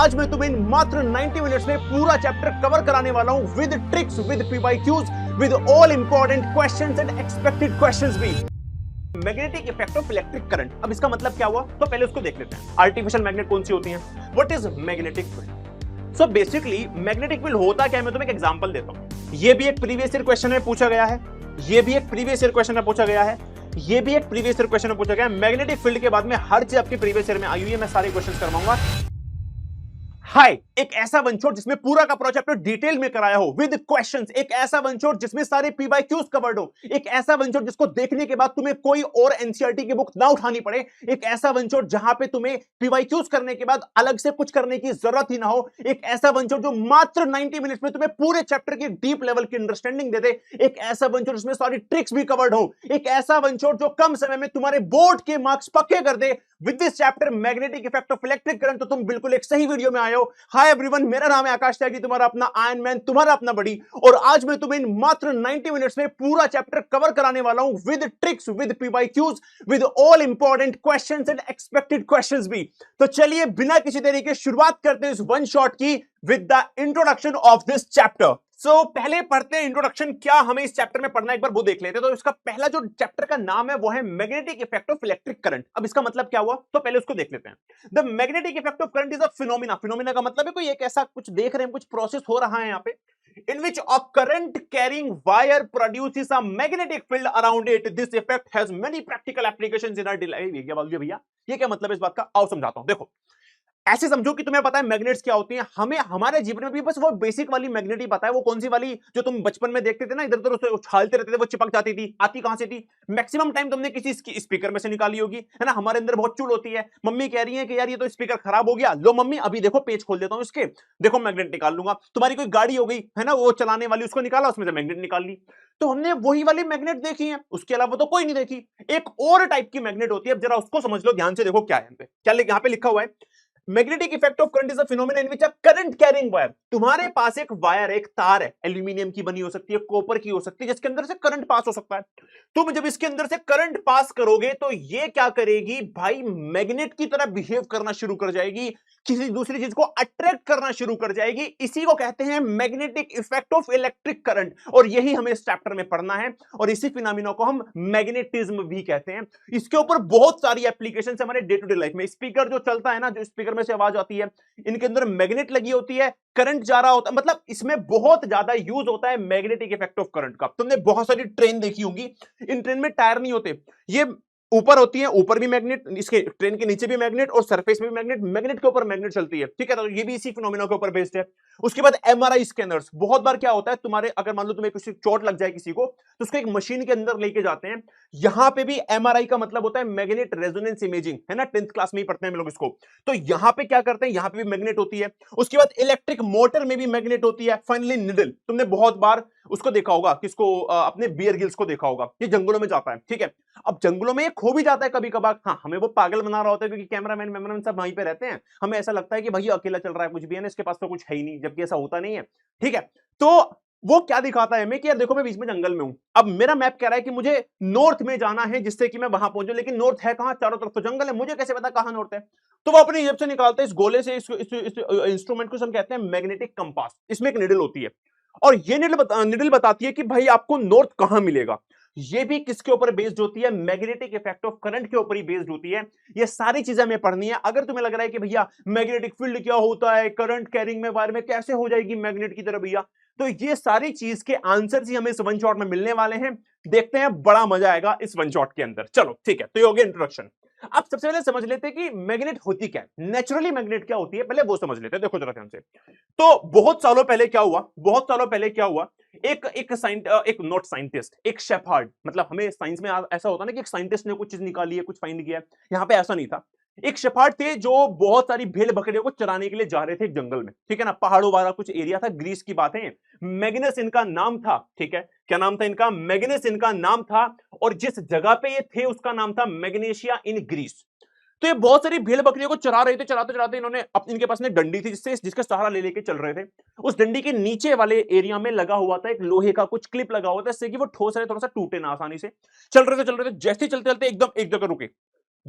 आज मैं तुम्हें मात्र 90 मिनट्स में पूरा चैप्टर कवर कराने वाला हूं with tricks, with PYQs, with all important questions and expected questions भी। Magnetic effect of electric current, अब इसका मतलब क्या हुआ तो पहले उसको देख लेते हैं। आर्टिफिशियल मैग्नेट कौन सी होती हैं? What is magnetic field? So basically magnetic field होता क्या है, मैं तुम्हें एक एग्जांपल देता हूं। ये भी एक प्रीवियस ईयर क्वेश्चन में पूछा गया है, ये भी एक प्रीवियस ईयर क्वेश्चन में पूछा गया है, ये भी एक प्रीवियस ईयर क्वेश्चन में पूछा गया है। मैग्नेटिक फील्ड के बाद में हर चीज आपकी प्रीवियस ईयर में आई हुई है, मैं सारे क्वेश्चंस करवाऊंगा। हाय, एक ऐसा वन शॉट जिसमें पूरा का पूरा चैप्टर डिटेल में कराया हो विद क्वेश्चंस, एक ऐसा वन शॉट जिसमें सारे पीवाईक्यूज कवर्ड हो, एक ऐसा वन शॉट जिसको देखने के बाद तुम्हें कोई और एनसीईआरटी की बुक ना उठानी पड़े, एक ऐसा वन शॉट जहां पे तुम्हें पीवाईक्यूज करने के बाद अलग से कुछ करने की जरूरत ही ना हो, एक ऐसा वन शॉट जो मात्र 90 मिनट्स में तुम्हें पूरे चैप्टर की डीप लेवल की अंडरस्टैंडिंग दे दे, एक ऐसा वन शॉट जिसमें सारी ट्रिक्स भी कवर्ड हो, एक ऐसा वन शॉट जो कम समय में तुम्हारे बोर्ड के मार्क्स पक्के कर दे with this chapter magnetic effect of electric current. तो तुम बिल्कुल एक सही वीडियो में आए हो। हाय एवरीवन, मेरा नाम है आकाश त्यागी, तुम्हारा अपना आयरन मैन, तुम्हारा अपना बड़ी, और आज मैं तुम्हें मात्र 90 मिनट्स में पूरा चैप्टर कवर कराने वाला हूं with tricks, with PYQs, with all important questions and expected questions भी। तो चलिए बिना किसी देरी के शुरुआत करते हैं इस वन शॉट की with the introduction of this chapter. So पहले पढ़ते हैं इंट्रोडक्शन, क्या हमें इस चैप्टर में पढ़ना है एक बार वो देख लेते हैं। तो इसका पहला जो चैप्टर का नाम है वो है magnetic effect of electric current. अब इसका मतलब क्या हुआ तो पहले उसको देख लेते हैं। The magnetic effect of current is a phenomena. Phenomena का मतलब है कोई एक ऐसा कुछ देख रहे हैं, कुछ प्रोसेस हो रहा है यहाँ पे, in which a current carrying wire produces a magnetic field around it. This effect has many practical applications in our daily life। ये क्या बात हुई भैया, ये क्या मतलब है इस बात का, आओ समझाता हूं। देखो, ऐसे समझो कि तुम्हें पता है मैग्नेट्स क्या होती हैं, हमें हमारे जीवन में भी बस वो बेसिक वाली मैग्नेट ही पता है। वो कौन सी वाली जो तुम बचपन में देखते थे ना, इधर उधर उसे उछालते रहते थे, वो चिपक जाती थी, आती कहां से थी? मैक्सिमम टाइम तुमने किसी स्पीकर में से निकाली होगी, है ना। हमारे अंदर बहुत चूल होती है, मम्मी कह रही है कि यार ये तो स्पीकर खराब हो गया, लो मम्मी अभी देखो पेज खोल देता हूं इसके, देखो मैग्नेट निकाल लूंगा। तुम्हारी कोई गाड़ी हो गई है ना, वो चलाने वाली, उसको निकाला, उसमें से मैग्नेट निकाल ली। तो हमने वही वाली मैग्नेट देखी है, उसके अलावा तो कोई नहीं देखी। एक और टाइप की मैग्नेट होती है, अब जरा उसको समझ लो ध्यान से, देखो क्या है यहाँ पे, क्या यहाँ पे लिखा हुआ है। Magnetic effect of current is a phenomena in which a current carrying wire. तुम्हारे पास एक वायर, एक तार है, एल्यूमिनियम की बनी हो सकती है, कॉपर की हो सकती है, जिसके अंदर से करंट पास हो सकता है। तुम जब इसके अंदर से करंट पास करोगे तो ये क्या करेगी भाई, मैग्नेट की तरह बिहेव करना शुरू कर जाएगी, किसी दूसरी चीज को अट्रैक्ट करना शुरू कर जाएगी। इसी को कहते हैं magnetic effect of electric current, और यही हमें इस चैप्टर में पढ़ना है। और इसी फिनोमेना को हम मैग्नेटिज्म भी कहते हैं। इसके ऊपर बहुत सारी एप्लीकेशन है हमारे डे टू डे लाइफ में। स्पीकर जो चलता है ना, जो स्पीकर में से आवाज आती है, इनके अंदर मैग्नेट लगी होती है, करंट जा रहा होता है, मतलब इसमें बहुत ज्यादा यूज होता है मैग्नेटिक इफेक्ट ऑफ करंट का। तुमने बहुत सारी ट्रेन देखी होंगी, इन ट्रेन में टायर नहीं होते, ये ऊपर होती है, ऊपर भी मैग्नेट, इसके ट्रेन के नीचे भी मैग्नेट और सरफेस में भी मैग्नेट, मैग्नेट के ऊपर मैग्नेट चलती है, ठीक है। तो ये भी इसी फिनोमेना के ऊपर बेस्ड है। उसके बाद एमआरआई स्कैनर्स, बहुत बार क्या होता है तुम्हारे, अगर मान लो तुम्हें किसी चोट लग जाए किसी को, तो उसको एक मशीन के अंदर लेके जाते हैं। यहां पे भी एमआरआई का मतलब होता है मैग्नेट रेजोनेंस इमेजिंग, है ना, 10th क्लास में ही पढ़ते हैं हम लोग इसको। तो यहां पे क्या करते हैं, यहां पे भी मैग्नेट होती है। उसके बाद इलेक्ट्रिक मोटर में भी मैग्नेट होती है। फाइनली निडल, तुमने बहुत बार उसको देखा होगा, किसको, अपने बियर गिल्स को देखा होगा, ये जंगलों में जाता है, ठीक है। अब जंगलों में ये खो भी जाता है कभी कभार, हाँ, हमें वो पागल बना रहा होता है क्योंकि कैमरामैन सब वहीं पे रहते हैं, हमें ऐसा लगता है कि भाई अकेला चल रहा है, कुछ भी है ना, इसके पास तो कुछ है ही नहीं, जबकि ऐसा होता नहीं है, ठीक है। तो वो क्या दिखाता है हमें कि यार देखो मैं बीच में जंगल में हूं, अब मेरा मैप कह रहा है कि मुझे नॉर्थ में जाना है जिससे कि मैं वहां पहुंचूं, लेकिन नॉर्थ है कहां, चारों तरफ तो जंगल है, मुझे कैसे पता कहां नॉर्थ है। तो वो अपनी जेब से निकालते हैं इस गोले से, इस इंस्ट्रूमेंट को हम कहते हैं मैग्नेटिक कंपास। इसमें एक निडल होती है, और ये निडल बताती है कि भाई आपको नॉर्थ कहां मिलेगा। ये भी किसके ऊपर बेस्ड होती है, मैग्नेटिक इफेक्ट ऑफ करंट के ऊपर ही बेस्ड होती है। ये सारी चीजें हमें पढ़नी है। अगर तुम्हें लग रहा है कि भैया मैग्नेटिक फील्ड क्या होता है, करंट कैरिंग में वायर में कैसे हो जाएगी मैग्नेट की तरह भैया, तो ये सारी चीज के आंसर ही हमें इस वन शॉट में मिलने वाले हैं। देखते हैं, बड़ा मजा आएगा इस वन शॉट के अंदर। चलो ठीक है, तो ये हो गया इंट्रोडक्शन। अब सबसे पहले समझ लेते हैं कि मैग्नेट होती क्या है, नेचुरली मैग्नेट क्या होती है, पहले वो समझ लेते हैं। देखो जरा ध्यान से, तो बहुत सालों पहले क्या हुआ, बहुत सालों पहले क्या हुआ, एक नॉट साइंटिस्ट, एक शेफर्ड, मतलब हमें साइंस में ऐसा होता है ना कि एक साइंटिस्ट ने कुछ चीज निकाली है, कुछ फाइंड किया है, यहां पे ऐसा नहीं था। एक शेफर्ड थे जो बहुत सारी भेड़ बकरियों को चराने के लिए जा रहे थे जंगल में, ठीक है ना, पहाड़ों वाला कुछ एरिया था, ग्रीस की बात है। मैग्नस इनका नाम था, ठीक है, क्या नाम था इनका, मैग्नस इनका नाम था, और जिस जगह पे ये थे उसका नाम था मैग्नेशिया इन ग्रीस। तो ये बहुत सारी भेड़ बकरियों को चरा रहे थे, चराते चराते इन्होंने इनके पास में डंडी थी जिसका सहारा ले लेके चल रहे थे। उस डंडी के नीचे वाले एरिया में लगा हुआ था एक लोहे का कुछ क्लिप लगा हुआ था, इससे कि वो ठोस रहे, थोड़ा सा टूटे ना आसानी से। चल रहे थे, जैसे ही चलते चलते एकदम एक जगह रुके।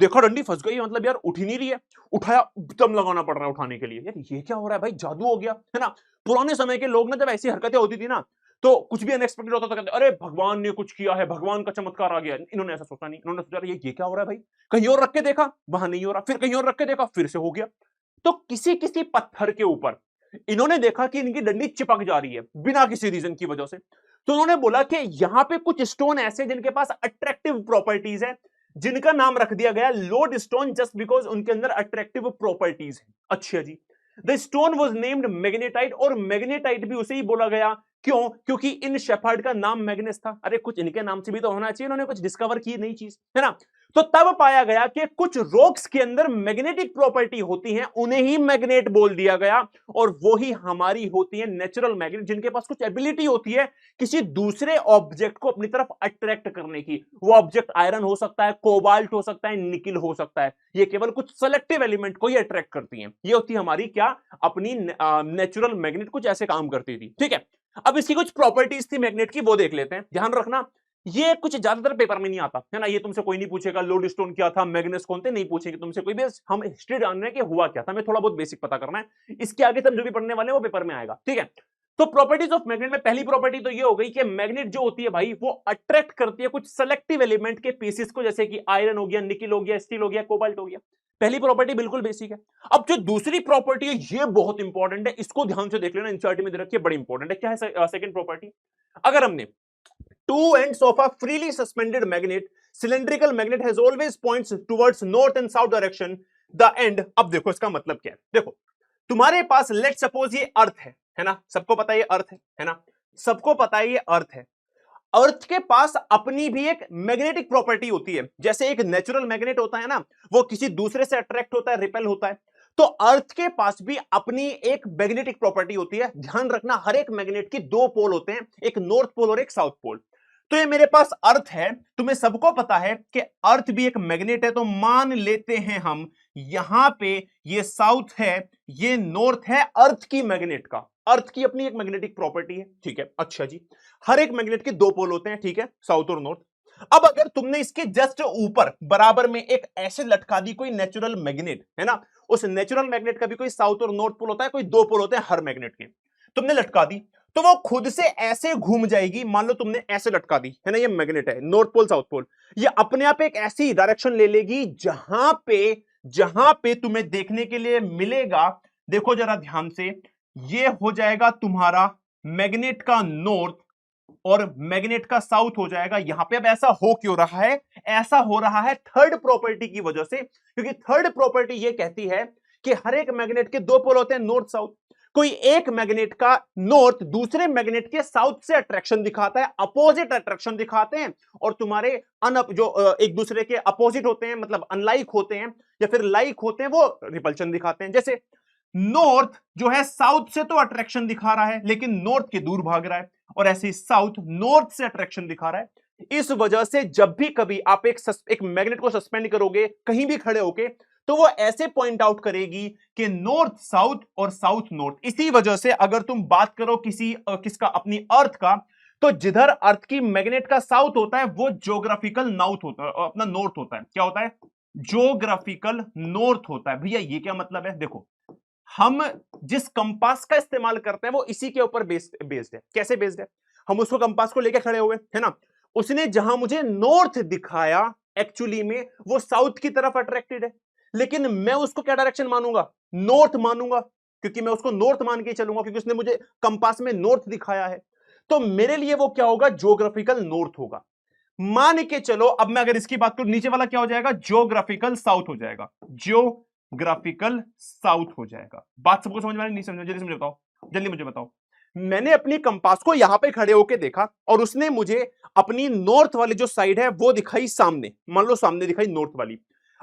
देखा डंडी फंस गई, मतलब यार उठ ही नहीं रही है, उठाया, दम लगाना पड़ रहा है उठाने के लिए। यार ये क्या हो रहा है भाई, जादू हो गया है ना। पुराने समय के लोग ना जब ऐसी हरकतें होती थी ना, तो कुछ भी अनएक्सपेक्टेड होता तो कहते अरे भगवान ने कुछ किया है, भगवान का चमत्कार आ गया। इन्होंने ऐसा सोचा नहीं, इन्होंने सोचा ये क्या हो रहा है भाई, कहीं और रख के देखा, वहां नहीं हो रहा, फिर कहीं और रख के देखा, फिर से हो गया। तो किसी किसी पत्थर के ऊपर इन्होंने देखा कि इनकी डंडी चिपक जा रही है बिना किसी रीजन की वजह से। तो उन्होंने बोला कि यहां पे कुछ स्टोन ऐसे जिनके पास अट्रैक्टिव प्रॉपर्टीज है, जिनका नाम रख दिया गया लोड स्टोन, जस्ट बिकॉज उनके अंदर अट्रैक्टिव प्रॉपर्टीज है। अच्छा जी, the stone was named magnetite, और मैग्नेटाइट भी उसे ही बोला गया, क्यों? क्योंकि इन शेफर्ड का नाम मैग्नेस था। अरे कुछ इनके नाम से भी तो होना चाहिए, इन्होंने कुछ डिस्कवर की नई चीज, है ना। तो तब पाया गया कि कुछ रॉक्स के अंदर मैग्नेटिक प्रॉपर्टी होती है, उन्हें ही मैग्नेट बोल दिया गया, और वो ही हमारी होती है नेचुरल मैग्नेट, जिनके पास कुछ एबिलिटी होती है किसी दूसरे ऑब्जेक्ट को अपनी तरफ अट्रैक्ट करने की। वो ऑब्जेक्ट आयरन हो सकता है, कोबाल्ट हो सकता है, निकिल हो सकता है, ये केवल कुछ सेलेक्टिव एलिमेंट को ही अट्रैक्ट करती हैं। ये होती है हमारी क्या, अपनी नेचुरल मैग्नेट, कुछ ऐसे काम करती थी। ठीक है, अब इसकी कुछ प्रॉपर्टीज थी मैग्नेट की, वो देख लेते हैं। ध्यान रखना, ये कुछ ज्यादातर पेपर में नहीं आता है ना, ये तुमसे कोई नहीं पूछेगा लोड स्टोन क्या था, मैग्नेस कौन थे, नहीं पूछेंगे तुमसे कोई भी। हम हिस्ट्री जानने कि हुआ क्या था, हमें थोड़ा बहुत बेसिक पता करना है, इसके आगे तब जो भी पढ़ने वाले हैं वो पेपर में आएगा। ठीक है, तो प्रॉपर्टीज ऑफ मैग्नेट में पहली प्रॉपर्टी तो ये हो गई कि मैग्नेट जो होती है भाई, वो अट्रैक्ट करती है कुछ सेलेक्टिव एलिमेंट के पीसेस को, जैसे कि आयरन हो गया, निकिल हो गया, स्टील हो गया, कोबाल्ट हो गया। पहली प्रॉपर्टी बिल्कुल बेसिक है। अब जो दूसरी प्रॉपर्टी है ये बहुत इंपॉर्टेंट है, इसको ध्यान से देख लेना, एनसीईआरटी में दे रखी है, बड़ी इंपॉर्टेंट है। क्या है सेकंड प्रॉपर्टी? अगर हमने two ends of a freely suspended magnet, cylindrical magnet has always points towards north and south direction, the end। अब देखो इसका मतलब क्या है, देखो तुम्हारे पास लेट सपोज ये अर्थ है ना, सबको पता है ये अर्थ है ना, सबको पता है ये अर्थ है। अर्थ के पास अपनी भी एक मैग्नेटिक प्रॉपर्टी होती है, जैसे एक नेचुरल मैग्नेट होता है ना, वो किसी दूसरे से अट्रैक्ट होता है, रिपेल होता है, तो अर्थ के पास भी अपनी एक मैग्नेटिक प्रॉपर्टी होती है। ध्यान रखना, हर एक मैग्नेट की दो पोल होते हैं, एक नॉर्थ पोल और एक साउथ पोल। तो ये मेरे पास अर्थ है, तुम्हें सबको पता है कि अर्थ भी एक मैग्नेट है, तो मान लेते हैं हम यहां पे ये साउथ है, ये नॉर्थ है अर्थ की मैग्नेट का, अर्थ की अपनी एक मैग्नेटिक प्रॉपर्टी है। ठीक है, अच्छा जी, हर एक मैग्नेट के दो पोल होते हैं, ठीक है, साउथ और नॉर्थ। अब अगर तुमने इसके जस्ट ऊपर बराबर में एक ऐसे लटका दी कोई नेचुरल मैग्नेट, है ना, उस नेचुरल मैग्नेट का भी कोई साउथ और नॉर्थ पोल होता है, कोई दो पोल होते हैं हर मैग्नेट के, तुमने लटका दी, तो वो खुद से ऐसे घूम जाएगी। मान लो तुमने ऐसे लटका दी, है ना, ये मैग्नेट है, नॉर्थ पोल साउथ पोल, ये अपने आप एक ऐसी डायरेक्शन ले लेगी जहां पे तुम्हें देखने के लिए मिलेगा। देखो जरा ध्यान से, ये हो जाएगा तुम्हारा मैग्नेट का नॉर्थ और मैग्नेट का साउथ हो जाएगा यहां पे। अब ऐसा हो क्यों रहा है? ऐसा हो रहा है थर्ड प्रॉपर्टी की वजह से, क्योंकि थर्ड प्रॉपर्टी ये कहती है कि हर एक मैग्नेट के दो पोल होते हैं, नॉर्थ साउथ। कोई एक मैग्नेट का नॉर्थ दूसरे मैग्नेट के साउथ से अट्रैक्शन दिखाता है, अपोजिट अट्रैक्शन दिखाते हैं, और तुम्हारे जो एक दूसरे के अपोजिट होते हैं, मतलब अनलाइक होते हैं या फिर लाइक होते हैं, वो रिपल्शन दिखाते हैं। जैसे नॉर्थ जो है साउथ से तो अट्रैक्शन दिखा रहा है, लेकिन नॉर्थ के दूर भाग रहा है, और ऐसे ही साउथ नॉर्थ से अट्रैक्शन दिखा रहा है। इस वजह से जब भी कभी आप एक मैग्नेट को सस्पेंड करोगे कहीं भी खड़े होके, तो वो ऐसे पॉइंट आउट करेगी कि नॉर्थ साउथ और साउथ नॉर्थ। इसी वजह से अगर तुम बात करो किसका, अपनी अर्थ का, तो जिधर अर्थ की मैग्नेट का साउथ होता है वो ज्योग्राफिकल नॉर्थ होता है, अपना नॉर्थ होता है। क्या होता है? ज्योग्राफिकल नॉर्थ होता है। भैया ये क्या मतलब है? देखो, हम जिस कंपास का इस्तेमाल करते हैं वो इसी के ऊपर बेस्ड है। कैसे बेस्ड है? हम उसको कंपास को लेकर खड़े हुए, है ना, उसने जहां मुझे नॉर्थ दिखाया एक्चुअली में वो साउथ की तरफ अट्रैक्टेड है, लेकिन मैं उसको क्या डायरेक्शन मानूंगा? नॉर्थ मानूंगा, क्योंकि मैं उसको नॉर्थ मान के चलूंगा, क्योंकि उसने मुझे कंपास में नॉर्थ दिखाया है। तो मेरे लिए वो क्या होगा? ज्योग्राफिकल नॉर्थ होगा। मान के चलो, अब मैं अगर इसकी बात करूं, नीचे वाला क्या हो जाएगा? ज्योग्राफिकल साउथ हो जाएगा, ज्योग्राफिकल साउथ हो जाएगा। बात सबको समझ में आ रही? नहीं समझ? जल्दी मुझे बताओ, जल्दी मुझे बताओ। मैंने अपनी कंपास को यहां पे खड़े होके देखा और उसने मुझे अपनी नॉर्थ वाली जो साइड है वो दिखाई सामने, मान लो सामने दिखाई नॉर्थ वाली।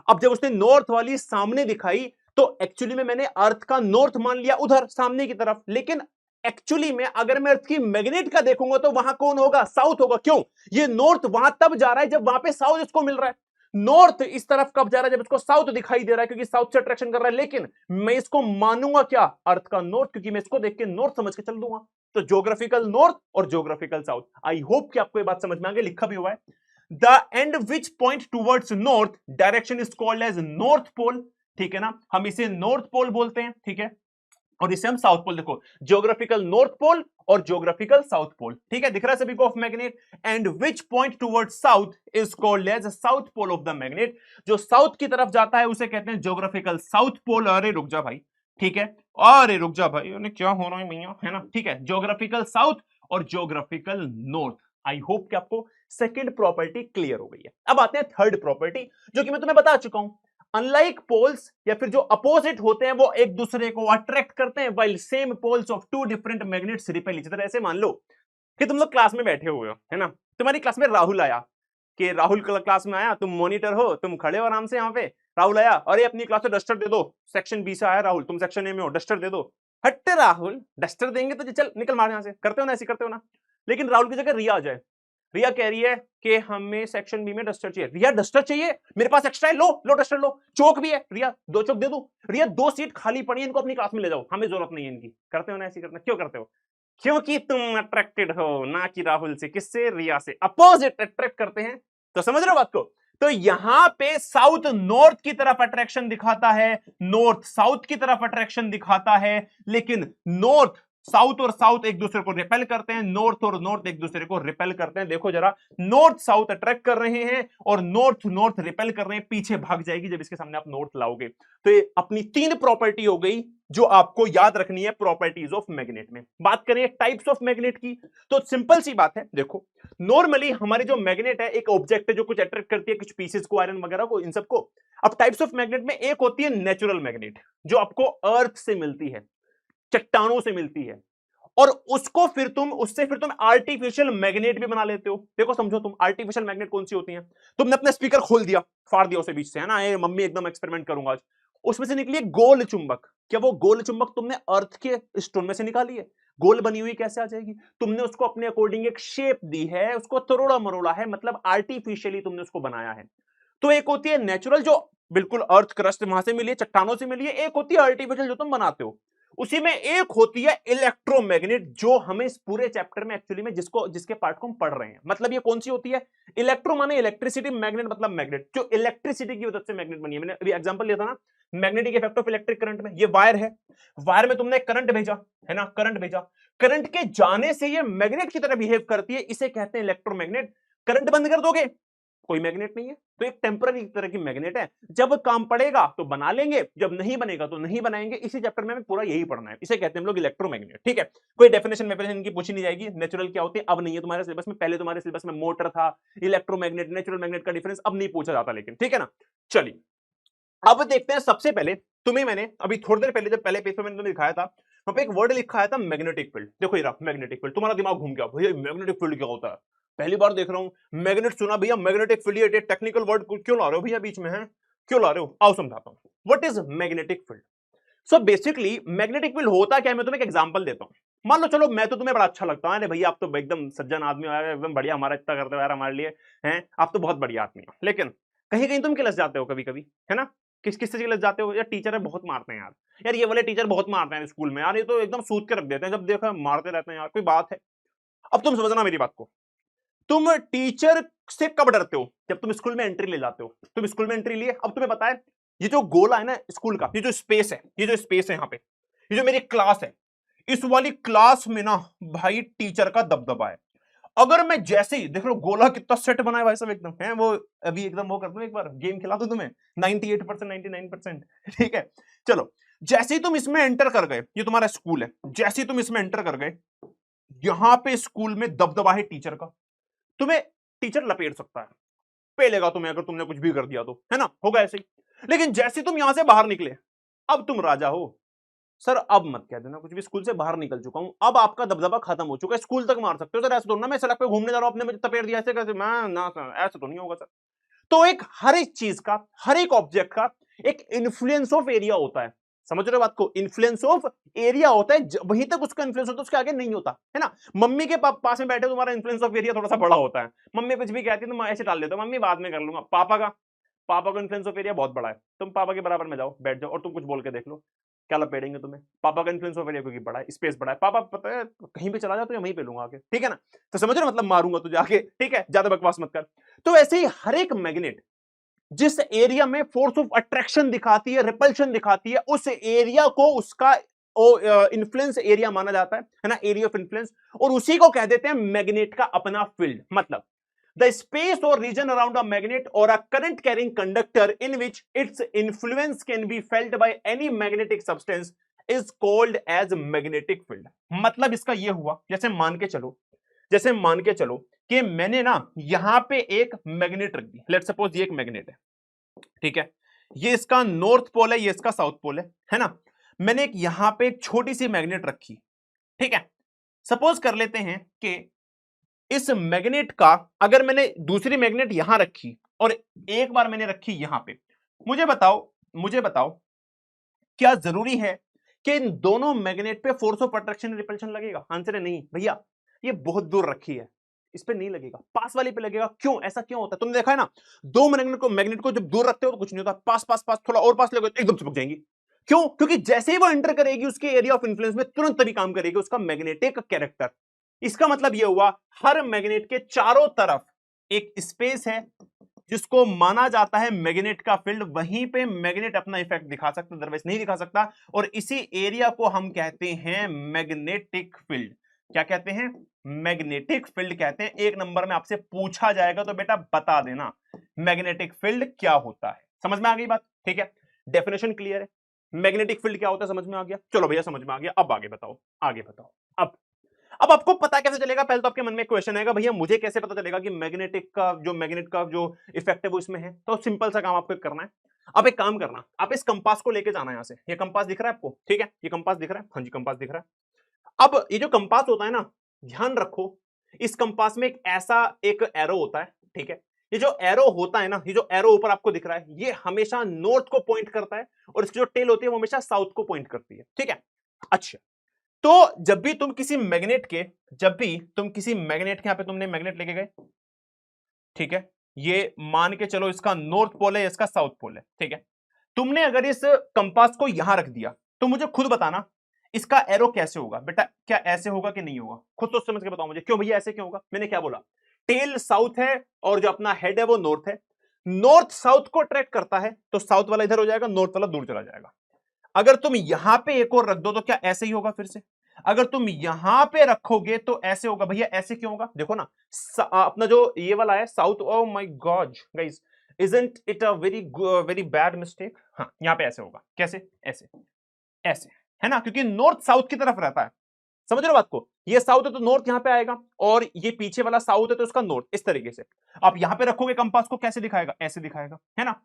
अब जब उसने नॉर्थ वाली सामने दिखाई तो एक्चुअली में मैंने अर्थ का नॉर्थ मान लिया उधर सामने की तरफ, लेकिन एक्चुअली में अगर मैं अर्थ की मैग्नेट का देखूंगा तो वहां कौन होगा? साउथ होगा। क्यों? ये नॉर्थ वहां तब जा रहा है जब वहां पे साउथ इसको मिल रहा है। नॉर्थ इस तरफ कब जा रहा है? जब इसको साउथ दिखाई दे रहा है, क्योंकि साउथ से अट्रैक्शन कर रहा है। लेकिन मैं इसको मानूंगा क्या? अर्थ का नॉर्थ, क्योंकि मैं इसको देख के नॉर्थ समझ के चल दूंगा। तो ज्योग्राफिकल नॉर्थ और ज्योग्राफिकल साउथ। आई होप कि आपको ये बात समझ में आ गई, लिखा भी हुआ है। The end which point towards north direction is called as north pole, ठीक है ना, हम इसे नॉर्थ पोल बोलते हैं, ठीक है, और इसे हम साउथ पोल, देखो ज्योग्राफिकल नॉर्थ पोल और ज्योग्राफिकल साउथ पोल, ठीक है, दिख रहा है सभी को of magnet, and which point towards south is called as south pole of the magnet, जो साउथ की तरफ जाता है उसे कहते हैं ज्योग्राफिकल साउथ पोल। अरे रुक जा भाई, ठीक है, अरे रुक जा भाई, क्या हो रहा है भैया, है ना, ठीक है, ज्योग्राफिकल साउथ और ज्योग्राफिकल नॉर्थ। आई होप कि आपको सेकंड प्रॉपर्टी क्लियर हो गई है। अब आते हैं थर्ड प्रॉपर्टी, जो कि मैं तुम्हें बता चुका हूं, अनलाइक पोल्स या फिर जो अपोजिट होते हैं वो एक दूसरे को अट्रैक्ट करते हैं, while same poles of two different magnets repel each other. ऐसे मान लो कि तुम लोग क्लास में बैठे हुए हो, है ना, तुम्हारी क्लास में राहुल आया, कि राहुल क्लास में आया, तुम मॉनिटर हो, तुम खड़े हो आराम से यहाँ पे, राहुल आया, अरे अपनी क्लास में डस्टर दे दो, सेक्शन बी से आया राहुल, तुम सेक्शन ए में हो, डस्टर दे दो। हट्टे राहुल, डस्टर देंगे तो चल निकल मार यहाँ से, करते हो ना, ऐसे करते हो ना। लेकिन राहुल की जगह रिया आ जाए, रिया कह रही है कि हमें सेक्शन बी में डस्टर चाहिए, रिया डस्टर चाहिए, मेरे पास एक्स्ट्रा है, लो लो डस्टर लो, चौक भी है, रिया दो चौक दे दो, रिया दो सीट खाली पड़ी है, इनको अपनी क्लास में ले जाओ, हमें जरूरत नहीं है इनकी। करते हो ना, ऐसे करना, क्यों करते हो? क्योंकि तुम अट्रैक्टेड हो ना कि राहुल से, किससे? रिया से, अपोजिट अट्रैक्ट करते हैं। तो समझ रहे हो बात को? तो यहां पे साउथ नॉर्थ की तरफ अट्रैक्शन दिखाता है, नॉर्थ साउथ की तरफ अट्रैक्शन दिखाता है, लेकिन नॉर्थ साउथ और साउथ एक दूसरे को रिपेल करते हैं, नॉर्थ और नॉर्थ एक दूसरे को रिपेल करते हैं। देखो जरा, नॉर्थ साउथ अट्रैक्ट कर रहे हैं और नॉर्थ नॉर्थ रिपेल कर रहे हैं, पीछे भाग जाएगी जब इसके सामने आप नॉर्थ लाओगे। तो ये अपनी तीन प्रॉपर्टी हो गई जो आपको याद रखनी है प्रॉपर्टीज ऑफ मैग्नेट में। बात करें टाइप्स ऑफ मैग्नेट की, तो सिंपल सी बात है, देखो नॉर्मली हमारी जो मैग्नेट है एक ऑब्जेक्ट है जो कुछ अट्रैक्ट करती है, कुछ पीसेस को, आयरन वगैरह को, इन सबको। अब टाइप्स ऑफ मैग्नेट में एक होती है नेचुरल मैग्नेट, जो आपको अर्थ से मिलती है, चट्टानों से मिलती है, और उसको फिर तुम आर्टिफिशियल मैग्नेट भी बना लेते हो। देखो समझो, तुम आर्टिफिशियल मैग्नेट कौन सी होती हैं? तुमने अपना स्पीकर खोल दिया, फाड़ दिया उसे बीच से, है ना, ये मम्मी एकदम एक्सपेरिमेंट करूंगा आज, उसमें से निकली एक गोल चुंबक। क्या वो गोल चुंबक तुमने अर्थ के स्टोन में से निकाली है? गोल बनी हुई कैसे आ जाएगी? तुमने उसको अपने अकॉर्डिंग एक शेप दी है, उसको तोड़ा मरोड़ा है, मतलब आर्टिफिशियली तुमने उसको बनाया है। तो एक होती है नेचुरल, जो बिल्कुल अर्थ क्रस्ट वहां से मिली है, चट्टानों से मिली है, एक होती है आर्टिफिशियल जो तुम बनाते हो। उसी में एक होती है इलेक्ट्रोमैग्नेट, जो हमें इस पूरे चैप्टर में एक्चुअली में जिसके पार्ट को हम पढ़ रहे हैं, मतलब ये कौन सी होती है? इलेक्ट्रो माने इलेक्ट्रिसिटी, मैग्नेट मतलब मैग्नेट, जो इलेक्ट्रिसिटी की वजह से मैग्नेट बनी है। मैंने अभी एग्जांपल लिया था ना magnetic effect of electric current में, ये वायर है, वायर में तुमने करंट भेजा, है ना, करंट भेजा, करंट के जाने से ये मैग्नेट की तरह बिहेव करती है, इसे कहते हैं इलेक्ट्रोमैग्नेट। करंट बंद कर दोगे, कोई मैग्नेट नहीं है, तो एक टेम्पररी तरह की मैग्नेट है, जब काम पड़ेगा तो बना लेंगे, जब नहीं बनेगा तो नहीं बनाएंगे। इसी चैप्टर में हमें पूरा यही पढ़ना है, इसे कहते हैं हम लोग इलेक्ट्रोमैग्नेट, ठीक है। कोई डेफिनेशन इनकी पूछी नहीं जाएगी, नेचुरल क्या होती है अब नहीं है तुम्हारे सिलेबस में, पहले तुम्हारे सिलेबस में मोटर था, इलेक्ट्रोमैग्नेट, नेचुरल मैग्नेट का डिफरेंस अब नहीं पूछा जाता, लेकिन ठीक है ना। चलिए अब देखते हैं, सबसे पहले तुम्हें मैंने अभी थोड़ी देर पहले, जब पहले पेज पे मैंने तुम्हें दिखाया था, वहां पे एक वर्ड लिखा आया था मैग्नेटिक फील्ड। देखो ये मैग्नेटिक फील्ड, तुम्हारा दिमाग घूम गया, भैया मैग्नेटिक फील्ड क्या होता है? पहली बार देख रहा हूं मैग्नेट, सुना भैया मैग्नेटिक फील्ड, ये टेक्निकल वर्ड क्यों ला रहे हो भैया बीच में, है क्यों ला रहे हो? आओ समझाता हूं, what is magnetic field. So basically magnetic field होता क्या है, मैं तुम्हें एक एग्जांपल देता हूं। मान लो, चलो मैं तो तुम्हें बड़ा अच्छा लगता हूं, अरे भैया आप तो एकदम सज्जन आदमी हो यार, एकदम बढ़िया, हमारा इतना करते हो यार हमारे लिए, हैं आप तो बहुत बढ़िया आदमी हो, लेकिन कहीं कहीं तुम किलस जाते हो कभी कभी, है ना। किस किस से किलस जाते हो? यार टीचर है बहुत मारते हैं यार, यार ये वाले टीचर बहुत मारते हैं स्कूल में यार, ये तो एकदम सूद के रख देते हैं, जब देखो मारते रहते हैं यार, कोई बात है? अब तुम समझना मेरी बात को, तुम टीचर से कब डरते हो? जब तुम स्कूल में एंट्री ले जाते हो। तुम स्कूल में एंट्री लिए, अब तुम्हें पता है ये जो गोला है ना स्कूल का, ये जो स्पेस है, ये जो स्पेस है यहाँ पे, ये जो मेरी क्लास है, इस वाली क्लास में ना भाई टीचर का दबदबा है। अगर मैं जैसे ही देख लो गोला कितना सेट बना है भाई सब एकदम, है वो अभी एकदम वो कर दूं, एक बार गेम खिला दूं तुम्हें 98% 99%, ठीक है। चलो जैसे ही तुम इसमें एंटर कर गए, ये तुम्हारा स्कूल है, जैसे ही तुम इसमें एंटर कर गए, यहां पे स्कूल में दबदबा है टीचर का, तुम्हें टीचर लपेट सकता है, पेलेगा तुम्हें अगर तुमने कुछ भी कर दिया तो, है ना, होगा ऐसे ही। लेकिन जैसे तुम यहां से बाहर निकले, अब तुम राजा हो। सर अब मत कह देना कुछ भी, स्कूल से बाहर निकल चुका हूं, अब आपका दबदबा खत्म हो चुका है, स्कूल तक मार सकते हो सर, ऐसे तो ना मैं सड़क पे घूमने जा रहा हूं, आपने मुझे तपेड़ दिया ऐसे कैसे, मैं ना सर ऐसे तो नहीं होगा सर। तो एक हर एक चीज का, हर एक ऑब्जेक्ट का एक इन्फ्लुएंस ऑफ एरिया होता है, समझ रहे हो बात को? इन्फ्लुएंस ऑफ एरिया होता है, वहीं तक उसका इन्फ्लुएंस होता है, उसके आगे नहीं होता, है ना। मम्मी के पास में बैठे तुम्हारा इन्फ्लुएंस ऑफ एरिया थोड़ा सा बड़ा होता है, मम्मी कुछ भी कहती है तो ऐसे टाल देता हूं, मम्मी बाद में कर लूंगा। पापा का इन्फ्लुएंस ऑफ एरिया बहुत बड़ा है, तुम पापा के बराबर में जाओ, बैठ जाओ और तुम कुछ बोल के देख लो, क्या लपेटेंगे तुम्हें? पापा का इन्फ्लुएंस ओवर क्योंकि बड़ा है, स्पेस बड़ा है, पापा पता है कहीं पे चला जा तो वहीं पे लूंगा आके, ठीक है ना? तो समझ रहे हो, मतलब मारूंगा तुझे आके, ठीक है, ज्यादा बकवास मत कर। तो ऐसे ही हर एक मैग्नेट जिस एरिया में फोर्स ऑफ अट्रैक्शन दिखाती है, रिपल्शन दिखाती है, उस एरिया को उसका इन्फ्लुएंस एरिया माना जाता है ना, एरिया ऑफ इन्फ्लुएंस, और उसी को कह देते हैं मैग्नेट का अपना फील्ड। मतलब the space or region around a magnet or a current carrying conductor in which its influence can be felt by any magnetic substance is called as magnetic field। मतलब इसका यह हुआ, जैसे मान के चलो कि मैंने ना यहां पे एक मैग्नेट रख दी, लेट्स सपोज ये एक मैग्नेट है, ठीक है, ये इसका नॉर्थ पोल है, ये इसका साउथ पोल है ना। मैंने एक यहां पे एक छोटी सी मैग्नेट रखी, ठीक है। सपोज कर लेते हैं कि इस मैग्नेट का अगर मैंने दूसरी मैग्नेट यहां रखी और एक बार मैंने रखी यहां पे, मुझे बताओ क्या जरूरी है कि इन दोनों मैग्नेट पे फोर्स ऑफ अट्रैक्शन रिपल्शन लगेगा? आंसर है नहीं भैया, ये बहुत दूर रखी है, इस पे नहीं लगेगा, पास वाली पे लगेगा। क्यों? ऐसा क्यों होता है? तुमने देखा है ना, दो मैग्नेट को जब दूर रखते हो तो कुछ नहीं होता, पास पास पास थोड़ा और पास लगेगा एकदम चिपक जाएंगी। क्यों? क्योंकि जैसे ही वो एंटर करेगी उसके एरिया ऑफ इन्फ्लुएंस में तुरंत तभी काम करेगी उसका मैग्नेटिक कैरेक्टर। इसका मतलब यह हुआ हर मैग्नेट के चारों तरफ एक स्पेस है जिसको माना जाता है मैग्नेट का फील्ड, वहीं पे मैग्नेट अपना इफेक्ट दिखा सकता है, अदरवाइज नहीं दिखा सकता, और इसी एरिया को हम कहते हैं मैग्नेटिक फील्ड। क्या कहते हैं? मैग्नेटिक फील्ड कहते हैं। एक नंबर में आपसे पूछा जाएगा तो बेटा बता देना मैग्नेटिक फील्ड क्या होता है। समझ में आ गई बात? ठीक है, डेफिनेशन क्लियर है, मैग्नेटिक फील्ड क्या होता है समझ में आ गया। चलो भैया समझ में आ गया, अब आगे बताओ, आगे बताओ। अब आपको पता कैसे चलेगा? पहले तो आपके मन में क्वेश्चन आएगा, भैया मुझे कैसे पता चलेगा कि मैग्नेट का जो इफेक्ट है वो इसमें है? तो सिंपल सा काम आपको करना है, आप एक काम करना, आप इस कंपास को लेके जाना, यहां से, ये कंपास दिख रहा है आपको, ठीक है, ये कंपास दिख रहा है, हाँ जी कंपास दिख रहा है। अब ये जो कंपास होता है ना, ध्यान रखो इस कंपास में एक ऐसा एक एरो होता है, ठीक है, ये जो एरो होता है ना, ये जो एरो ऊपर आपको दिख रहा है, ये हमेशा नॉर्थ को पॉइंट करता है और इसकी जो टेल होती है वो हमेशा साउथ को पॉइंट करती है, ठीक है। अच्छा, तो जब भी तुम किसी मैग्नेट के यहां पे तुमने मैग्नेट लेके गए, ठीक है, ये मान के चलो इसका नॉर्थ पोल है, इसका साउथ पोल है, ठीक है, तुमने अगर इस कंपास को यहां रख दिया तो मुझे खुद बताना इसका एरो कैसे होगा बेटा, क्या ऐसे होगा कि नहीं होगा? खुद सोच समझ के बताओ मुझे, क्यों भैया ऐसे क्यों होगा? मैंने क्या बोला, टेल साउथ है और जो अपना हेड है वो नॉर्थ है, नॉर्थ साउथ को अट्रैक्ट करता है तो साउथ वाला इधर हो जाएगा, नॉर्थ वाला दूर चला जाएगा। अगर तुम यहां पे एक और रख दो तो क्या ऐसे ही होगा? फिर से अगर तुम यहां पे रखोगे तो ऐसे होगा। भैया ऐसे क्यों होगा? देखो ना, अपना जो ये वाला है south, oh my God guys, isn't it a very bad mistake? हाँ, यहां पे ऐसे होगा। कैसे? ऐसे, ऐसे, है ना, क्योंकि नॉर्थ साउथ की तरफ रहता है। समझ रहे हो बात को? ये साउथ है तो नॉर्थ यहां पे आएगा, और ये पीछे वाला साउथ है तो उसका नॉर्थ, इस तरीके से। आप यहां पे रखोगे कंपास को, कैसे दिखाएगा? ऐसे दिखाएगा, है ना।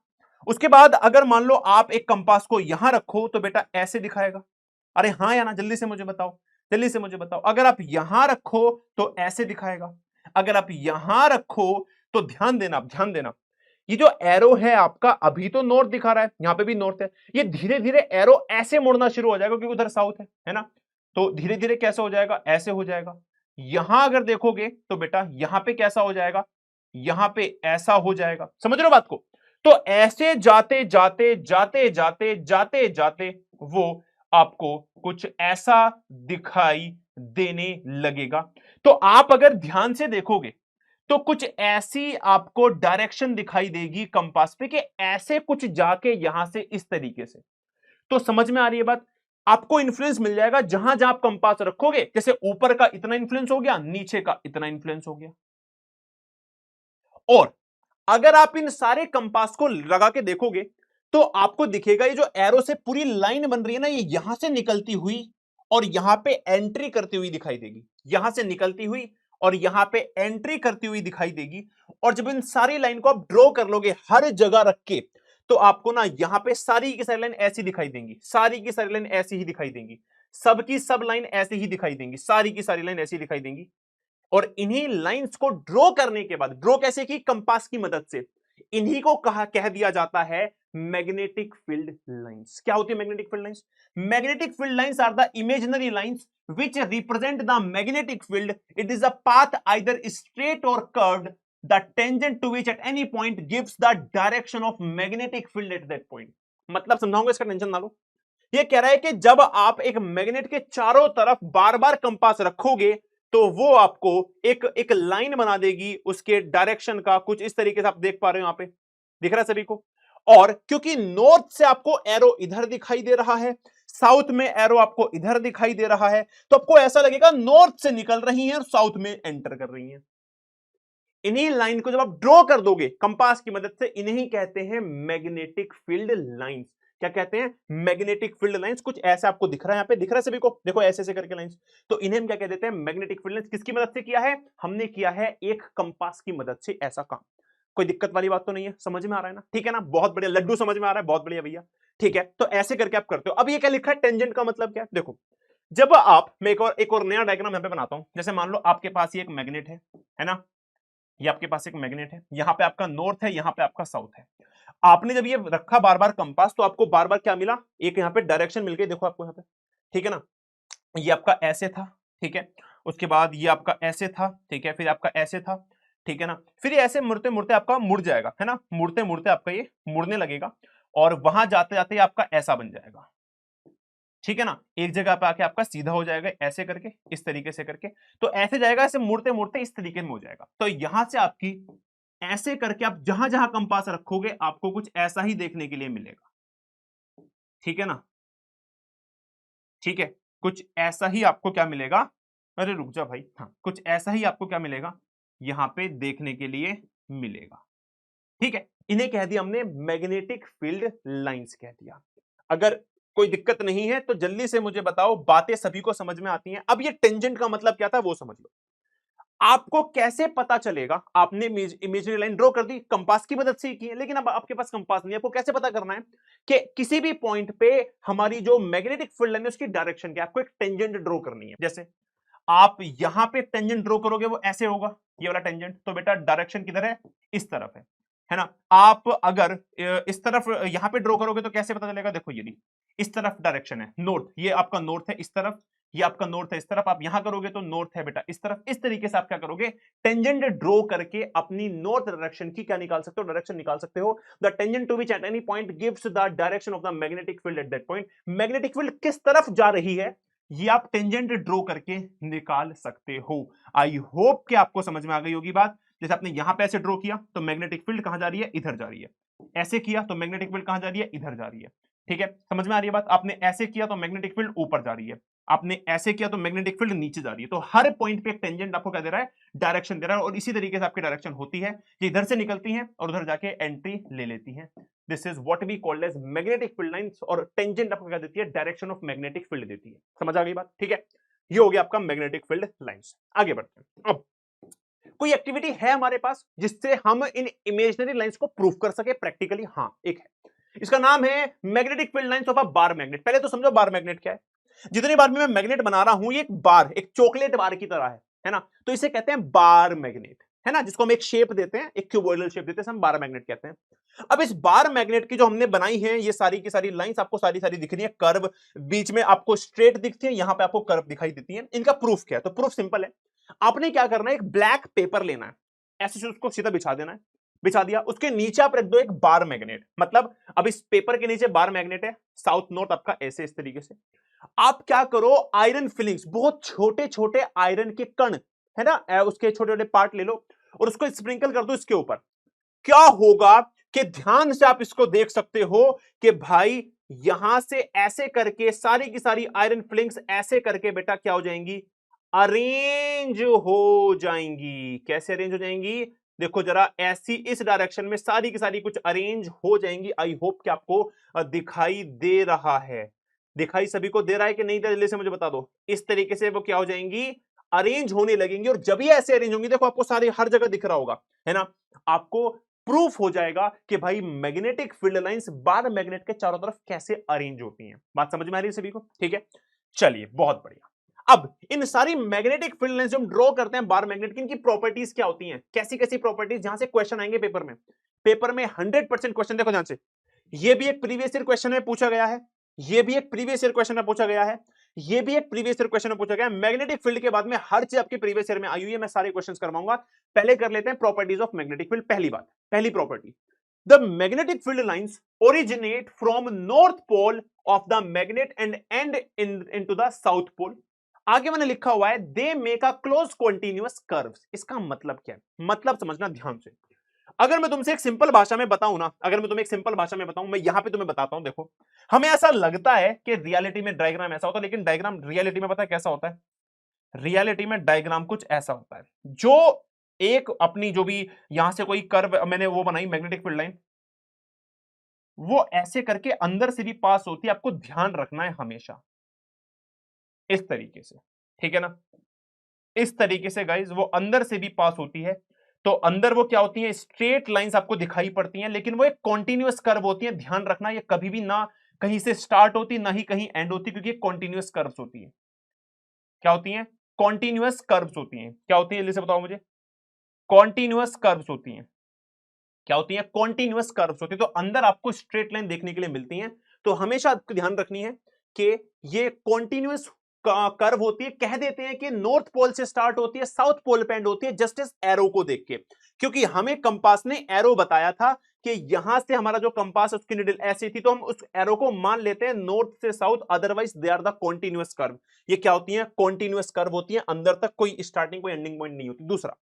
उसके बाद अगर मान लो आप एक कंपास को यहां रखो तो बेटा ऐसे दिखाएगा। अरे हाँ या ना, जल्दी से मुझे बताओ, जल्दी से मुझे बताओ। अगर आप यहां रखो तो ऐसे दिखाएगा, अगर आप यहां रखो तो ध्यान देना, ध्यान देना, ये जो एरो है आपका अभी तो नॉर्थ दिखा रहा है, यहां पे भी नॉर्थ है, ये धीरे धीरे एरो ऐसे मुड़ना शुरू हो जाएगा क्योंकि उधर साउथ है ना। तो धीरे धीरे कैसे हो जाएगा? ऐसे हो जाएगा। यहां अगर देखोगे तो बेटा यहां पे कैसा हो जाएगा? यहां पे ऐसा हो जाएगा। समझ रहे हो बात को? तो ऐसे जाते जाते जाते जाते जाते जाते वो आपको कुछ ऐसा दिखाई देने लगेगा। तो आप अगर ध्यान से देखोगे तो कुछ ऐसी आपको डायरेक्शन दिखाई देगी कंपास पे कि ऐसे कुछ जाके यहां से इस तरीके से। तो समझ में आ रही है बात? आपको इंफ्लुएंस मिल जाएगा जहां जहां आप कंपास रखोगे, जैसे ऊपर का इतना इंफ्लुएंस हो गया, नीचे का इतना इंफ्लुएंस हो गया। और अगर आप इन सारे कंपास को लगा के देखोगे तो आपको दिखेगा ये जो एरो से पूरी लाइन बन रही है ना, ये यहां से निकलती हुई और यहां पे एंट्री करती हुई दिखाई देगी, यहां से निकलती हुई और यहां पे एंट्री करती हुई दिखाई देगी। और जब इन सारी लाइन को आप ड्रॉ कर लोगे हर जगह रख के, तो आपको ना यहां पे सारी की सारी लाइन ऐसी दिखाई देंगी, सारी की सारी लाइन ऐसी ही दिखाई देंगी, सबकी सब लाइन ऐसी ही दिखाई देंगी, सारी की सारी लाइन ऐसी दिखाई देंगी। और इन्हीं लाइंस को ड्रॉ करने के बाद, ड्रॉ कैसे की? कंपास की मदद से, इन्हीं को कह दिया जाता है मैग्नेटिक फील्ड लाइंस। क्या होती है magnetic field lines? Magnetic field lines are the imaginary lines which represent the magnetic field. It is a path either straight or curved, the tangent to which at any point gives the direction of magnetic field at that point. मतलब समझाऊंगा, इसका tension ना लो। ये कह रहा है कि जब आप एक मैग्नेट के चारों तरफ बार बार कंपास रखोगे तो वो आपको एक एक लाइन बना देगी उसके डायरेक्शन का, कुछ इस तरीके से आप देख पा रहे हो, यहां पे दिख रहा है सभी को। और क्योंकि नॉर्थ से आपको एरो इधर दिखाई दे रहा है, साउथ में एरो आपको इधर दिखाई दे रहा है, तो आपको ऐसा लगेगा नॉर्थ से निकल रही हैं और साउथ में एंटर कर रही हैं। इन्हीं लाइन को जब आप ड्रॉ कर दोगे कंपास की मदद से, इन्हीं कहते हैं मैग्नेटिक फील्ड लाइंस। क्या कहते हैं? Magnetic field lines. कुछ ऐसा आपको दिख रहा है, यहां पे दिख रहा है सभी को, देखो ऐसे ऐसे करके लाइंस, तो इन्हें हम क्या कह देते हैं? Magnetic field lines. किसकी मदद से किया है? हमने किया है एक कंपास की मदद से ऐसा काम। कोई दिक्कत वाली बात तो नहीं है, समझ में आ रहा है ना? ठीक है ना, बहुत बढ़िया, लड्डू समझ में आ रहा है, बहुत बढ़िया भैया। ठीक है, तो ऐसे करके आप करते हो। अब ये क्या लिखा है? टेंजेंट का मतलब क्या है? देखो, जब आप, मैं एक और नया डायग्राम यहां पे बनाता हूं। जैसे मान लो आपके पास ये एक मैग्नेट है ना, ये आपके पास एक मैग्नेट है, यहां पे आपका नॉर्थ है, यहां पे आपका साउथ है। आपने जब ये रखा बार बार कंपास, तो आपको बार बार क्या मिला? एक यहां पे डायरेक्शन मिल गई, देखो आपको यहां पे, ठीक है ना। ये आपका ऐसे था, ठीक है, उसके बाद ये आपका ऐसे था, ठीक है, फिर आपका ऐसे था, ठीक है ना, फिर ये ऐसे मुड़ते मुड़ते आपका मुड़ जाएगा, है ना, मुड़ते मुड़ते आपका ये मुड़ने लगेगा और वहां जाते जाते आपका ऐसा बन जाएगा, ठीक है ना। एक जगह पे आके आपका सीधा हो जाएगा ऐसे करके, इस तरीके से करके, तो ऐसे जाएगा, ऐसे मुड़ते मुड़ते इस तरीके में हो जाएगा। तो यहां से आपकी ऐसे करके आप जहां जहां कंपास रखोगे आपको कुछ ऐसा ही देखने के लिए मिलेगा, ठीक है ना। ठीक है, कुछ ऐसा ही आपको क्या मिलेगा? अरे रुक जा भाई, हाँ, कुछ ऐसा ही आपको क्या मिलेगा? यहां पे देखने के लिए मिलेगा, ठीक है। इन्हें कह दिया हमने मैग्नेटिक फील्ड लाइंस कह दिया। अगर कोई दिक्कत नहीं है तो जल्दी से मुझे बताओ, बातें सभी को समझ में आती हैं? अब ये टेंजेंट का मतलब क्या था वो समझ लो। आपको कैसे पता चलेगा? आपने इमेजिनरी लाइन ड्रॉ कर दी, कंपास की मदद से ही की है, लेकिन अब आपके पास कंपास नहीं है, आपको कैसे पता करना है कि किसी भी पॉइंट पे हमारी जो मैग्नेटिक फील्ड लाइन है उसकी डायरेक्शन क्या है? आपको एक टेंजेंट ड्रॉ करनी है। जैसे आप यहां पे टेंजेंट ड्रॉ करोगे, वो ऐसे होगा, ये वाला टेंजेंट, तो बेटा डायरेक्शन किधर है? इस तरफ है ना। आप अगर इस तरफ यहां पे ड्रॉ करोगे तो कैसे पता चलेगा? देखो, ये इस तरफ डायरेक्शन है नॉर्थ, ये आपका नॉर्थ है इस तरफ, ये आपका नॉर्थ है इस तरफ। आप यहां करोगे तो नॉर्थ है बेटा इस तरफ। इस तरीके से आप क्या करोगे? टेंजेंट ड्रॉ करके अपनी नॉर्थ डायरेक्शन की क्या निकाल सकते हो? डायरेक्शन निकाल सकते हो। The tangent to which at any point gives the direction of the magnetic field at that point. Magnetic field किस तरफ जा रही है ये आप टेंजेंट ड्रॉ करके निकाल सकते हो। आई होप कि आपको समझ में आ गई होगी बात। जैसे आपने यहां पे ऐसे ड्रॉ किया तो मैग्नेटिक फील्ड कहां जा रही है? इधर जा रही है। ऐसे किया तो मैग्नेटिक फील्ड कहां जा रही है? इधर जा रही है। ठीक है, समझ में आ रही है बात? आपने ऐसे किया तो मैग्नेटिक फील्ड ऊपर जा रही है, आपने ऐसे किया तो मैग्नेटिक फील्ड नीचे जा रही है। तो हर पॉइंट पे एक टेंजेंट आपको क्या दे रहा है? डायरेक्शन दे रहा है। और इसी तरीके से आपकी डायरेक्शन होती है, ये इधर से निकलती है और उधर जाके एंट्री ले लेती है। This is what we called as magnetic field lines. और टेंजेंट आपको क्या देती है? डायरेक्शन ऑफ मैग्नेटिक फील्ड देती है। समझ आ गई बात? ठीक है, ये हो गया आपका मैग्नेटिक फील्ड लाइंस। आगे बढ़ते हैं। अब कोई एक्टिविटी है हमारे पास जिससे हम इन इमेजिनरी लाइंस को प्रूफ कर सके प्रैक्टिकली? हाँ, एक है। इसका नाम है magnetic field lines of a bar magnet. पहले तो समझो बार मैग्नेट क्या है। जितनी बार भी मैं मैग्नेट बना रहा हूं, ये एक बार, एक चॉकलेट बार की तरह है ना, तो इसे कहते हैं बार मैग्नेट, है ना, जिसको हम एक शेप देते हैं, एक क्यूबॉइडल शेप देते हैं, हम बार मैग्नेट कहते हैं। अब इस बार मैग्नेट की जो हमने बनाई है, ये सारी की सारी लाइंस आपको सारी सारी दिख रही है, कर्व बीच में आपको स्ट्रेट दिखती है, यहां पे आपको कर्व दिखाई देती है। इनका प्रूफ क्या है? तो प्रूफ सिंपल है। आपने क्या करना है? एक ब्लैक पेपर लेना है, ऐसे से उसको सीधा बिछा देना है। बिछा दिया, उसके नीचे आप रख दो एक बार मैग्नेट। मतलब अब इस पेपर के नीचे बार मैग्नेट है, साउथ नॉर्थ आपका ऐसे इस तरीके से। आप क्या करो? आयरन फिलिंग्स, बहुत छोटे छोटे आयरन के कण, है ना, उसके छोटे छोटे पार्ट ले लो और उसको स्प्रिंकल कर दो इसके ऊपर। क्या होगा कि ध्यान से आप इसको देख सकते हो कि भाई यहां से ऐसे करके सारी की सारी आयरन फिलिंग्स ऐसे करके बेटा क्या हो जाएंगी? अरेंज हो जाएंगी। कैसे अरेंज हो जाएंगी? देखो जरा, ऐसी इस डायरेक्शन में सारी की सारी कुछ अरेंज हो जाएंगी। आई होप कि आपको दिखाई दे रहा है। दिखाई सभी को दे रहा है कि नहीं? जल्दी से मुझे बता दो। इस तरीके से वो क्या हो जाएंगी? अरेंज होने लगेंगी। और जब ये ऐसे अरेंज होंगी, देखो आपको सारी हर जगह दिख रहा होगा, है ना, आपको प्रूफ हो जाएगा कि भाई magnetic field lines bar magnet के चारों तरफ कैसे अरेंज होती हैं। बात समझ में आ रही है सभी को? ठीक है, चलिए, बहुत बढ़िया। अब इन सारी मैग्नेटिक फील्ड लाइंस जो हम ड्रॉ करते हैं बार मैग्नेट की, इनकी प्रॉपर्टीज क्या होती हैं? कैसी कैसी प्रॉपर्टीज, जहां से क्वेश्चन आएंगे पेपर में। पेपर में 100% क्वेश्चन, देखो ध्यान से, ये भी एक प्रीवियस ईयर क्वेश्चन में पूछा गया है, ये भी एक प्रीवियस ईयर क्वेश्चन में पूछा गया है, ये भी एक प्रीवियस ईयर क्वेश्चन में पूछा गया है। मैग्नेटिक फील्ड के बाद में हर चीज आपके प्रीवियस ईयर में आई हुई है, मैं सारे क्वेश्चंस करवाऊंगा। पहले कर लेते हैं प्रॉपर्टीज ऑफ मैग्नेटिक फील्ड। पहली बात, पहली property, the magnetic field lines originate from north pole of the magnet and end into the south pole. आगे मैंने लिखा हुआ है they make a close continuous curves. इसका मतलब क्या है, मतलब समझना ध्यान से। अगर मैं तुमसे एक सिंपल भाषा में बताऊं ना, अगर मैं तुम्हें एक सिंपल भाषा में बताऊं, मैं यहां पे तुम्हें बताता हूं, देखो हमें ऐसा लगता है कि रियलिटी में डायग्राम ऐसा होता है, लेकिन डायग्राम रियलिटी में पता है कैसा होता है? रियलिटी में डायग्राम कुछ ऐसा होता है, जो एक अपनी जो भी यहां से कोई कर्व मैंने वो बनाई मैग्नेटिक फील्ड लाइन, वो ऐसे करके अंदर से भी पास होती है। आपको ध्यान रखना है हमेशा इस तरीके से, ठीक है ना? इस तरीके से गाइज वो अंदर से भी पास होती है। तो अंदर वो क्या होती है, स्ट्रेट लाइंस आपको दिखाई पड़ती हैं, लेकिन वो एक कॉन्टिन्यूअस कर्व होती है। ध्यान रखना, ये कभी भी ना कहीं से स्टार्ट होती ना ही कहीं एंड होती, क्योंकि कॉन्टिन्यूअस कर्व्स होती है। क्या होती हैं? कॉन्टिन्यूअस कर्व्स होती हैं। क्या होती है, जल्दी से बताओ मुझे। कॉन्टिन्यूअस कर्व्स होती हैं। क्या होती है? कॉन्टिन्यूअस कर्व्स होती है। तो अंदर आपको स्ट्रेट लाइन देखने के लिए मिलती हैं। तो हमेशा आपको ध्यान रखनी है कि ये कॉन्टिन्यूअस कर्व होती है। कह देते हैं कि नॉर्थ पोल से स्टार्ट होती है, साउथ पोल पे एंड होती है, जस्ट इस एरो को देख के। क्योंकि हमें कंपास ने एरो बताया था कि यहां से हमारा जो कंपास है उसकी निडल ऐसी थी, तो हम उस एरो को मान लेते हैं नॉर्थ से south, otherwise they are the continuous curve. ये क्या होती है? कॉन्टिन्यूअस कर्व होती है, अंदर तक कोई स्टार्टिंग कोई एंडिंग पॉइंट नहीं होती। दूसरा,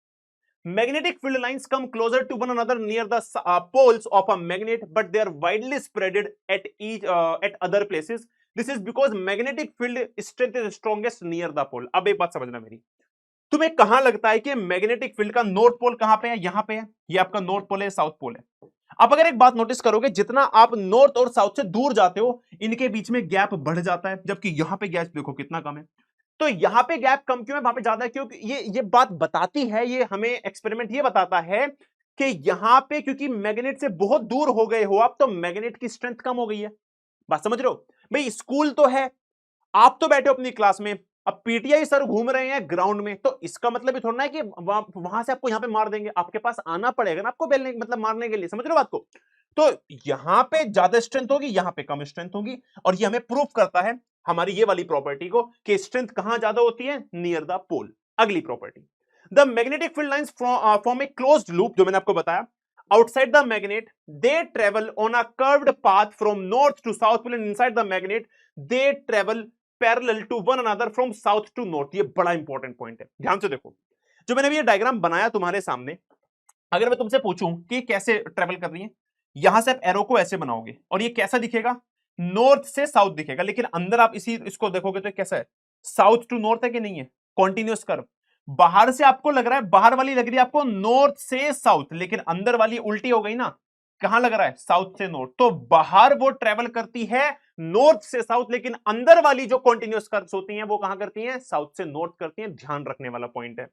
magnetic field lines come closer to one another near the poles of a magnet, but they are widely spread at at other places. This is because magnetic field strength is strongest near the pole. अब एक बात समझना मेरी, तुम्हें कहां लगता है कि मैग्नेटिक फील्ड का नॉर्थ पोल कहां पे है? यहां पे है। ये आपका नॉर्थ पोल है, साउथ पोल है। अब अगर एक बात नोटिस करोगे, जितना आप नॉर्थ और साउथ से दूर जाते हो, इनके बीच में गैप बढ़ जाता है, जबकि यहां पे गैप देखो कितना कम है। तो यहां पे गैप कम क्यों है, वहां पे ज्यादा है? क्योंकि ये बात बताती है, ये हमें एक्सपेरिमेंट ये बताता है कि यहां पे क्योंकि मैग्नेट से बहुत दूर हो गए हो आप, तो मैग्नेट की स्ट्रेंथ कम हो गई है। बात समझ रहे हो? भाई स्कूल तो है, आप तो बैठे हो अपनी क्लास में, अब पीटीआई सर घूम रहे हैं ग्राउंड में, तो इसका मतलब ये थोड़ा ना है कि वहां से आपको यहां पे मार देंगे, आपके पास आना पड़ेगा ना आपको बेलने मतलब मारने के लिए। समझ रहे हो बात को? तो यहां पे ज्यादा स्ट्रेंथ होगी, यहां पे कम स्ट्रेंथ होगी, और ये हमें प्रूव करता है हमारी ये वाली प्रॉपर्टी को कि स्ट्रेंथ कहां ज्यादा होती है? नियर द पोल। अगली property, the magnetic field lines from a closed loop, जो मैंने आपको बताया, outside the magnet they travel on a curved path from north to south pole, and inside the magnet they travel parallel to one another from south to north. ये बड़ा important point है, ध्यान से देखो। जो मैंने अभी ये डायग्राम बनाया तुम्हारे सामने, अगर मैं तुमसे पूछूं कि कैसे ट्रेवल कर रही है, यहां से आप एरो को ऐसे बनाओगे और ये कैसा दिखेगा? नॉर्थ से साउथ दिखेगा, लेकिन अंदर आप इसको देखोगे तो कैसा है? साउथ टू नॉर्थ है कि नहीं है? Continuous curve. बाहर से आपको लग रहा है, बाहर वाली लग रही है आपको नॉर्थ से साउथ, लेकिन अंदर वाली उल्टी हो गई ना। कहां लग रहा है? साउथ से नॉर्थ। तो बाहर वो ट्रेवल करती है नॉर्थ से साउथ, लेकिन अंदर वाली जो कॉन्टिन्यूअस कर्व्स होती हैं वो कहां करती हैं? साउथ से नॉर्थ करती हैं। ध्यान रखने वाला पॉइंट है,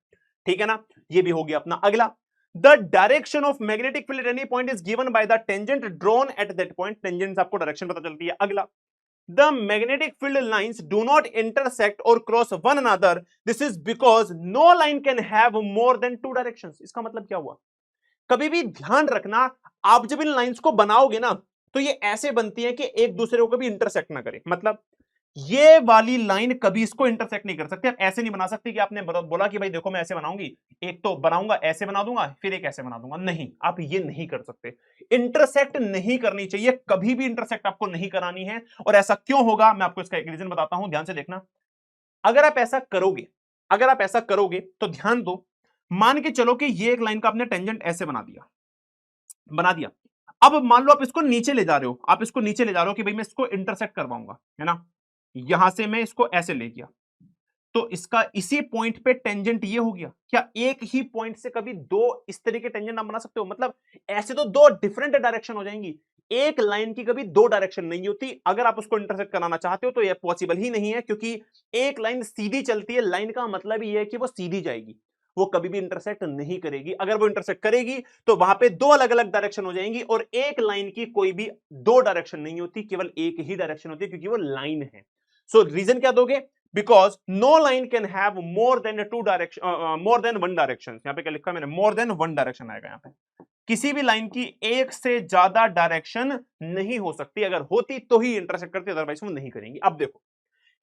ठीक है ना? ये भी हो गया अपना। अगला, the direction of magnetic field eight any point is given by the tangent drawn at that point. Tangent से आपको डायरेक्शन पता चलती है। अगला, the magnetic field lines do not intersect or cross one another. This is because no line can have more than two directions. इसका मतलब क्या हुआ? कभी भी ध्यान रखना, आप जब इन लाइंस को बनाओगे ना, तो ये ऐसे बनती है कि एक दूसरे को कभी इंटरसेक्ट ना करे। मतलब ये वाली लाइन कभी इसको इंटरसेक्ट नहीं कर सकती। आप ऐसे नहीं बना सकते कि आपने बोला कि भाई देखो मैं ऐसे बनाऊंगी, एक तो बनाऊंगा ऐसे बना दूंगा फिर एक ऐसे बना दूंगा। नहीं, आप ये नहीं कर सकते। इंटरसेक्ट नहीं करनी चाहिए, कभी भी इंटरसेक्ट आपको नहीं करानी है। और ऐसा क्यों होगा, मैं आपको इसका एक रीजन बताता हूं, ध्यान से देखना। अगर आप ऐसा करोगे, अगर आप ऐसा करोगे तो ध्यान दो, मान के चलो कि ये एक लाइन का आपने टेंजेंट ऐसे बना दिया। अब मान लो आप इसको नीचे ले जा रहे हो, आप इसको नीचे ले जा रहे हो कि भाई मैं इसको इंटरसेक्ट करवाऊंगा, है ना? यहां से मैं इसको ऐसे ले गया, तो इसका इसी पॉइंट पे टेंजेंट ये हो गया। क्या एक ही पॉइंट से कभी दो इस तरह के टेंजेंट आप बना सकते हो? मतलब ऐसे तो दो डिफरेंट डायरेक्शन हो जाएंगी। एक लाइन की कभी दो डायरेक्शन नहीं होती। अगर आप उसको इंटरसेक्ट कराना चाहते हो तो यह पॉसिबल ही नहीं है, क्योंकि एक लाइन सीधी चलती है। लाइन का मतलब ये है कि वो सीधी जाएगी, वो कभी भी इंटरसेक्ट नहीं करेगी। अगर वो इंटरसेक्ट करेगी तो वहां पे दो अलग अलग डायरेक्शन हो जाएंगी, और एक लाइन की कोई भी दो डायरेक्शन नहीं होती, केवल एक ही डायरेक्शन होती है, क्योंकि वो लाइन है। सो रीजन क्या दोगे? Because no line can have more than two direction, more than one direction. यहां पे क्या लिखा है मैंने? मोर देन वन डायरेक्शन आएगा यहां पे। किसी भी लाइन की एक से ज्यादा डायरेक्शन नहीं हो सकती, अगर होती तो ही इंटरसेक्ट करती, अदरवाइज वो नहीं करेंगी। अब देखो,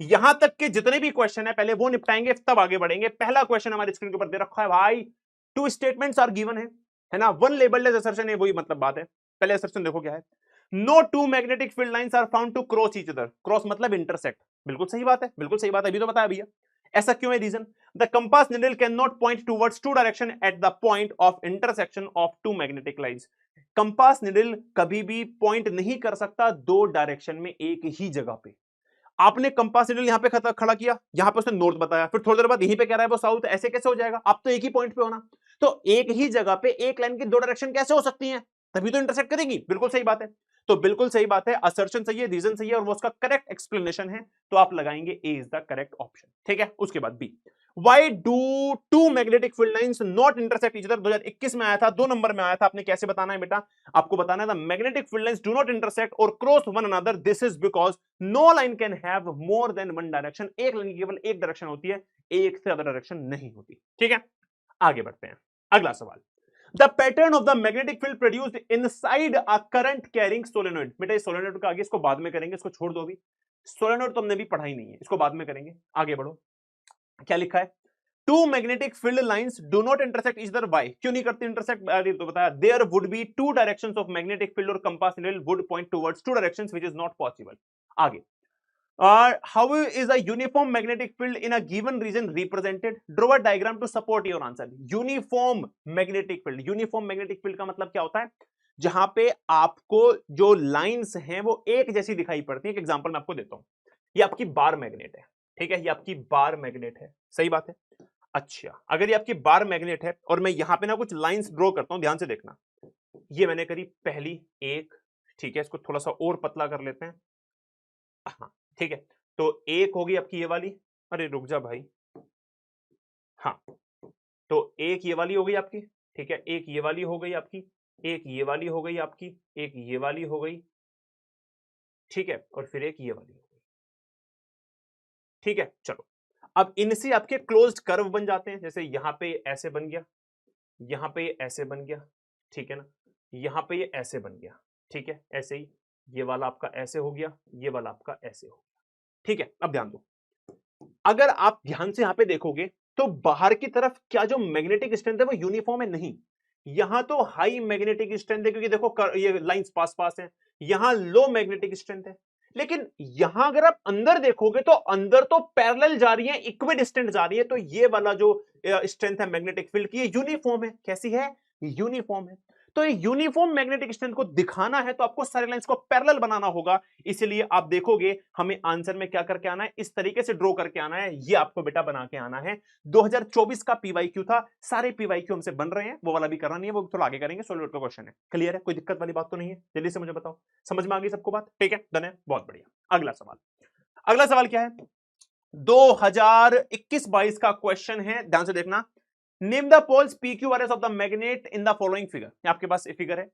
यहां तक के जितने भी क्वेश्चन है पहले वो निपटाएंगे, तब आगे बढ़ेंगे। पहला क्वेश्चन हमारी स्क्रीन के ऊपर दे रखा है भाई, टू स्टेटमेंट्स आर गिवन है ना? वन लेबल्ड एज असर्शन है, वही मतलब बात है। पहले असर्शन देखो क्या है, no two magnetic field lines are found to cross each other, cross मतलब इंटरसेक्ट, बिल्कुल सही बात है, बिल्कुल सही बात है, अभी तो बताया भैया। ऐसा क्यों है reason, the compass needle can not point towards two direction at the point of intersection of two magnetic lines, compass needle कभी भी पॉइंट नहीं कर सकता दो डायरेक्शन में एक ही जगह पे। आपने कंपास नीडल यहां पे खड़ा किया, यहां पे उसने नॉर्थ बताया, फिर थोड़ी देर बाद यहीं पे कह रहा है वो साउथ, ऐसे कैसे हो जाएगा, आप तो एक ही पॉइंट पे होना, तो एक ही जगह पे एक लाइन की दो डायरेक्शन कैसे हो सकती हैं, तभी तो इंटरसेक्ट करेंगी, बिल्कुल सही बात है। तो बिल्कुल सही बात है, असर्शन सही है, रीजन सही है, और वो उसका करेक्ट एक्सप्लेनेशन है, तो आप लगाएंगे ए इज द करेक्ट ऑप्शन, ठीक है। उसके बाद B, Why do two magnetic field lines not intersect each other? 2021 में आया था, 2 नंबर में आया था, आपने कैसे बताना है बेटा, आपको बताना था magnetic field lines do not intersect or cross one another, this is because no line can have more than one direction, एक लाइन की केवल एक डायरेक्शन होती है, एक से ज्यादा डायरेक्शन नहीं होती, ठीक है। आगे बढ़ते हैं, अगला सवाल, The pattern of the magnetic field produced inside a current carrying solenoid, बेटा ये solenoid का आगे इसको बाद में करेंगे, इसको छोड़ दो अभी, solenoid तो हमने भी पढ़ा ही नहीं है, इसको बाद में करेंगे, आगे बढ़ो। क्या लिखा है, two magnetic field lines do not intersect each other, बाय क्यों नहीं करती इंटरसेक्ट, तो बताया, there would be two directions of magnetic field और compass needle would point towards two directions which is not possible. आगे, how is a uniform magnetic field in a given region represented, draw a diagram to support your answer. Uniform magnetic field, uniform magnetic field का मतलब क्या होता है, जहां पे आपको जो लाइंस हैं वो एक जैसी दिखाई पड़ती है। एक एग्जांपल मैं आपको देता हूं, ये आपकी बार मैग्नेट है, ठीक है, ये आपकी बार मैग्नेट है, सही बात है। अच्छा, अगर ये आपकी बार मैग्नेट है और मैं यहां पे ना कुछ लाइंस ड्रॉ करता हूं, ध्यान से देखना, ये मैंने करी पहली एक, ठीक है, इसको थोड़ा सा और पतला कर लेते हैं, हाँ ठीक है, तो एक होगी आपकी ये वाली, अरे रुक जा भाई, हाँ, तो एक ये वाली हो गई आपकी, ठीक है, एक ये वाली हो गई आपकी, एक ये वाली हो गई आपकी, एक ये वाली हो गई, ठीक है, और फिर एक ये वाली हो गई, ठीक है। चलो, अब इनसे आपके क्लोज्ड कर्व बन जाते हैं, जैसे यहां पे ऐसे बन गया, यहां पे ऐसे बन गया, ठीक है ना, यहां पे ये ऐसे बन गया, ठीक है, ऐसे ही ये वाला आपका ऐसे हो गया, ये वाला आपका ऐसे हो गया, ठीक है। अब ध्यान दो, अगर आप ध्यान से यहां पे देखोगे तो बाहर की तरफ क्या जो मैग्नेटिक स्ट्रेंथ है वो यूनिफॉर्म है, नहीं, यहां तो हाई मैग्नेटिक स्ट्रेंथ है क्योंकि देखो ये लाइंस पास पास हैं, यहां लो मैग्नेटिक स्ट्रेंथ है, लेकिन यहां अगर आप अंदर देखोगे तो अंदर तो पैरेलल जा रही है, इक्वी डिस्टेंट जा रही है, तो ये वाला जो स्ट्रेंथ है मैग्नेटिक फील्ड की, ये यूनिफॉर्म है, कैसी है, यूनिफॉर्म है। तो ये यूनिफॉर्म मैग्नेटिक स्ट्रेंथ को दिखाना है तो आपको सारे लाइंस को पैरेलल बनाना होगा, इसलिए आप देखोगे हमें आंसर में क्या करके आना है, इस तरीके से ड्रॉ करके आना है, ये आपको बेटा बना के आना है। 2024 का पीवाईक्यू था, सारे पीवाईक्यू हमसे बन रहे हैं, वो वाला भी करना नहीं है, वो थोड़ा आगे करेंगे, सॉल्व का क्वेश्चन है, क्लियर है, कोई दिक्कत वाली बात तो नहीं है, जल्दी से मुझे बताओ, समझ में आ गई सबको बात, ठीक है, डन है, बहुत बढ़िया। अगला सवाल, अगला सवाल क्या है, 2021-22 का क्वेश्चन है, ध्यान से देखना, name the poles P Q R S of the magnet in the following figure, आपके पास फिगर है,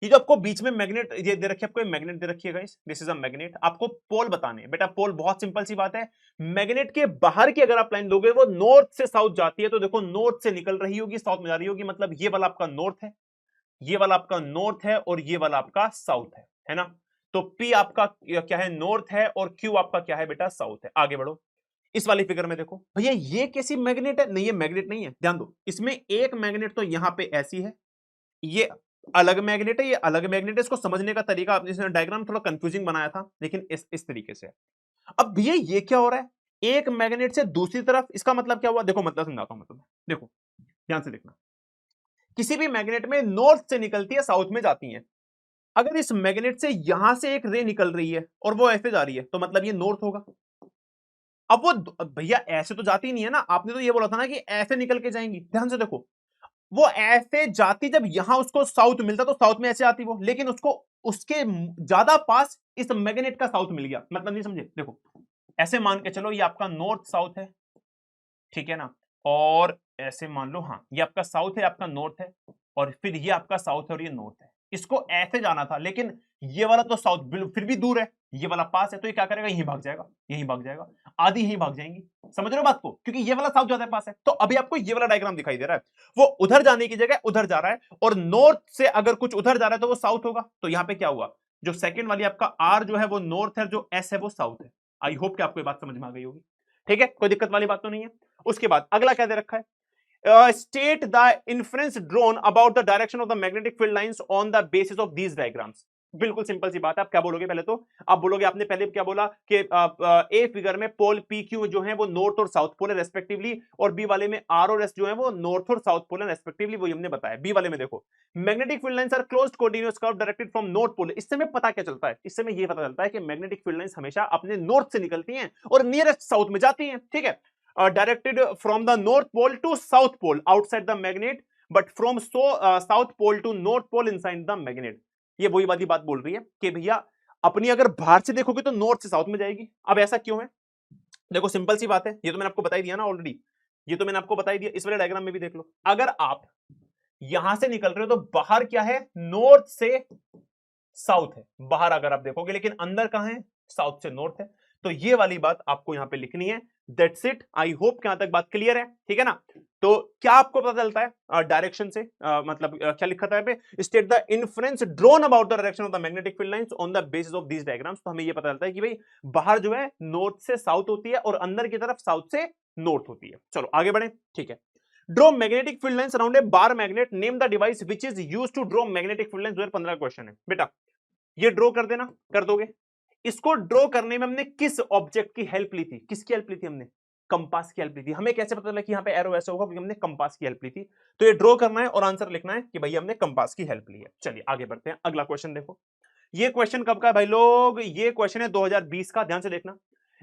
ये जो आपको बीच में मैग्नेट ये दे रखी है, आपको मैग्नेट दे रखी है guys, this is a magnet, आपको पोल बताने हैं बेटा, पोल बहुत सिंपल सी बात है, मैग्नेट के बाहर की अगर आप लाइन दोगे वो नॉर्थ से साउथ जाती है, तो देखो नॉर्थ से निकल रही होगी, साउथ में जा रही होगी, मतलब ये वाला आपका नॉर्थ है, ये वाला आपका नॉर्थ है, और ये वाला आपका साउथ है ना, तो पी आपका क्या है, नॉर्थ है, और क्यू आपका क्या है बेटा, साउथ है। आगे बढ़ो, इस वाली फिगर में देखो भैया, ये कैसी मैग्नेट है, नहीं ये मैग्नेट नहीं है, ध्यान दो, इसमें एक मैग्नेट तो यहां पे ऐसी है, ये अलग मैग्नेट है, ये अलग मैग्नेट है, इसको समझने का तरीका आपने इसने डायग्राम थोड़ा कंफ्यूजिंग बनाया था, लेकिन इस तरीके से। अब भैया ये क्या हो रहा है, एक मैग्नेट से दूसरी तरफ, इसका मतलब क्या हुआ, देखो मतलब समझाता हूं, मतलब देखो ध्यान से देखना, किसी भी मैग्नेट में नॉर्थ से निकलती है, साउथ में जाती है, अगर इस मैग्नेट से यहां से एक रे निकल रही है और वो ऐसे जा रही है, तो मतलब ये नॉर्थ होगा। अब वो भैया ऐसे तो जाती नहीं है ना, आपने तो ये बोला था ना कि ऐसे निकल के जाएंगी, ध्यान से देखो, वो ऐसे जाती, जब यहां उसको साउथ मिलता तो साउथ में ऐसे आती वो, लेकिन उसको उसके ज्यादा पास इस मैग्नेट का साउथ मिल गया, मतलब नहीं समझे, देखो ऐसे मान के चलो ये आपका नॉर्थ साउथ है, ठीक है ना, और ऐसे मान लो, हाँ ये आपका साउथ है, आपका नॉर्थ है, और फिर ये आपका साउथ है और ये नॉर्थ है, इसको ऐसे जाना था, लेकिन ये वाला तो साउथ फिर भी दूर है, ये वाला पास है, तो ये क्या करेगा, यहीं भाग जाएगा, यहीं भाग जाएगा, आधी यहीं भाग जाएंगी, समझ रहे हो बात को, क्योंकि ये वाला साउथ ज्यादा पास है। तो अभी आपको ये वाला डायग्राम दिखाई दे रहा है, वो उधर जाने की जगह उधर जा रहा है, और नॉर्थ से अगर कुछ उधर जा रहा है तो वो साउथ होगा, तो यहां पे क्या हुआ, जो सेकंड वाली आपका आर जो है वो नॉर्थ है, जो एस है वो साउथ है। आई होप कि आपको ये बात समझ में आ गई होगी, ठीक है, कोई दिक्कत वाली बात तो नहीं है। उसके बाद अगला क्या दे रखा है, state the influence drone about the direction of the magnetic field lines on the basis of these diagrams. बिल्कुल सिंपल सी बात है। आप क्या बोलोगे पहले तो? आप बोलोगे, आपने पहले क्या बोला कि ए फिगर में पोल पी क्यू जो है वो नॉर्थ और साउथ पोल है रेस्पेक्टिवली, और बी वाले में आर और एस जो है वो नॉर्थ और साउथ पोल है रेस्पेक्टिवली, वही हमने बताया। बी वाले में देखो, magnetic field lines are closed continuous curve directed from north pole. इससे हमें पता क्या चलता है? इससे हमें ये पता चलता है कि मैग्नेटिक फील्ड लाइंस हमेशा अपने नॉर्थ से निकलती हैं और नियरेस्ट साउथ में जाती हैं। ठीक है, directed from the north pole to south pole outside the magnet, but from south pole to north pole inside the magnet. ये वही वाली बात बोल रही है कि भैया अपनी अगर बाहर से देखोगे तो नॉर्थ से साउथ में जाएगी। अब ऐसा क्यों है? देखो सिंपल सी बात है, ये तो मैंने आपको बता ही दिया ना ऑलरेडी, ये तो मैंने आपको बता ही दिया। इस वाले डायग्राम में भी देख लो, अगर आप यहां से निकल रहे हो तो बाहर क्या है? नॉर्थ से साउथ है बाहर अगर आप देखोगे, लेकिन अंदर कहां है? साउथ से नॉर्थ है। तो ये वाली बात आपको यहां पे लिखनी है। That's it. आई होप कि यहां तक बात क्लियर है, ठीक है ना? तो क्या आपको पता चलता है डायरेक्शन से? मतलब क्या लिखा था यहाँ पे? State the influence drone about the direction of the magnetic field lines on the basis of these diagrams. तो हमें ये पता चलता है कि भाई बाहर जो है नॉर्थ से साउथ होती है और अंदर की तरफ साउथ से नॉर्थ होती है। चलो आगे बढ़े, ठीक है। Draw magnetic field lines around a bar magnet, name the device which is used to draw magnetic field lines. 2015 question है बेटा, ये ड्रॉ कर देना, कर दोगे? इसको ड्रॉ करने में हमने किस ऑब्जेक्ट की हेल्प ली थी? किसकी हेल्प ली थी हमने? कंपास की हेल्प ली थी। हमें कैसे पता चला कि यहाँ पे एरो ऐसा होगा? क्योंकि हमने कंपास की हेल्प ली थी। तो ये ड्रॉ करना है और आंसर लिखना है कि भैया हमने कंपास की हेल्प ली है। चलिए आगे बढ़ते हैं, अगला क्वेश्चन देखो। ये क्वेश्चन कब का है भाई लोग? ये क्वेश्चन है 2020 का, ध्यान से देखना।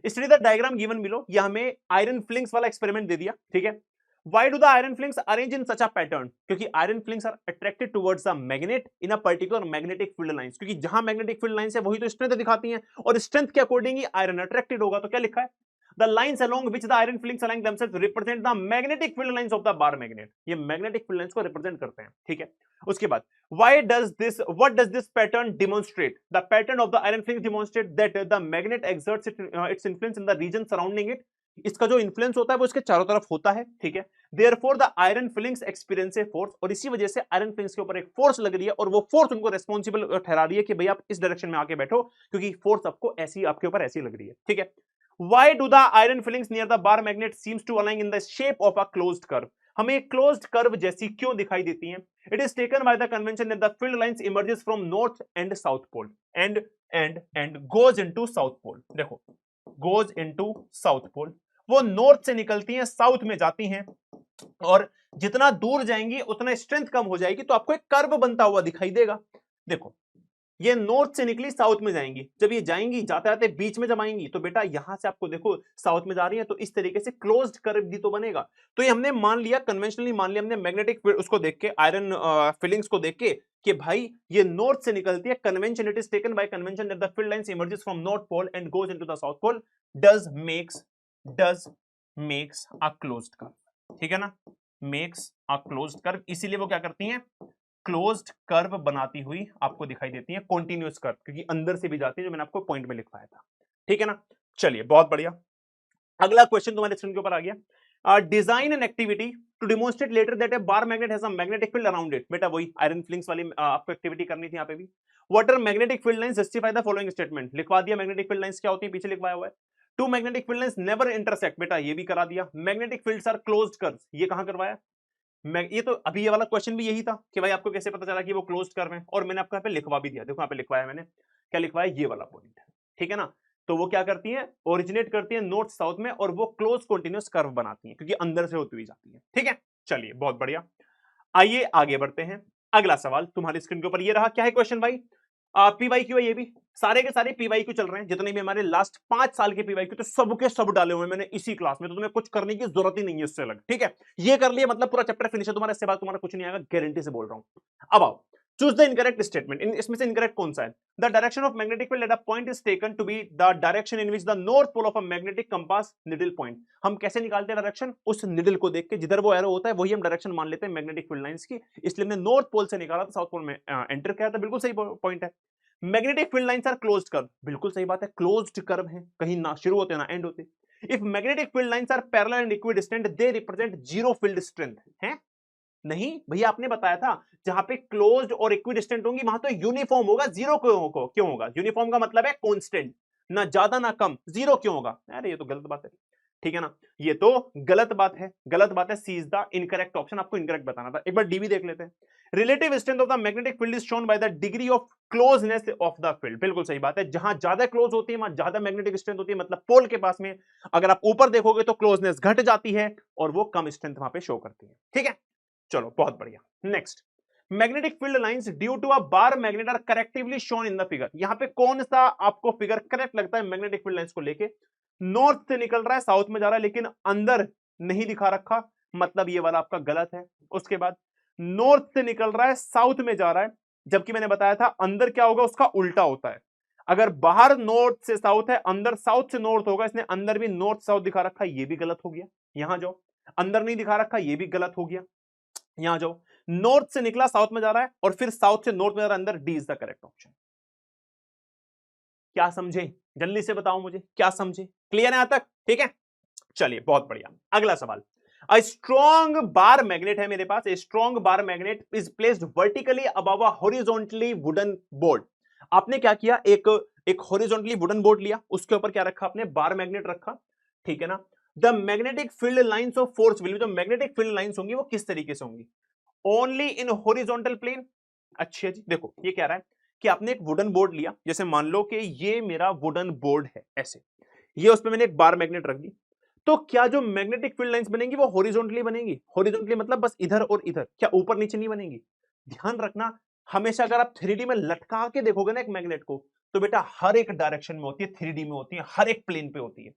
इसलिए द डायग्राम गिवन बिलो, ये हमें आयरन फ्लिंक्स वाला एक्सपेरिमेंट दे दिया, ठीक है। Why do the iron flings arrange in such a pattern? क्योंकि iron flings are attracted towards the magnet in a particular magnetic field lines। क्योंकि जहां magnetic field lines है वही तो स्ट्रेंथ दिखाती हैं, और स्ट्रेंथ के अकॉर्डिंग ही आयरन अट्रैक्टेड होगा। तो क्या लिखा है? The lines along which the iron flings align themselves represent the magnetic field lines of the bar magnet। ये magnetic field lines को represent करते हैं, ठीक है। उसके बाद what does this pattern demonstrate? The pattern of the iron flings demonstrate that the magnet exerts its influence in the region surrounding it। इसका जो इन्फ्लुएंस होता है वो इसके चारों तरफ होता है, ठीक है। Therefore the iron flings experience a force, और इसी वजह से आयरन फ्लिंग्स के ऊपर एक फोर्स लग रही है, और वो फोर्स उनको रेस्पॉन्सिबल ठहरा रही है कि भाई आप इस डायरेक्शन में आके बैठो, क्योंकि फोर्स आपको ऐसी आपके ऊपर ऐसी लग रही है, ठीक है। Why do the iron fillings near the bar magnet seems to align in the shape of a closed curve? हमें क्लोज्ड कर्व जैसी क्यों दिखाई देती हैं? It is taken by the convention that the field lines emerges from north and south pole and goes into south pole। देखो, goes into south pole, वो north से निकलती हैं, साउथ में जाती हैं, और जितना दूर जाएंगी उतना स्ट्रेंथ कम हो जाएगी, तो आपको एक कर्व बनता हुआ दिखाई देगा। देखो, ये नॉर्थ से निकली साउथ में जाएंगी, जब ये जाएंगी जाते जाते बीच में जब आएंगी तो बेटा यहां से आपको देखो साउथ में जा रही है, तो इस तरीके से क्लोज्ड कर्व भी तो बनेगा। तो ये हमने मान लिया, कन्वेंशनली मान लिया हमने, मैग्नेटिक उसको देख के, आयरन फिलिंग्स को देख के, कि भाई ये नॉर्थ से निकलती है। Convention, it is taken by convention that the field lines emerges from north pole and goes into the south pole, does makes a closed curve, ठीक है ना, मेक्स अ क्लोज्ड कर्व। इसीलिए वो क्या करती हैं? क्लोज्ड कर्व बनाती हुई आपको दिखाई देती है, कॉन्टिन्यूअस कर्व, क्योंकि अंदर से भी जाती है, जो मैंने आपको पॉइंट में लिखवाया था, ठीक है ना। चलिए बहुत बढ़िया, अगला क्वेश्चन तुम्हारे स्क्रीन के ऊपर आ गया। Design an activity to demonstrate later that a bar magnet has a magnetic field around it. बेटा वही आयरन फ्लिंग्स वाली आपको एक्टिविटी करनी थी यहाँ पे भी। What are magnetic field lines? Justify the following statement. लिखवा दिया मैग्नेटिक फील्ड लाइंस क्या होती है, पीछे लिखवाया हुआ है। Two magnetic field lines never intersect, बेटा ये भी करा दिया। Magnetic fields are closed curves, ये कहां करवाया? ये तो अभी ये वाला क्वेश्चन भी यही था कि भाई आपको कैसे पता चला कि वो क्लोज्ड कर्व है, और मैंने आपको यहाँ पे लिखवा भी दिया। देखो यहाँ पे लिखवाया मैंने, क्या लिखवाया? ये वाला पॉइंट, ठीक है ना। तो वो क्या करती है? ओरिजिनेट करती है नॉर्थ साउथ में, और वो क्लोज कॉन्टिन्यूअस कर्व बनाती है, क्योंकि अंदर से होती हुई जाती है, ठीक है। चलिए बहुत बढ़िया, आइए आगे बढ़ते हैं। अगला सवाल तुम्हारी स्क्रीन के ऊपर ये रहा, क्या है क्वेश्चन भाई? पीवाईक्यू है, ये भी सारे के सारे पीवाईक्यू चल रहे हैं, जितने भी हमारे लास्ट 5 साल के पीवाईक्यू, तो सबके सब डाले हुए मैंने इसी क्लास में, तो तुम्हें कुछ करने की जरूरत ही नहीं है इससे अलग, ठीक है। ये कर लिया मतलब पूरा चैप्टर फिनिश है तुम्हारा, इससे बाद तुम्हारा कुछ नहीं आएगा, गारंटी से बोल रहा हूं। अब आओ, चूज द इनकरेक्ट स्टेटमेंट। इसमें से इनकरेक्ट कौन सा है? The direction of magnetic field at a point is taken to be the direction in which the north pole of a magnetic compass needle point. हम कैसे निकालते हैं डायरेक्शन? उस निडल को देख के, जिधर वो एरो होता है वही हम डायरेक्शन मान लेते हैं मैग्नेटिक फील्ड लाइंस की, इसलिए हमने नॉर्थ पोल से निकाला था, साउथ पोल में एंटर किया था। बिल्कुल सही पॉइंट है। Magnetic field lines are closed curve, बिल्कुल सही बात है, क्लोज्ड कर्व है, कहीं ना शुरू होते ना एंड होते। If magnetic field lines are parallel and equidistant they represent zero field strength है। नहीं भैया, आपने बताया था जहां पे क्लोज्ड और इक्विडिस्टेंट होंगी वहां तो यूनिफॉर्म होगा, जीरो क्यों होगा? यूनिफॉर्म का मतलब है कांस्टेंट, ना ज्यादा ना कम, जीरो क्यों होगा? अरे ये तो गलत बात है, ठीक है ना, ये तो गलत बात है, गलत बात है। सी इज द इनकरेक्ट ऑप्शन, आपको इनकरेक्ट बताना था। एक बार डी भी देख लेते हैं। Relative strength of the magnetic field is shown by the degree of closeness of the field. बिल्कुल सही बात है, जहां ज्यादा क्लोज होती है वहां ज्यादा मैग्नेटिक स्ट्रेंथ होती है, मतलब पोल के पास में अगर आप ऊपर देखोगे तो क्लोजनेस घट जाती है और वो कम स्ट्रेंथ वहां पे शो करती है। ठीक है, चलो बहुत बढ़िया। Next, magnetic field lines due to a bar magnet are correctively shown in the figure. यहां पे कौन सा आपको फिगर करेक्ट लगता है मैग्नेटिक फील्ड लाइंस को लेके? नॉर्थ से निकल रहा है, साउथ में जा रहा है, लेकिन अंदर नहीं दिखा रखा, मतलब ये वाला आपका गलत है। उसके बाद नॉर्थ से निकल रहा है, साउथ में जा रहा है, जबकि मैंने बताया था अंदर क्या होगा, उसका उल्टा होता है। अगर बाहर नॉर्थ से साउथ है, अंदर साउथ से नॉर्थ होगा, इसने अंदर भी नॉर्थ साउथ दिखा रखा, ये भी गलत हो गया। यहां जाओ, अंदर नहीं दिखा रखा, ये भी गलत हो गया। यहां जाओ, नॉर्थ से निकला साउथ में जा रहा है और फिर साउथ से नॉर्थ में जा रहा है, अंदर। D is the correct option. क्या समझे? जल्दी से बताओ मुझे, क्या समझे? क्लियर है यहां तक? ठीक है, चलिए बहुत बढ़िया। अगला सवाल, अ स्ट्रॉन्ग बार मैग्नेट है मेरे पास। A strong bar magnet is placed vertically above a horizontally wooden board. आपने क्या किया, एक एक हॉरिजॉन्टली वुडन बोर्ड लिया, उसके ऊपर क्या रखा आपने, बार मैग्नेट रखा। ठीक है ना, the magnetic field lines of force will, जो मैग्नेटिक फील्ड लाइंस होंगी वो किस तरीके से होंगी? Only in horizontal plane. अच्छा जी, देखो ये कह रहा है कि आपने एक वुडन बोर्ड लिया, जैसे मान लो कि ये मेरा वुडन बोर्ड है, ऐसे ये उस पे मैंने एक बार मैग्नेट रख दी, तो क्या जो मैग्नेटिक फील्ड लाइंस बनेंगी वो हॉरिजॉन्टली बनेंगी? हॉरिजॉन्टली मतलब बस इधर और इधर, क्या ऊपर नीचे नहीं बनेंगी? ध्यान रखना, हमेशा अगर आप 3D में लटका के देखोगे ना एक मैग्नेट को, तो बेटा हर एक डायरेक्शन में होती है, 3D में होती है, हर एक प्लेन पे होती है।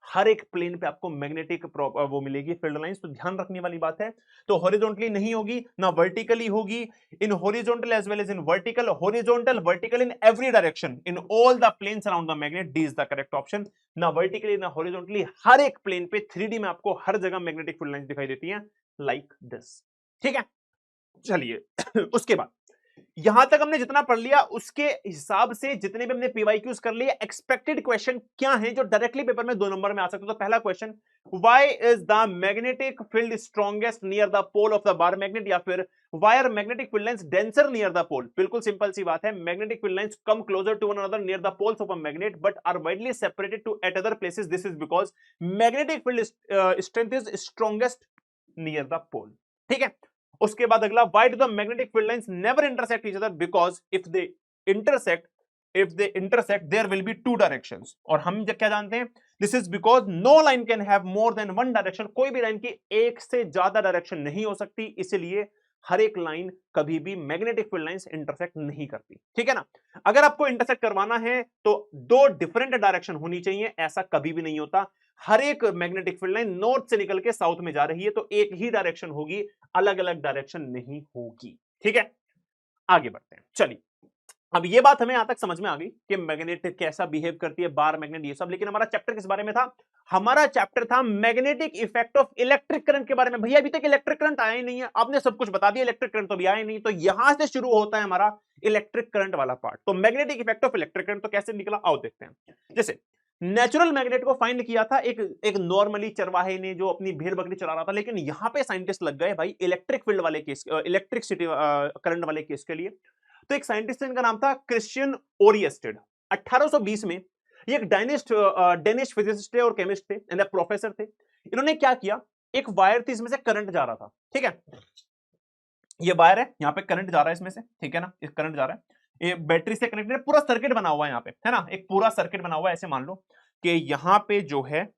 हर एक प्लेन पे आपको मैग्नेटिक वो मिलेगी फील्ड लाइंस, तो ध्यान रखने वाली बात है। तो हॉरिजॉन्टली नहीं होगी ना वर्टिकली होगी। In horizontal as well as in vertical, horizontal vertical in every direction in all the planes around the magnet. D is the correct option. ना वर्टिकली ना हॉरिजॉन्टली, हर एक प्लेन पे 3D में आपको हर जगह मैग्नेटिक फील्ड लाइंस दिखाई देती हैं, लाइक दिस। ठीक है, चलिए उसके बाद यहां तक हमने जितना पढ़ लिया उसके हिसाब से जितने भी हमने पीवाईक्यूज कर लिए, एक्सपेक्टेड क्वेश्चन क्या है जो डायरेक्टली पेपर में 2 नंबर में आ सकते। तो पहला question, why is the magnetic field strongest near the pole of the bar magnet, या फिर why are magnetic field lines denser near the pole. बिल्कुल सिंपल सी बात है, magnetic field lines come closer to one another near the poles of a magnet but are widely separated to at other places. This is because magnetic field strength is strongest near the pole. ठीक है, उसके बाद अगला, why do the magnetic field lines never intersect each other? Because if they intersect there will be two directions। और हम क्या जानते हैं, this is because no line can have more than one direction। कोई भी लाइन की एक से ज्यादा डायरेक्शन नहीं हो सकती, इसलिए हर एक लाइन कभी भी मैग्नेटिक फील्ड लाइंस इंटरसेक्ट नहीं करती। ठीक है ना, अगर आपको इंटरसेक्ट करवाना है तो दो डिफरेंट डायरेक्शन होनी चाहिए, ऐसा कभी भी नहीं होता। हर एक मैग्नेटिक फील्ड लाइन नॉर्थ से निकल के साउथ में जा रही है तो एक ही डायरेक्शन होगी, अलग अलग डायरेक्शन नहीं होगी। ठीक है, आगे बढ़ते हैं। चलिए, अब ये बात हमें यहां तक समझ में आ गई कि मैग्नेट कैसा बिहेव करती है, बार मैग्नेट ये सब, लेकिन हमारा चैप्टर किस बारे में था? हमारा चैप्टर था magnetic effect of electric current के बारे में। भैया अभी तक इलेक्ट्रिक करंट आया ही नहीं है, आपने सब कुछ बता दिया, इलेक्ट्रिक करंट तो अभी आया ही नहीं, तो यहां से शुरू होता है हमारा इलेक्ट्रिक करंट वाला पार्ट। तो magnetic effect of electric current तो कैसे निकला, आओ देखते हैं। जैसे नेचुरल मैग्नेट को फाइंड किया था एक नॉर्मली चरवाहे ने जो अपनी भेड़ बकरी चला रहा था, लेकिन यहां पे साइंटिस्ट लग गए भाई इलेक्ट्रिक फील्ड वाले केस, इलेक्ट्रिसिटी करंट वाले केस के लिए। तो एक साइंटिस्ट इनका नाम था क्रिश्चियन ओरियस्टेड। 1820 में ये एक डेनिश फिजिसिस्ट थे और केमिस्ट थे एंड प्रोफेसर थे। इन्होंने क्या किया, एक वायर थी, इसमें से करंट जा रहा था। ठीक है, ये वायर है, यहाँ पे करंट जा रहा है इसमें से, ठीक है ना, इस करंट जा रहा है, ये बैटरी से कनेक्टेड है, पूरा सर्किट बना हुआ है यहाँ पे, है ना, एक पूरा सर्किट बना हुआ है। ऐसे मान लो कि यहाँ पे जो है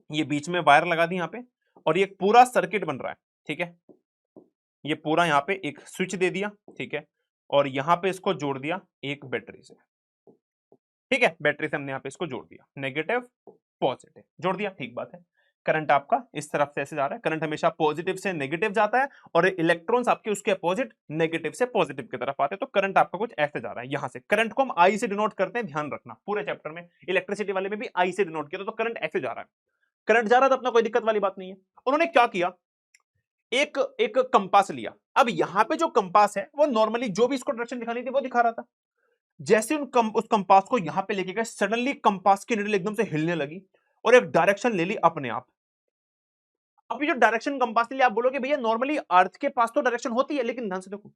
ये बीच में वायर लगा दी यहाँ पे, और ये पूरा सर्किट बन रहा है। ठीक है, ये पूरा यहाँ पे एक स्विच दे दिया, ठीक है, और यहाँ पे इसको जोड़ दिया एक बैटरी से। ठीक है, बैटरी से हमने यहाँ पे इसको जोड़ दिया, नेगेटिव पॉजिटिव जोड़ दिया, ठीक बात है। करंट आपका इस तरफ से ऐसे जा रहा है, करंट हमेशा पॉजिटिव से नेगेटिव जाता है और इलेक्ट्रॉन्स आपके उसके अपोजिट नेगेटिव से पॉजिटिव की तरफ आते हैं, तो करंट आपका कुछ ऐसे जा रहा है। यहां से करंट को हम आई से डिनोट करते हैं, ध्यान रखना, पूरे चैप्टर में इलेक्ट्रिसिटी वाले में भी आई से डिनोट किया, तो करंट ऐसे जा रहा है। करंट जा रहा था, अपना कोई दिक्कत वाली बात नहीं है। उन्होंने क्या किया, एक एक कंपास लिया। अब यहां पे जो कंपास है वो नॉर्मली जो भी इसको डायरेक्शन दिखानी थी वो दिखा रहा था। जैसे उस कंपास को यहां पे लेके गए, सडनली कंपास की निडल एकदम से हिलने लगी और एक डायरेक्शन ले ली अपने आप। अब ये जो डायरेक्शन कंपास ले ली, आप बोलोगे भैया नॉर्मली अर्थ के पास तो डायरेक्शन होती है, लेकिन ध्यान से देखो,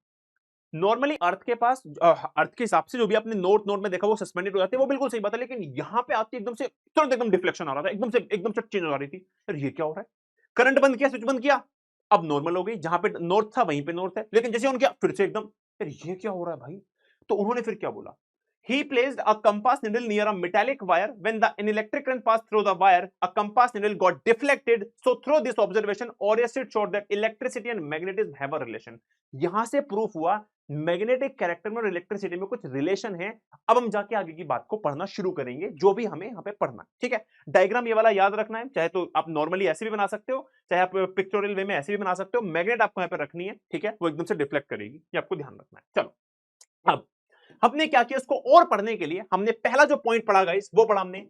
नॉर्मली अर्थ के पास अर्थ के हिसाब से जो भी आपने नोट में देखा वो सस्पेंडेड हो जाती है, वो बिल्कुल सही बात है, लेकिन यहां पे आती एकदम से तुरंत एकदम डिफ्लेक्शन आ रहा था, एकदम से चेंज हो रही थी। यार ये क्या हो रहा है? करंट बंद किया, स्विच बंद किया, अब नॉर्मल हो गई, जहां पे नॉर्थ था वहीं पे नॉर्थ है, लेकिन जैसे ऑन किया फिर से एकदम, यार ये क्या हो रहा है भाई? तो उन्होंने फिर क्या बोला, he placed a compass needle near a metallic wire. When an electric current passed through the wire, a compass needle got deflected. So through this observation, Orested showed that electricity and magnetism have a relation. यहां से proof हुआ magnetic character में और electricity में कुछ relation है। अब हम जाके आगे की बात को पढ़ना शुरू करेंगे, जो भी हमें यहाँ पे पढ़ना, ठीक है। डायग्राम ये वाला याद रखना है, चाहे तो आप नॉर्मली ऐसे भी बना सकते हो, चाहे आप पिक्टोरियल वे में ऐसे भी बना सकते हो। मैग्नेट आपको यहाँ पे रखनी है, ठीक है, वो एकदम से डिफ्लेक्ट करेगी, ये आपको ध्यान रखना है। चलो अब हमने क्या किया, इसको और पढ़ने के लिए हमने पहला जो पॉइंट पढ़ा गाइस, वो पढ़ा हमने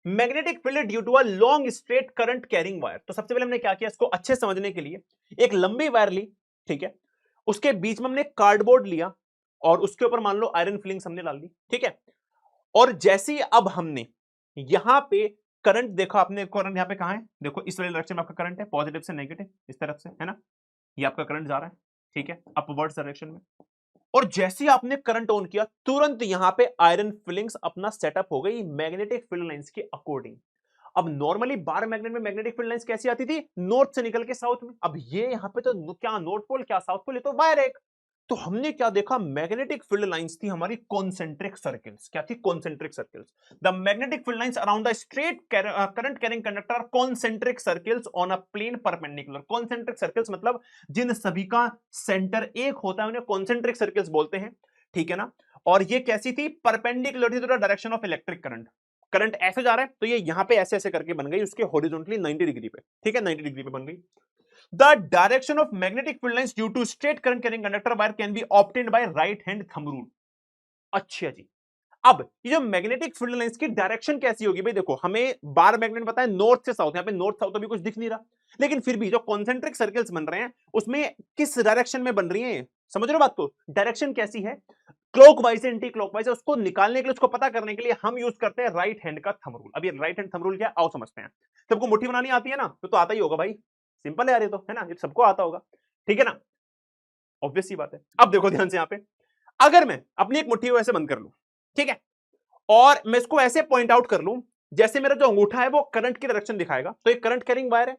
magnetic field due to a long straight current carrying wire. तो सबसे पहले हमने क्या किया, इसको अच्छे समझने के लिए एक लंबी वायर ली, ठीक है, उसके बीच में हमने कार्डबोर्ड लिया और उसके ऊपर मान लो आयरन फिलिंग्स हमने डाल दी, ठीक है। और जैसे ही अब हमने यहां पे करंट देखा, आपने करंट यहां पे कहां है, देखो इस वाले डायरेक्शन में आपका करंट है, पॉजिटिव से नेगेटिव इस तरफ से, है ना, ये आपका करंट जा रहा है, ठीक है, अपवर्ड्स डायरेक्शन में। और जैसे ही आपने करंट ऑन किया, तुरंत यहां पे आयरन फिलिंग्स अपना सेटअप हो गई मैग्नेटिक फील्ड लाइंस के अकॉर्डिंग। अब नॉर्मली बार मैग्नेट में मैग्नेटिक फील्ड लाइंस कैसी आती थी, नॉर्थ से निकल के साउथ में। अब ये यहां पे तो क्या नॉर्थ पोल क्या साउथ पोल, ये तो वायर एक। तो हमने क्या देखा, मैग्नेटिक फील्ड लाइंस थी हमारी कॉन्सेंट्रिक सर्कल्स। क्या थी, concentric circles. The magnetic field lines around the straight current carrying conductor are concentric circles on a plane perpendicular. Concentric circles मतलब जिन सभी का सेंटर एक होता है उन्हें कॉन्सेंट्रिक सर्कल्स बोलते हैं, ठीक है ना। और ये कैसी थी, परपेंडिकुलर थी to the direction of electric current. Current ऐसे जा रहा है तो ये यहां पे ऐसे ऐसे करके बन गई उसके हॉरिजॉन्टली 90 डिग्री पे, ठीक है, 90 डिग्री पे बन गई। The direction of magnetic field lines due to straight current carrying conductor wire can be obtained by right hand thumb rule. अच्छा जी, अब ये जो मैग्नेटिक फील्ड लाइंस की डायरेक्शन कैसी होगी भाई, देखो हमें बार मैग्नेट पता है नॉर्थ से साउथ, यहाँ पे नॉर्थ साउथ अभी कुछ दिख नहीं रहा, लेकिन फिर भी जो कॉन्सेंट्रिक सर्कल्स बन रहे हैं उसमें किस डायरेक्शन में बन रही हैं, समझ रहे हो बात को, डायरेक्शन कैसी है, क्लॉकवाइज एंटी क्लॉकवाइज है। उसको निकालने के लिए, उसको पता करने के लिए हम यूज करते हैं राइट हैंड का थंब रूल। अब ये राइट हैंड थंब रूल क्या है, आओ समझते हैं। सबको मुट्ठी बनानी आती है ना, तो आता ही होगा भाई, सिंपल है यार, ये तो है ना, ये सबको आता होगा, ठीक है ना, ऑब्वियस सी बात है। अब देखो ध्यान से, यहां पे अगर मैं अपनी एक मुट्ठी को ऐसे बंद कर लूं, ठीक है, और मैं इसको ऐसे पॉइंट आउट कर लूं जैसे मेरा जो अंगूठा है वो करंट की डायरेक्शन दिखाएगा, तो ये करंट कैरिंग वायर है,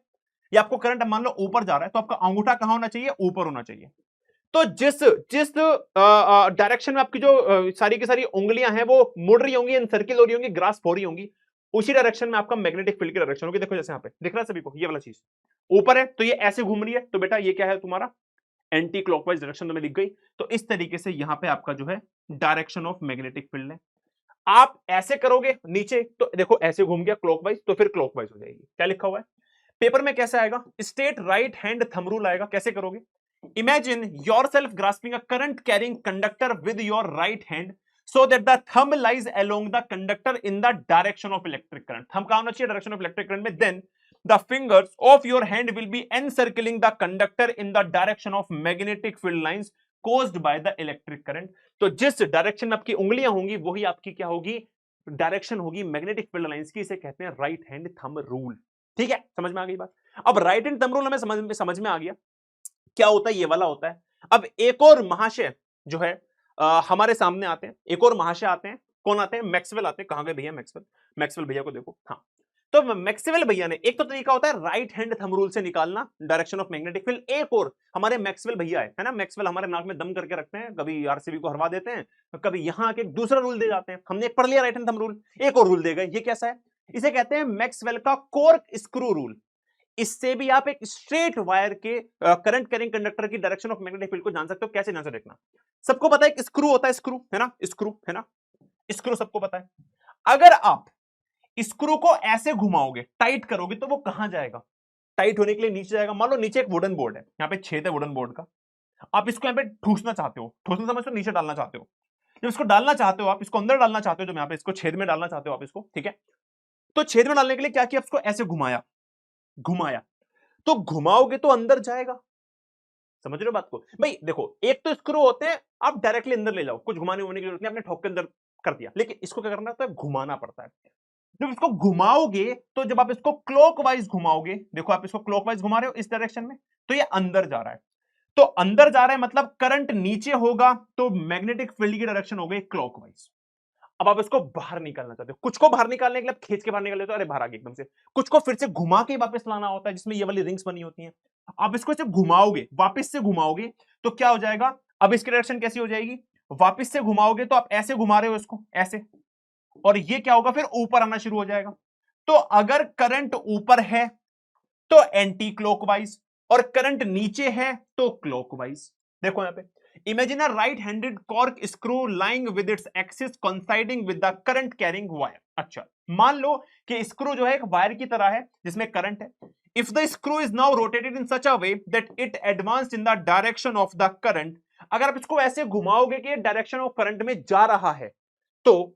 ये आपको करंट मान लो ऊपर जा रहा है, तो आपका अंगूठा कहां होना चाहिए, ऊपर होना चाहिए। तो जिस जिस डायरेक्शन में आपकी जो सारी की सारी उंगलियां हैं वो मुड़ रही होंगी, सर्किल हो रही होंगी, ग्रास्प हो रही होंगी, उसी डायरेक्शन में आपका मैग्नेटिक फील्ड की डायरेक्शन होगी। देखो जैसे यहां पे दिख रहा है सभी को, ये वाला चीज ऊपर है तो ये ऐसे घूम रही है, तो बेटा ये क्या है तुम्हारा एंटी क्लॉकवाइज डायरेक्शन में दिख गई। तो इस तरीके से यहां पे आपका जो है डायरेक्शन ऑफ मैग्नेटिक फील्ड है। आप ऐसे करोगे नीचे तो देखो ऐसे घूम गया क्लॉकवाइज, तो फिर क्लॉकवाइज हो जाएगी। क्या लिखा हुआ है पेपर में, कैसे आएगा, straight right hand thumb rule आएगा। कैसे करोगे, imagine yourself grasping a current carrying conductor with your right hand so that the thumb lies along the conductor in the direction of electric current. thumb कहां होना चाहिए, direction of electric current में। then the fingers of your hand will be encircling the conductor in the direction of magnetic field lines caused by the electric current. तो जिस direction में आपकी उंगलियां होंगी वही आपकी क्या होगी, डायरेक्शन होगी मैग्नेटिक फील्ड लाइंस की। इसे कहते हैं राइट हैंड थंब रूल, ठीक है, समझ में आ गई बात। अब राइट हैंड थंब रूल हमें समझ में आ गया क्या होता है, ये वाला होता है। अब एक और महाशय जो है हमारे सामने आते हैं, एक और महाशय आते हैं, कौन आते हैं, मैक्सवेल आते हैं। कहां गए भैया मैक्सवेल, मैक्सवेल भैया को देखो, हाँ। तो मैक्सवेल भैया ने एक तो तरीका होता है राइट हैंड थंब रूल से निकालना डायरेक्शन ऑफ मैग्नेटिक फील्ड, एक और हमारे मैक्सवेल भैया है ना, मैक्सवेल हमारे नाक में दम करके रखते हैं, कभी आरसीबी को हरवा देते हैं, कभी यहां आके दूसरा रूल दे जाते हैं। हमने पढ़ लिया राइट हैंड थंब रूल, एक और रूल दे गए, ये कैसा है, इसे कहते हैं मैक्सवेल का कॉर्क स्क्रू रूल। इससे भी आप एक स्ट्रेट वायर के करंट कैरिंग कंडक्टर की डायरेक्शन ऑफ मैग्नेटिक फील्ड को जान सकते हो। कैसे जान सकते, देखना। सबको पता है एक स्क्रू होता है, स्क्रू है ना, स्क्रू है ना, स्क्रू सबको पता है। अगर आप स्क्रू को ऐसे घुमाओगे, टाइट करोगे, तो वो कहां जाएगा, टाइट होने के लिए नीचे जाएगा। मान लो नीचे एक वुडन बोर्ड है, यहाँ पे छेद है वुडन बोर्ड का, आप इसको यहाँ पे ठूसना चाहते हो, ठूसना समझते हो, नीचे डालना चाहते हो। जब इसको डालना चाहते हो, आप इसको अंदर डालना चाहते हो, जब यहाँ पे इसको छेद में डालना चाहते हो आप इसको, ठीक है, तो छेद में डालने के लिए क्या किया, इसको ऐसे घुमाया, घुमाया, तो घुमाओगे तो अंदर जाएगा। समझ रहे हो बात को भाई, देखो एक तो स्क्रू होते हैं, आप डायरेक्टली अंदर ले जाओ, कुछ घुमाने होने की जरूरत नहीं, आपने ठोक के अंदर कर दिया, लेकिन इसको क्या करना होता है, घुमाना पड़ता है। जब इसको घुमाओगे तो जब आप इसको क्लॉकवाइज घुमाओगे, देखो आप इसको क्लॉकवाइज घुमा रहे हो इस डायरेक्शन में, तो ये अंदर जा रहा है। तो अंदर जा रहा है मतलब करंट नीचे होगा तो मैग्नेटिक फील्ड की डायरेक्शन हो गई क्लॉकवाइज। अब आप इसको बाहर निकालना चाहते हो, कुछ को बाहर निकालने के लिए खींच के बाहर निकाल लेते हो, अरे बाहर आ गया एकदम से। कुछ को फिर से घुमा के वापस लाना होता है, जिसमें ये वाली रिंग्स बनी होती हैं। आप इसको जब घुमाओगे, वापस से घुमाओगे तो क्या हो जाएगा, अब इसकी डायरेक्शन कैसी हो जाएगी, वापस से घुमाओगे तो आप ऐसे घुमा रहे हो इसको ऐसे, और ये क्या होगा फिर ऊपर आना शुरू हो जाएगा। तो अगर करंट ऊपर है तो एंटी क्लॉकवाइज, और करंट नीचे है तो क्लॉकवाइज। देखो यहां पे, imagine a right handed cork screw lying with its axis coinciding with the current carrying wire. अच्छा, मान लो कि स्क्रू जो है एक वायर की तरह है जिसमें करंट है। If the screw is now rotated in such a way that it advanced in the direction of the current, अगर आप इसको ऐसे घुमाओगे कि डायरेक्शन ऑफ करंट में जा रहा है, तो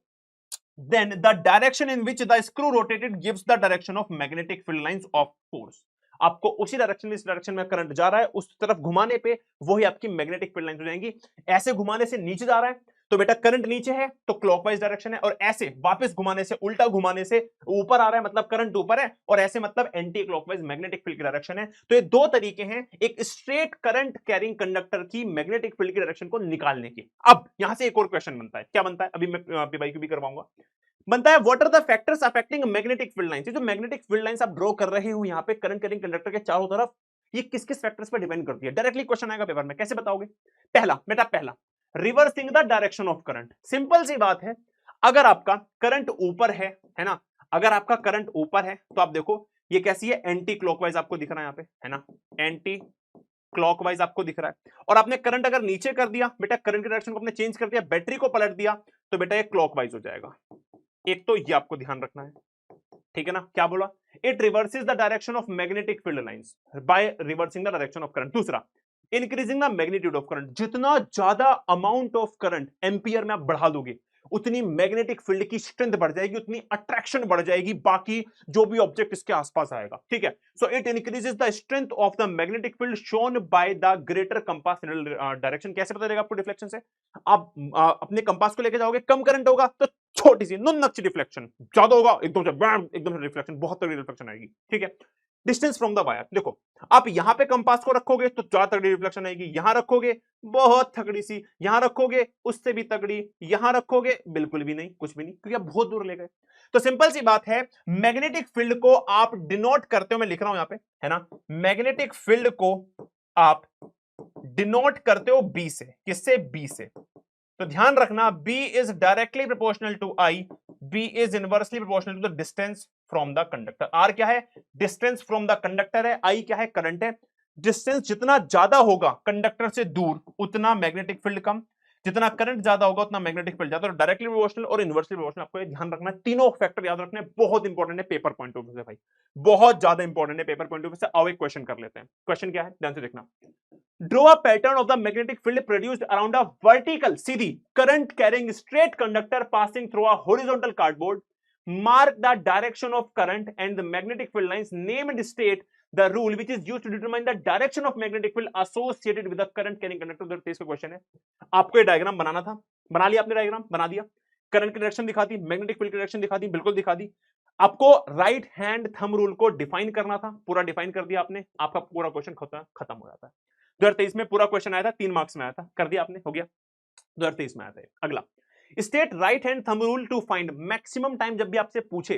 then the direction in which the screw rotated gives the direction of magnetic field lines of force। आपको उसी डायरेक्शन में, इस डायरेक्शन में करंट जा रहा है, उस तरफ घुमाने पे वही आपकी मैग्नेटिक फील्ड लाइंस हो जाएंगी। ऐसे घुमाने से नीचे जा रहा है तो बेटा करंट नीचे है तो क्लॉकवाइज डायरेक्शन है, और ऐसे वापस घुमाने से, उल्टा घुमाने से ऊपर आ रहा है मतलब करंट ऊपर है, और ऐसे मतलब एंटी क्लॉकवाइज मैग्नेटिक फील्ड की डायरेक्शन है। तो ये दो तरीके हैं एक स्ट्रेट करंट कैरिंग कंडक्टर की मैग्नेटिक फील्ड की डायरेक्शन को निकालने के। अब यहां से एक और क्वेश्चन बनता है, क्या बनता है, अभी मैं पीवाईक्यू भी करवाऊंगा। बनता है what are the factors affecting magnetic field lines. जो मैग्नेटिक फील्ड लाइंस आप ड्रॉ कर रहे हो यहां पे करंट कैरिंग कंडक्टर के चारों तरफ, ये किस किस फैक्टर्स पर डिपेंड करती है। डायरेक्टली क्वेश्चन आएगा पेपर में, कैसे बताओगे। पहला बेटा, पहला reversing the direction of current. Simple सी बात है, अगर आपका करंट ऊपर है ना, अगर आपका करंट ऊपर है तो आप देखो ये कैसी है, एंटी क्लॉकवाइज आपको दिख रहा है यहाँ पे, है ना, एंटी क्लॉकवाइज आपको दिख रहा है। और आपने करंट अगर नीचे कर दिया बेटा, करंट की डायरेक्शन को आपने चेंज कर दिया, बैटरी को पलट दिया, तो बेटा ये क्लॉकवाइज हो जाएगा। एक तो ये आपको ध्यान रखना है, ठीक है ना। क्या बोला, it reverses the direction of magnetic field lines by reversing the direction of current. दूसरा, increasing the magnitude of current. जितना ज्यादा अमाउंट ऑफ करंट एम्पियर में आप बढ़ा दोगे, उतनी मैग्नेटिक फील्ड की स्ट्रेंथ बढ़ जाएगी, उतनी अट्रैक्शन बढ़ जाएगी बाकी जो भी ऑब्जेक्ट इसके आसपास आएगा, ठीक है। So it increases the strength of the magnetic field shown by the greater compass direction. कैसे पता चलेगा आपको डिफ्लेक्शन से, आप अपने कंपास को लेके जाओगे, कम करंट होगा तो छोटी सी नुन्नक डिफ्लेक्शन, ज्यादा होगा एकदम से बैंड, एकदम से रिफ्लेक्शन, बहुत तगड़ी रिफ्लेक्शन आएगी, ठीक है। डिस्टेंस फ्रॉम द वायर, देखो आप यहां पे कंपास को रखोगे तो ज्यादा तगड़ी रिफ्लेक्शन आएगी, यहां रखोगे बहुत तगड़ी सी, यहां रखोगे उससे भी तगड़ी, यहां रखोगे बिल्कुल भी नहीं, कुछ भी नहीं, क्योंकि आप बहुत दूर ले गए। तो सिंपल सी बात है, मैग्नेटिक फील्ड को आप डिनोट करते हो, मैं लिख रहा हूं यहां पे, है ना, मैग्नेटिक फील्ड को आप डिनोट करते हो बी से, किससे, बी से। तो ध्यान रखना B is directly proportional to I, B is inversely proportional to the distance from the conductor. R क्या है, डिस्टेंस फ्रॉम द कंडक्टर है, I क्या है, करंट है। डिस्टेंस जितना ज्यादा होगा कंडक्टर से दूर उतना मैग्नेटिक फील्ड कम, जितना करंट ज्यादा होगा उतना मैग्नेटिक फील्ड ज्यादा। डायरेक्टली प्रोपोर्शनल और इनवर्सली प्रोपोर्शनल, आपको ये ध्यान रखना है, तीनों फैक्टर याद रखने बहुत इंपॉर्टेंट है पेपर पॉइंट ऑफ व्यू से भाई, बहुत ज्यादा इंपॉर्टेंट है पेपर पॉइंट ऑफ व्यू से। आओ एक क्वेश्चन कर लेते हैं। क्वेश्चन क्या है, ध्यान से देखना। Draw a pattern of the magnetic field produced around a vertical, Sidhi current carrying straight conductor passing through a horizontal cardboard. Mark the direction of current and the magnetic field lines. Name and state the rule which is used to determine the direction of magnetic field associated with the current carrying conductor। 23 का question है, आपको ये diagram बनाना था, बना लिया आपने, diagram बना दिया, करंट की डायरेक्शन दिखा दी, मैग्नेटिक फील्ड की डायरेक्शन दिखा दी, बिल्कुल दिखा दी। आपको राइट हैंड थंब रूल को डिफाइन करना था, पूरा डिफाइन कर दिया आपने, आपका पूरा क्वेश्चन खत्म हो जाता है। 2023 में पूरा क्वेश्चन आया था, 3 मार्क्स में आया था, कर दिया आपने, हो गया। 2023 में आया था। अगला, state right hand thumb rule to find maximum time. जब भी आपसे पूछे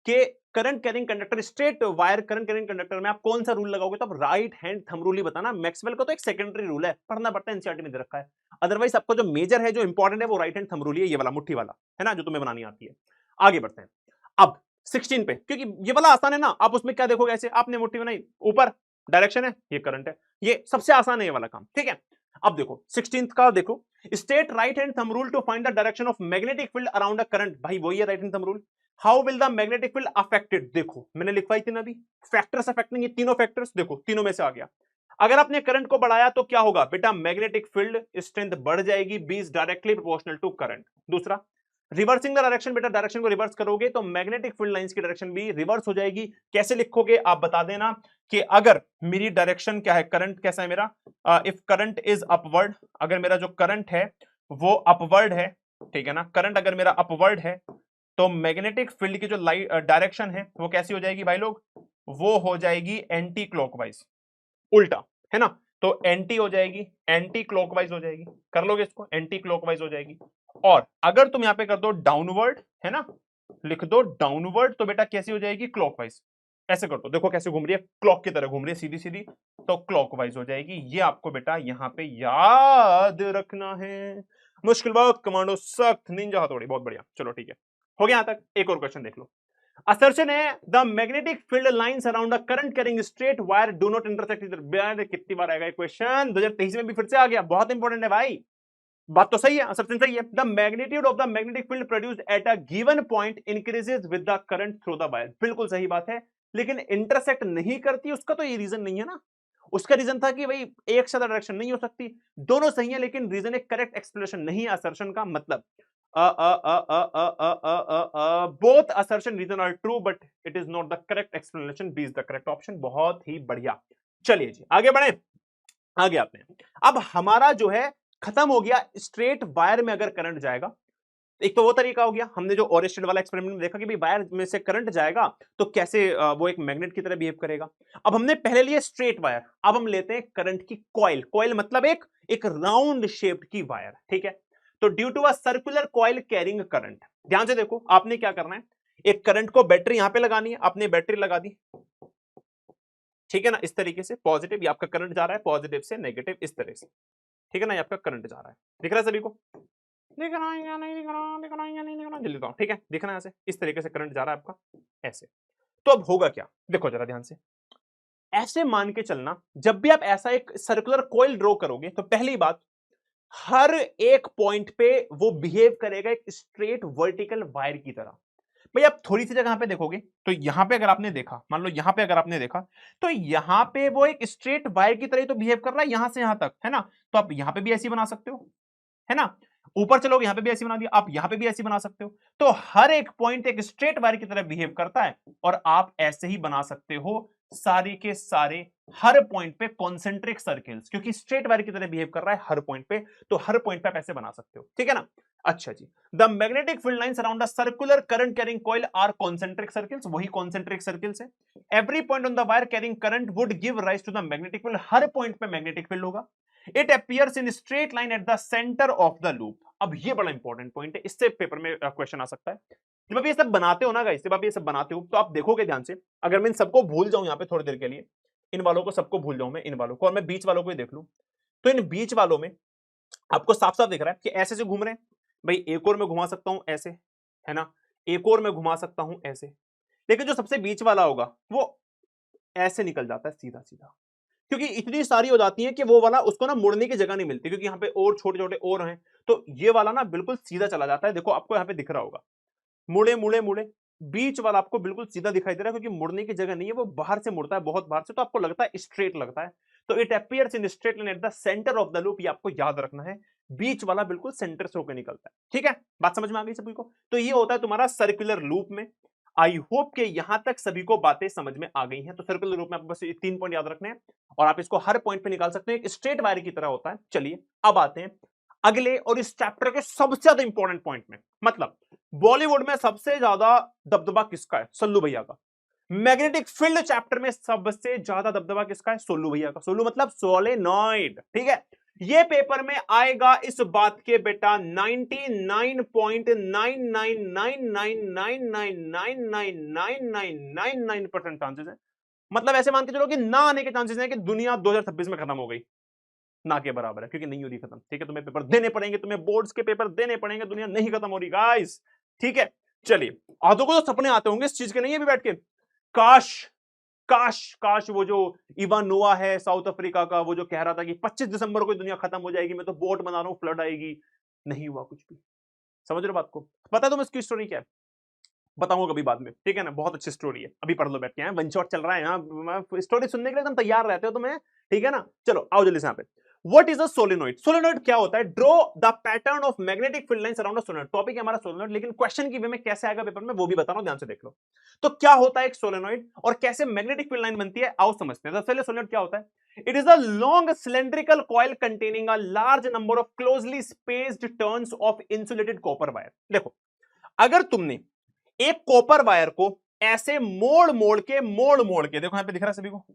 कि current carrying conductor, straight wire current carrying conductor में आप कौन सा रूल लगाओगे, तो आप राइट हैंड थंब रूल ही बताना। मैक्सवेल का तो एक सेकेंडरी रूल है, पढ़ना पड़ता है, एनसीईआरटी में दे रखा है। अदरवाइज आपको जो मेजर है, जो इंपॉर्टेंट है, वो राइट हैंड थंब रूल है, ये वाला मुट्ठी वाला, है ना, जो तुम्हें बनानी आती है। आगे बढ़ते हैं अब 16 पे, क्योंकि ये वाला आसान है ना। आप उसमें क्या देखोगे, ऐसे आपने मुट्ठी बनाई, ऊपर डायरेक्शन है, ये करंट है, ये सबसे आसान है ये वाला काम, ठीक है। अब देखो 16th का देखो, state right hand thumb rule to find the direction of magnetic field around a current. भाई वही है right hand thumb rule. How will the magnetic field affected, देखो मैंने लिखवाई थी ना अभी, फैक्टर्स अफेक्टिंग, ये तीनों फैक्टर्स देखो, तीनों में से आ गया। अगर आपने करंट को बढ़ाया तो क्या होगा बेटा, मैग्नेटिक फील्ड स्ट्रेंथ बढ़ जाएगी, B is directly proportional to current. दूसरा, रिवर्सिंग द डायरेक्शन, बेटा डायरेक्शन को रिवर्स करोगे तो मैग्नेटिक फील्ड लाइंस की डायरेक्शन भी रिवर्स हो जाएगी। कैसे लिखोगे आप बता देना कि अगर मेरी डायरेक्शन क्या है, करंट कैसा है मेरा, इफ करंट इज अपवर्ड, अगर मेरा जो करंट है वो अपवर्ड है, ठीक है ना, करंट अगर मेरा अपवर्ड है तो मैग्नेटिक फील्ड की जो डायरेक्शन है वो कैसी हो जाएगी भाई लोग, वो हो जाएगी एंटी क्लॉकवाइज, उल्टा, है ना। तो एंटी हो जाएगी, एंटी क्लॉकवाइज हो जाएगी, कर लोगे इसको, एंटी क्लॉकवाइज हो जाएगी। और अगर तुम यहां पे कर दो डाउनवर्ड, है ना, लिख दो डाउनवर्ड, तो बेटा कैसी हो जाएगी, क्लॉकवाइज। ऐसे कर दो, देखो कैसे घूम रही है, क्लॉक की तरह घूम रही है सीधी सीधी, तो क्लॉकवाइज हो जाएगी। ये आपको बेटा यहां पे याद रखना है। मुश्किल बहुत कमांडो सख्त निंजा हथौड़ी, बहुत बढ़िया। चलो ठीक है, हो गया यहां तक। एक और क्वेश्चन देख लो। असर्शन है the magnetic field lines around the current carrying straight wire do not intersect इधर। कितनी बार आएगा क्वेश्चन, 2023 में भी फिर से आ गया, बहुत इंपॉर्टेंट है भाई। बात तो सही है, असर्शन सही है। The magnitude of the magnetic field produced at a given point increases with the current through the wire. बिल्कुल सही बात है, लेकिन इंटरसेक्ट नहीं करती, उसका तो ये रीजन नहीं है ना। उसका रीजन था कि भाई एक से डायरेक्शन नहीं हो सकती। दोनों सही है, लेकिन रीजन एक करेक्ट एक्सप्लेनेशन नहीं है असर्शन का। मतलब both assertion reason are true but it is not the correct explanation, B is the correct option. बहुत ही बढ़िया। चलिए जी आगे बढ़े, आगे आते हैं। अब हमारा जो है खत्म हो गया, स्ट्रेट वायर में अगर करंट जाएगा, एक तो वो तरीका हो गया, हमने जो ओरेस्टेड वाला एक्सपेरिमेंट में देखा कि भाई वायर में से करंट जाएगा तो कैसे वो एक मैग्नेट की तरह बिहेव करेगा। अब हमने पहले लिए स्ट्रेट वायर, अब हम लेते हैं करंट की कॉइल। कॉइल मतलब एक राउंड शेप्ड की वायर, ठीक है। तो due to a circular coil carrying current, ध्यान से देखो आपने क्या करना है, एक करंट को बैटरी यहां पे लगानी है, आपने बैटरी लगा दी, ठीक है ना, इस तरीके से पॉजिटिव, ये आपका करंट जा रहा है पॉजिटिव से नेगेटिव इस तरह से, ठीक है ना, ये आपका करंट जा रहा है। दिख रहा है सभी को, दिख रहा है या नहीं दिख रहा, दिख रहा है या नहीं दिख रहा, जल्दी बताओ, ठीक है, दिख रहा है ऐसे, इस तरीके से करंट जा रहा है आपका ऐसे। तो अब होगा क्या, देखो जरा ध्यान से, ऐसे मान के चलना, जब भी आप ऐसा एक सर्कुलर कॉइल ड्रॉ करोगे तो पहली बात, हर एक पॉइंट पे वो बिहेव करेगा एक स्ट्रेट वर्टिकल वायर की तरह। भाई आप थोड़ी सी जगह पे देखोगे, तो यहां पे अगर आपने देखा, मान लो यहां पे अगर आपने देखा, तो यहां पे वो एक स्ट्रेट वायर की तरह ही तो बिहेव कर रहा है यहां से यहां तक, है ना। तो आप यहां पे भी ऐसी बना सकते हो, है ना, ऊपर चलोगे यहां पे भी ऐसी बना दिया, आप यहां पे भी ऐसी बना सकते हो। तो हर एक पॉइंट एक स्ट्रेट वायर की तरह बिहेव करता है, और आप ऐसे ही बना सकते हो सारे के सारे हर पॉइंट पे कॉन्सेंट्रिक सर्किल्स, क्योंकि स्ट्रेट वायर की तरह बिहेव कर रहा है हर पॉइंट पे, तो हर पॉइंट पे आप ऐसे बना सकते हो, ठीक है ना। अच्छा जी, the magnetic field lines around the circular current carrying coil are concentric circles, वही कॉन्सेंट्रिक सर्किल्स है। Every point on the wire carrying current would give rise to the magnetic field, हर पॉइंट पे मैग्नेटिक फील्ड होगा। It appears in straight line at the centre of the loop. अब ये बड़ा important point है, इससे paper में question आ सकता है। जब आप ये सब बनाते हो ना गाइस, जब आप ये सब बनाते हो तो आप देखोगे ध्यान से, अगर मैं इन सबको भूल जाऊं यहां पे थोड़ी देर के लिए, इन वालों को सबको भूल जाऊं मैं, इन वालों को, और मैं बीच वालों को ही देख लूं, तो इन बीच वालों में आपको साफ साफ दिख रहा है कि ऐसे से घूम रहे हैं। भाई एक और मैं घुमा सकता हूं ऐसे, है ना, एक और मैं घुमा सकता हूं ऐसे, लेकिन जो सबसे बीच वाला होगा वो ऐसे निकल जाता है सीधा सीधा, क्योंकि इतनी सारी हो जाती है कि वो वाला उसको ना मुड़ने की जगह नहीं मिलती, क्योंकि यहाँ पे और छोटे छोटे और हैं, तो ये वाला ना बिल्कुल सीधा चला जाता है। देखो आपको यहाँ पे दिख रहा होगा, मुड़े मुड़े मुड़े, बीच वाला आपको बिल्कुल सीधा दिखाई दे रहा है, क्योंकि मुड़ने की जगह नहीं है, वो बाहर से मुड़ता है, बहुत बाहर से, तो आपको लगता है स्ट्रेट लगता है। तो it appears in straight line at the centre of the loop, ये आपको याद रखना है, बीच वाला बिल्कुल सेंटर से होकर निकलता है, ठीक है। बात समझ में आ गई सभी को। तो ये होता है तुम्हारा सर्कुलर लूप में। आई होप कि यहां तक सभी को बातें समझ में आ गई हैं। तो सर्कुलर लूप में आपको बस ये 3 पॉइंट याद रखने हैं, और आप इसको हर पॉइंट पे निकाल सकते हैं, एक स्ट्रेट वायर की तरह होता है। चलिए अब आते हैं अगले और इस चैप्टर के सबसे ज्यादा इंपॉर्टेंट पॉइंट में। मतलब बॉलीवुड में सबसे ज्यादा दबदबा किसका है, सल्लू भैया का। मैग्नेटिक फील्ड चैप्टर में सबसे ज्यादा दबदबा किसका है, सोलू भैया का। सोलू मतलब सोलेनॉइड, ठीक है। ये पेपर में आएगा इस बात के बेटा 99.999999999999% चांसेस है। मतलब ऐसे मान के चलो कि ना आने के चांसेस हैं कि दुनिया 2026 में खत्म हो गई, ना के बराबर है, क्योंकि नहीं हो रही खत्म, ठीक है। तुम्हें पेपर देने पड़ेंगे, तुम्हें बोर्ड्स के पेपर देने पड़ेंगे, दुनिया नहीं खत्म हो रही गाइस, ठीक है। चलिए, आधों को तो सपने आते होंगे इस चीज के, नहीं है अभी बैठ के, काश काश काश वो जो इवान नोआ है साउथ अफ्रीका का, वो जो कह रहा था कि 25 दिसंबर को दुनिया खत्म हो जाएगी, मैं तो बोट बना रहा हूं, फ्लड आएगी, नहीं हुआ कुछ भी। समझ रहे हो बात को, पता है तुम्हें इसकी स्टोरी क्या है, बताऊंगा कभी बाद में, ठीक है ना। बहुत अच्छी स्टोरी है, अभी पढ़ लो बैठ के, वन शॉट चल रहा है यहाँ, स्टोरी सुनने के लिए एकदम तैयार रहते हो तुम्हें, ठीक है ना। चलो आओ जल्दी से यहाँ पे, what is a solenoid. Solenoid क्या होता है, draw the pattern of magnetic field lines around a solenoid. Topic है हमारा सोलेनॉइड, लेकिन क्वेश्चन की वे में कैसे आएगा पेपर में वो भी बता रहा हूं, ध्यान से देख लो। तो क्या होता है एक सोलेनॉइड और कैसे मैग्नेटिक फील्ड लाइन बनती है, आओ समझते हैं। सबसे पहले सोलेनॉइड क्या होता है, it is a long cylindrical coil containing a large number of closely spaced turns of insulated copper wire. देखो अगर तुमने एक कॉपर वायर को ऐसे मोड़ मोड़ के देखो यहां पे दिख रहा है सभी को,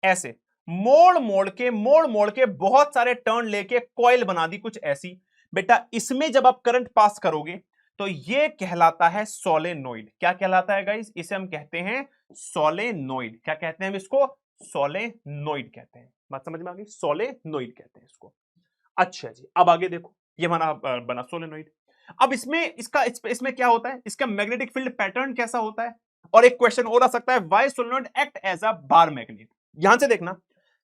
ऐसे मोड़ मोड़ के बहुत सारे टर्न लेके कॉइल बना दी कुछ ऐसी। बेटा इसमें जब आप करंट पास करोगे तो ये कहलाता है सोलेनोइड। क्या कहलाता है गाइस? इसे हम कहते हैं सोलेनोइड। क्या कहते हैं हम इसको? सोलेनोइड कहते हैं। बात समझ में आ गई? सोलेनोइड कहते हैं इसको। अच्छा जी, अब आगे देखो, ये बना सोलेनोइड। अब इसमें क्या होता है? इसका मैग्नेटिक फील्ड पैटर्न कैसा होता है? और एक क्वेश्चन और आ सकता है, why solenoid act as a bar magnet. यहां से देखना,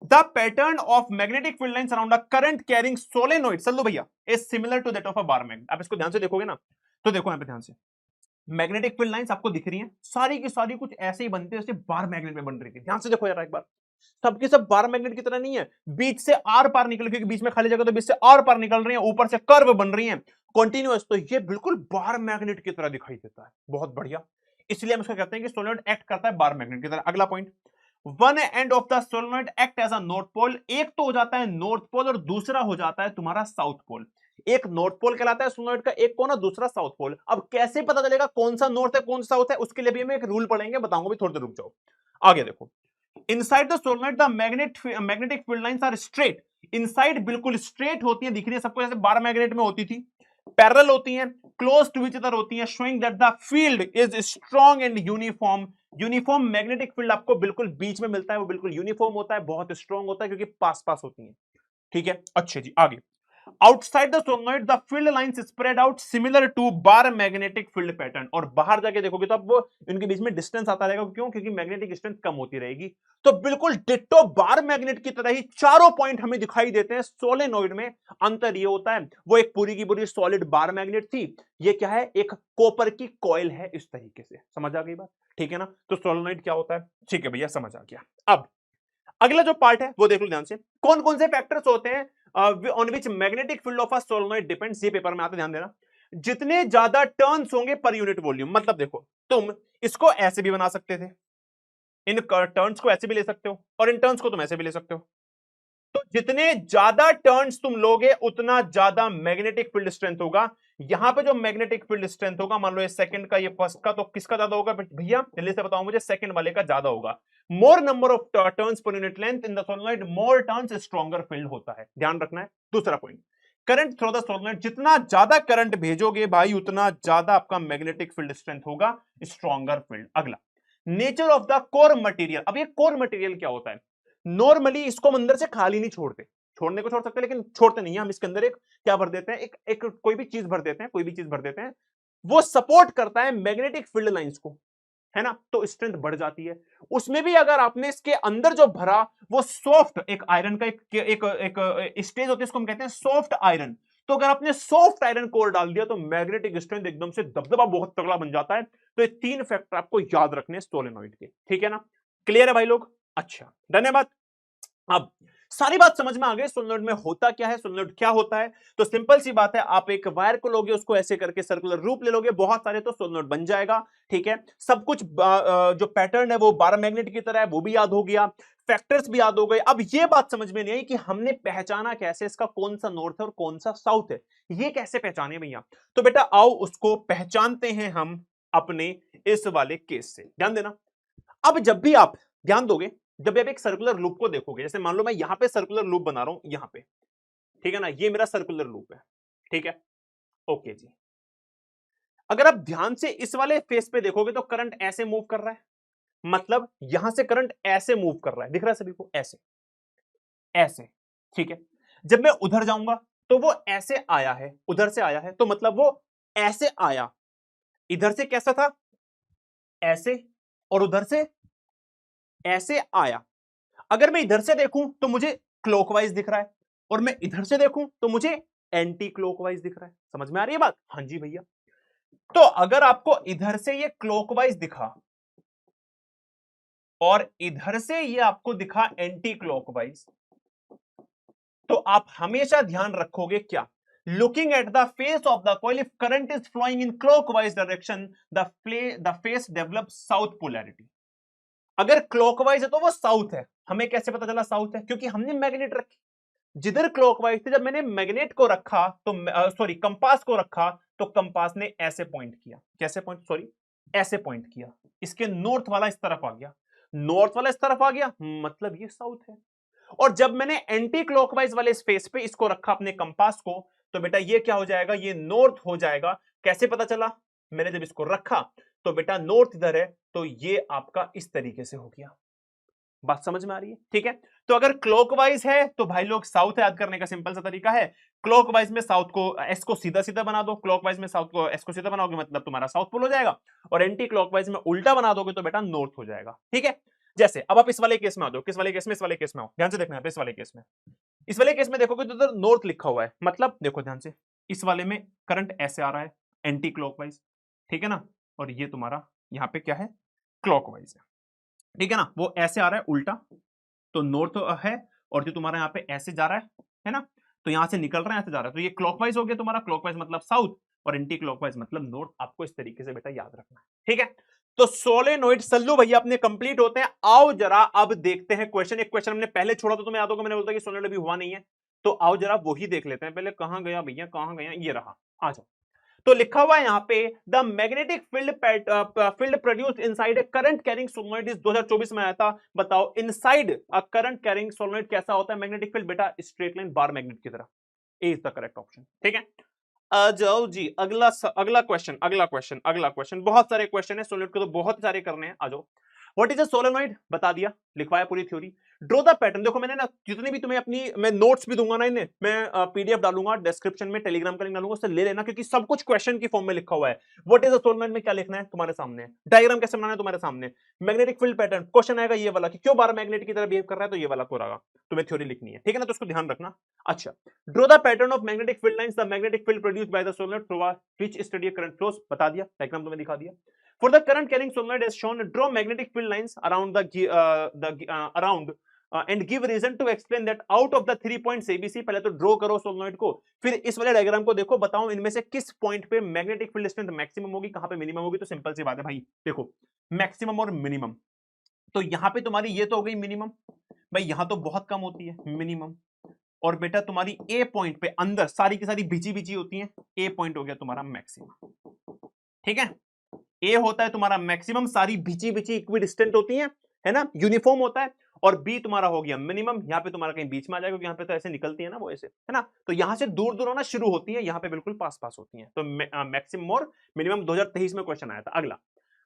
the pattern of magnetic field lines around a current carrying solenoid, चलो भैया, is similar to that of a bar magnet. आप इसको ध्यान से देखोगे ना, तो देखो यहां पे ध्यान से, मैग्नेटिक फील्ड लाइंस आपको दिख रही हैं, सारी की सारी कुछ ऐसे ही बनती है जैसे बार मैग्नेट में बन रही थी। ध्यान से देखो यार एक बार, सबके सब बार मैग्नेट की तरह नहीं है, बीच से आर पार निकल, क्योंकि बीच में खाली जगह, तो बीच से आर पार निकल रही है, ऊपर से कर्व बन रही है कॉन्टिन्यूअस, तो ये बिल्कुल बार मैग्नेट की तरह दिखाई देता है। बहुत बढ़िया, इसलिए हम इसको कहते हैं कि सोलेनोइड एक्ट करता है बार मैग्नेट की तरह। अगला point, one end of the solenoid act as a north pole. एक तो हो जाता है नॉर्थ पोल और दूसरा हो जाता है तुम्हारा साउथ पोल। एक नॉर्थ पोल कहलाता है सोलेनोइड का, एक कौन है? दूसरा साउथ पोल। अब कैसे पता चलेगा कौन सा नॉर्थ है कौन सा साउथ है? उसके लिए भी हम एक रूल पढ़ेंगे, बताऊंगा भी, थोड़ी देर रुक जाओ। आगे देखो, inside the solenoid the magnetic field lines are straight. Inside बिल्कुल स्ट्रेट होती है, दिख रही है सबको, जैसे बार मैग्नेट में होती थी, पैरेलल होती हैं, क्लोज टू ईच अदर होती हैं, showing that the field is strong and uniform. Uniform magnetic field आपको बिल्कुल बीच में मिलता है, वो बिल्कुल यूनिफॉर्म होता है, बहुत स्ट्रांग होता है, क्योंकि पास पास होती है। ठीक है, अच्छे जी, आगे, outside the solenoid the field lines spread out similar to bar magnetic field pattern. और बाहर जाके देखोगे तो अब वो इनके बीच में डिस्टेंस आता रहेगा, क्यों? क्योंकि मैग्नेटिक स्ट्रेंथ कम होती रहेगी। तो बिल्कुल डिट्टो बार मैग्नेट की तरह ही चारों पॉइंट हमें दिखाई देते हैं सोलेनोइड में। अंतर ये होता है, वो एक पूरी की पूरी सॉलिड बार मैग्नेट थी, ये क्या है? एक कॉपर की कॉइल है। इस तरीके से समझ आ गई बात? ठीक है ना? तो सोलेनोइड क्या होता है? ठीक है भैया, समझ आ गया। अब अगला जो पार्ट है वो देख लो ध्यान से, कौन कौन से फैक्टर्स होते हैं on which magnetic field of a solenoid depends. ये पेपर में आता, ध्यान देना। जितने ज्यादा टर्न्स होंगे पर यूनिट वॉल्यूम, मतलब देखो, तुम इसको ऐसे भी बना सकते थे, इन टर्न्स को ऐसे भी ले सकते हो, और इन टर्न्स को तुम ऐसे भी ले सकते हो। तो जितने ज्यादा टर्न्स तुम लोगे उतना ज्यादा मैग्नेटिक फील्ड स्ट्रेंथ होगा। यहां पे जो मैग्नेटिक फील्ड स्ट्रेंथ होगा, मान लो ये सेकंड का, ये फर्स्ट का, तो किसका ज्यादा होगा भैया? जल्दी से बताओ मुझे, सेकंड वाले का ज्यादा होगा। मोर number of turns per unit length in the solenoid, more turns stronger field होता है। ध्यान रखना है। दूसरा point, current through the solenoid, जितना ज्यादा करंट भेजोगे भाई उतना ज्यादा आपका मैग्नेटिक फील्ड स्ट्रेंथ होगा, स्ट्रॉन्गर फील्ड। अगला, nature of the core material. अब ये कोर मटेरियल क्या होता है? नॉर्मली इसको हम अंदर से खाली नहीं छोड़ते, छोड़ने को छोड़ सकते हैं लेकिन छोड़ते नहीं है हम। इसके अंदर एक क्या भर देते हैं? एक कोई भी चीज भर देते हैं, कोई भी चीज भर देते हैं, वो सपोर्ट करता है मैग्नेटिक फील्ड लाइंस को, है ना? तो स्ट्रेंथ बढ़ जाती है। उसमें भी अगर आपने इसके अंदर जो भरा वो सॉफ्ट, एक आयरन का एक स्टेज होती है, इसको हम कहते हैं सॉफ्ट आयरन। तो अगर आपने सॉफ्ट आयरन कोर डाल दिया तो मैग्नेटिक स्ट्रेंथ एकदम से दबदबा बहुत तगड़ा बन जाता है। तो ये तीन फैक्टर आपको याद रखने सोलेनोइड के। ठीक है ना? क्लियर है भाई लोग? अच्छा, धन्यवाद। अब सारी बात समझ में आ गई, सोलेनोइड में होता क्या है, सोलेनोइड क्या होता है। तो सिंपल सी बात है, आप एक वायर को लोगे, उसको ऐसे करके सर्कुलर रूप ले लोगे बहुत सारे, तो सोलेनोइड बन जाएगा। ठीक है, सब कुछ जो पैटर्न है वो बार मैग्नेट की तरह है, वो भी याद हो गया, फैक्टर्स भी याद हो गए। अब ये बात समझ में नहीं आई कि हमने पहचाना कैसे इसका कौन सा नॉर्थ है और कौन सा साउथ है, ये कैसे पहचाने भैया? तो बेटा आओ उसको पहचानते हैं हम अपने इस वाले केस से। ध्यान देना, अब जब भी आप ध्यान दोगे, जब भी आप एक सर्कुलर लूप को देखोगे, जैसे मान लो मैं यहां पे सर्कुलर लूप बना रहा हूं यहां पे, ठीक है ना? ये मेरा सर्कुलर लूप है, ठीक है, ओके जी। अगर आप ध्यान से इस वाले फेस पे देखोगे तो करंट ऐसे मूव कर रहा है, मतलब यहां से करंट ऐसे मूव कर रहा है, दिख रहा है सभी को? ऐसे ऐसे, ठीक है। जब मैं उधर जाऊंगा तो वो ऐसे आया है, उधर से आया है, तो मतलब वो ऐसे आया। इधर से कैसा था? ऐसे, और उधर से ऐसे आया। अगर मैं इधर से देखूं तो मुझे क्लॉकवाइज दिख रहा है, और मैं इधर से देखूं तो मुझे एंटी क्लॉकवाइज दिख रहा है। समझ में आ रही है बात? हाँ जी भैया। तो अगर आपको इधर से ये क्लॉकवाइज दिखा और इधर से ये आपको दिखा एंटी क्लॉकवाइज, तो आप हमेशा ध्यान रखोगे क्या? Looking at the face of the coil, if current is flowing in clockwise direction, the face develop south polarity. अगर क्लॉकवाइज है तो वो साउथ है। हमें कैसे पता चला साउथ है? क्योंकि हमने मैग्नेट रखी जिधर क्लॉकवाइज थे। जब मैंने मैग्नेट को रखा तो सॉरी कंपास को रखा तो कंपास ने ऐसे पॉइंट किया। कैसे पॉइंट? सॉरी, ऐसे पॉइंट किया। इसके नॉर्थ वाला इस तरफ आ गया, नॉर्थ वाला इस तरफ आ गया, मतलब ये साउथ है। और जब मैंने एंटी क्लॉकवाइज वाले स्पेस पे इसको रखा अपने कंपास को, तो बेटा ये क्या हो जाएगा, ये नॉर्थ हो जाएगा। कैसे पता चला, मैंने जब इसको रखा तो बेटा नॉर्थ इधर है, तो ये आपका इस तरीके से हो गया। बात समझ में आ रही है? ठीक है, तो अगर क्लॉकवाइज है तो भाई लोग साउथ याद करने का सिंपल सा तरीका है, क्लॉकवाइज में साउथ को एस को सीधा सीधा बना दो, क्लॉकवाइज में साउथ को एस को सीधा बनाओगे मतलब तुम्हारा साउथ पोल हो जाएगा, और एंटी क्लॉकवाइज में उल्टा बना दोगे तो बेटा नॉर्थ हो जाएगा। ठीक है, जैसे अब आप इस वाले केस में आ जाओ, किस वाले केस में, इस वाले केस में आओ, ध्यान से देखना है, इस वाले केस में, इस वाले केस में देखोगे तो उधर नॉर्थ लिखा हुआ है, मतलब देखो ध्यान से, इस वाले में करंट ऐसे आ रहा है एंटी क्लॉकवाइज, ठीक है ना, और ये तुम्हारा यहां पे क्या है, क्लॉकवाइज है, ठीक है ना, वो ऐसे आ रहा है उल्टा, तो नॉर्थ है, और जो तुम्हारा यहाँ पे ऐसे जा रहा है ना, तो यहां से निकल रहा है ऐसे जा रहा है, तो ये क्लॉकवाइज हो गया तुम्हारा, क्लॉकवाइज मतलब साउथ, और एंटी क्लॉकवाइज मतलब नॉर्थ। आपको इस तरीके से बेटा याद रखना है, ठीक है। तो सोलेनोइड सल्लू भैया अपने कंप्लीट होते हैं। आओ जरा अब देखते हैं क्वेश्चन। एक क्वेश्चन हमने पहले छोड़ा, तो तुम्हें याद होगा मैंने बोलता कि सोलेनोइड अभी हुआ नहीं है, तो आओ जरा वो ही देख लेते हैं। पहले कहां गया भैया, कहां गया, ये रहा, आ जाओ। तो लिखा हुआ है यहां पे, the magnetic field produced inside current carrying solenoid इस 2024 में आया था। बताओ inside a current carrying solenoid कैसा होता है मैग्नेटिक फील्ड, बेटा स्ट्रेट लाइन बार मैग्नेट की तरह। ए इज द करेक्ट ऑप्शन, ठीक है। आ जाओ जी, अगला क्वेश्चन। बहुत सारे क्वेश्चन है सोलेनोइड के, तो बहुत सारे करने हैं, आ जाओ। व्हाट इज अ सोलेनोइड बता दिया, लिखवाया पूरी थ्योरी। ड्रॉ द पैटर्न, देखो मैंने ना जितनी भी तुम्हें अपनी, मैं नोट्स भी दूंगा ना इन्हें, मैं पीडीएफ डालूंगा डिस्क्रिप्शन में, टेलीग्राम का लिंक डालूंगा, उससे ले लेना, क्योंकि सब कुछ क्वेश्चन की फॉर्म में लिखा हुआ है। व्हाट इज अ सोलेनोइड में क्या लिखना है तुम्हारे सामने, डायग्राम कैसे बनाना है तुम्हारे सामने, मैग्नेटिक फील्ड पैटर्न क्वेश्चन आएगा ये वाला कि क्यों बार मैग्नेट की तरह बिहेव कर रहा है, तो ये वाला कोरागा तुम्हें थ्योरी लिखनी है, ठीक है ना, तो उसको ध्यान रखना। अच्छा, draw the pattern of magnetic field lines the magnetic field produced by the solenoid through which study current flows, बता दिया, डायग्राम तुम्हें दिखा दिया। For the current carrying solenoid as shown, draw magnetic field lines around and give reason to explain that out of the 3 points ABC। पहले तो draw करो solenoid को, फिर इस वाले डायग्राम को देखो, बताओ इनमें से किस पॉइंट पे मैग्नेटिक फील्ड स्ट्रेंथ मैक्सिमम होगी, कहां पे मिनिमम होगी। तो सिंपल सी बात है भाई, देखो मैक्सिमम और मिनिमम, तो यहां पे तुम्हारी ये तो हो गई मिनिमम, भाई यहां तो बहुत कम होती है मिनिमम, और बेटा तुम्हारी ए पॉइंट पे अंदर सारी की सारी बिची बिची होती है, ए पॉइंट हो गया तुम्हारा मैक्सिमम, ठीक है। ए होता है तुम्हारा मैक्सिमम, सारी बिची बिची इक्विडिस्टेंट होती है ना, यूनिफॉर्म होता है, और बी तुम्हारा हो गया मिनिमम, यहां पे तुम्हारा कहीं बीच में आ जाएगा, क्योंकि यहां पे तो ऐसे निकलती है ना वो ऐसे, है ना, तो यहां से दूर दूर होना शुरू होती है, यहां पे बिल्कुल पास पास होती है, तो मैक्सिमम और मिनिमम 2023 में क्वेश्चन आया था। अगला,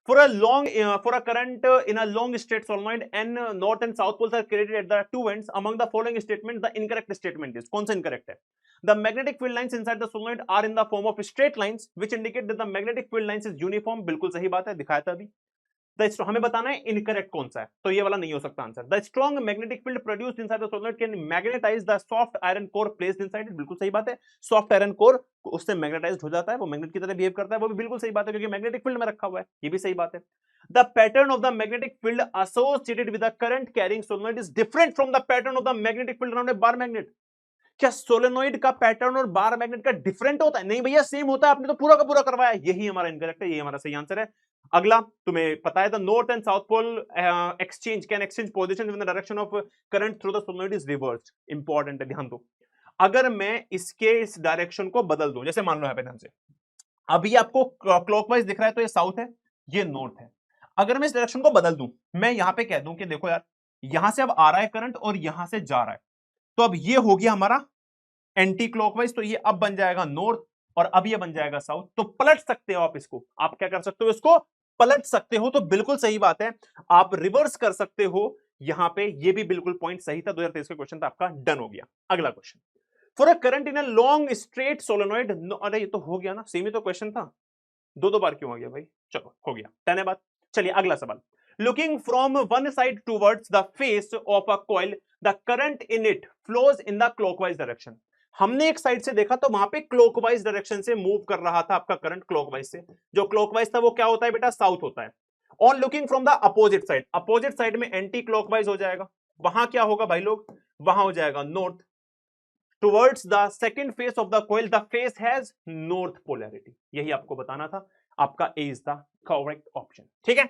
for a current in a long straight solenoid and north and south poles are created at the two ends, among the following statement the incorrect statement is, कौन सा incorrect है, the magnetic field lines inside the solenoid are in the form of straight lines which indicate that the magnetic field lines is uniform, बिल्कुल सही बात है, दिखाया था अभी। हमें बताना है इनकरेक्ट कौन सा है, तो ये वाला नहीं हो सकता answer. The strong magnetic field produced inside the solenoid can magnetise the soft iron core placed inside it, बिल्कुल सही बात है, सॉफ्ट आयरन कोर उससे मैग्नेटाइज्ड हो जाता है, वो मैग्नेट की तरह बिहेव करता है, वो भी बिल्कुल सही बात है, क्योंकि मैग्नेटिक फील्ड में रखा हुआ है, ये भी सही बात है। The pattern of the magnetic field associated with the current carrying solenoid is different from the pattern of the magnetic field around a bar magnet. क्या सोलेनोइड का पैटर्न और बार मैग्नेट का डिफरेंट होता है? नहीं भैया, सेम होता है, आपने तो पूरा का पूरा करवाया, यही हमारा इनकरेक्ट है, यही हमारा सही आंसर है। अगला, तुम्हें पता है the north and south pole exchange can exchange position in the direction of current through the solenoid is reversed, important है, ध्यान दो। अगर मैं इसके इस डायरेक्शन को बदल दूं, जैसे मान लो यहाँ पे ध्यान से, अभी आपको क्लॉकवाइज दिख रहा है, तो ये साउथ है, ये नॉर्थ है। अगर मैं इस डायरेक्शन को बदल दूं, मैं यहां पे कह दूं कि देखो यार, यहां से अब आ रहा है करंट और यहां से जा रहा है, तो अब ये हो गया हमारा एंटी क्लॉकवाइज, तो ये अब बन जाएगा नॉर्थ, और अब ये बन जाएगा साउथ। तो पलट सकते हो आप इसको, आप क्या कर सकते हो, इसको पलट सकते हो, तो बिल्कुल सही बात है, आप रिवर्स कर सकते हो यहां पे, ये भी बिल्कुल पॉइंट सही था। 2023 का क्वेश्चन था आपका, डन हो गया। अगला question, for a current in a long straight solenoid, अरे ये तो हो गया ना, सेम ही तो क्वेश्चन था, दो बार क्यों आ गया भाई, चलो हो गया, धन्यवाद। चलिए अगला सवाल, looking from one side towards the face of a coil the current in it flows in the clockwise direction. हमने एक साइड से देखा तो वहां पे क्लॉकवाइज डायरेक्शन से मूव कर रहा था आपका करंट, क्लॉकवाइज से, जो क्लॉकवाइज था वो क्या होता है बेटा, साउथ होता है। On looking from the opposite side, opposite side में एंटी क्लॉकवाइज हो जाएगा, वहां क्या होगा भाई लोग, वहां हो जाएगा north. Towards the second face of the coil the face has north polarity, यही आपको बताना था, आपका ए इज द करेक्ट ऑप्शन, ठीक है।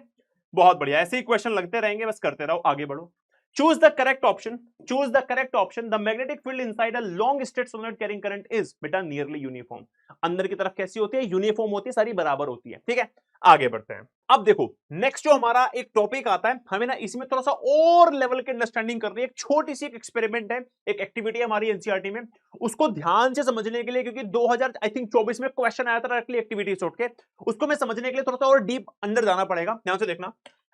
बहुत बढ़िया, ऐसे ही क्वेश्चन लगते रहेंगे, बस करते रहो, आगे बढ़ो। Choose the correct option. Choose the correct option. The magnetic field inside a long straight solenoid carrying current is बेटा nearly uniform. अंदर की तरफ कैसी होती है? यूनिफॉर्म होती है, सारी बराबर होती है. ठीक है, आगे बढ़ते हैं. अब देखो नेक्स्ट जो हमारा एक टॉपिक आता है, हमें ना इसमें थोड़ा सा और लेवल की अंडरस्टैंडिंग करनी है. एक छोटी सी एक एक्सपेरिमेंट है, एक एक्टिविटी है हमारी एनसीईआरटी में, उसको ध्यान से समझने के लिए, क्योंकि 2024 में क्वेश्चन आया था डायरेक्टली एक्टिविटी से उठ के, उसको मैं समझने के लिए थोड़ा सा और डीप अंदर जाना पड़ेगा. ध्यान से देखना.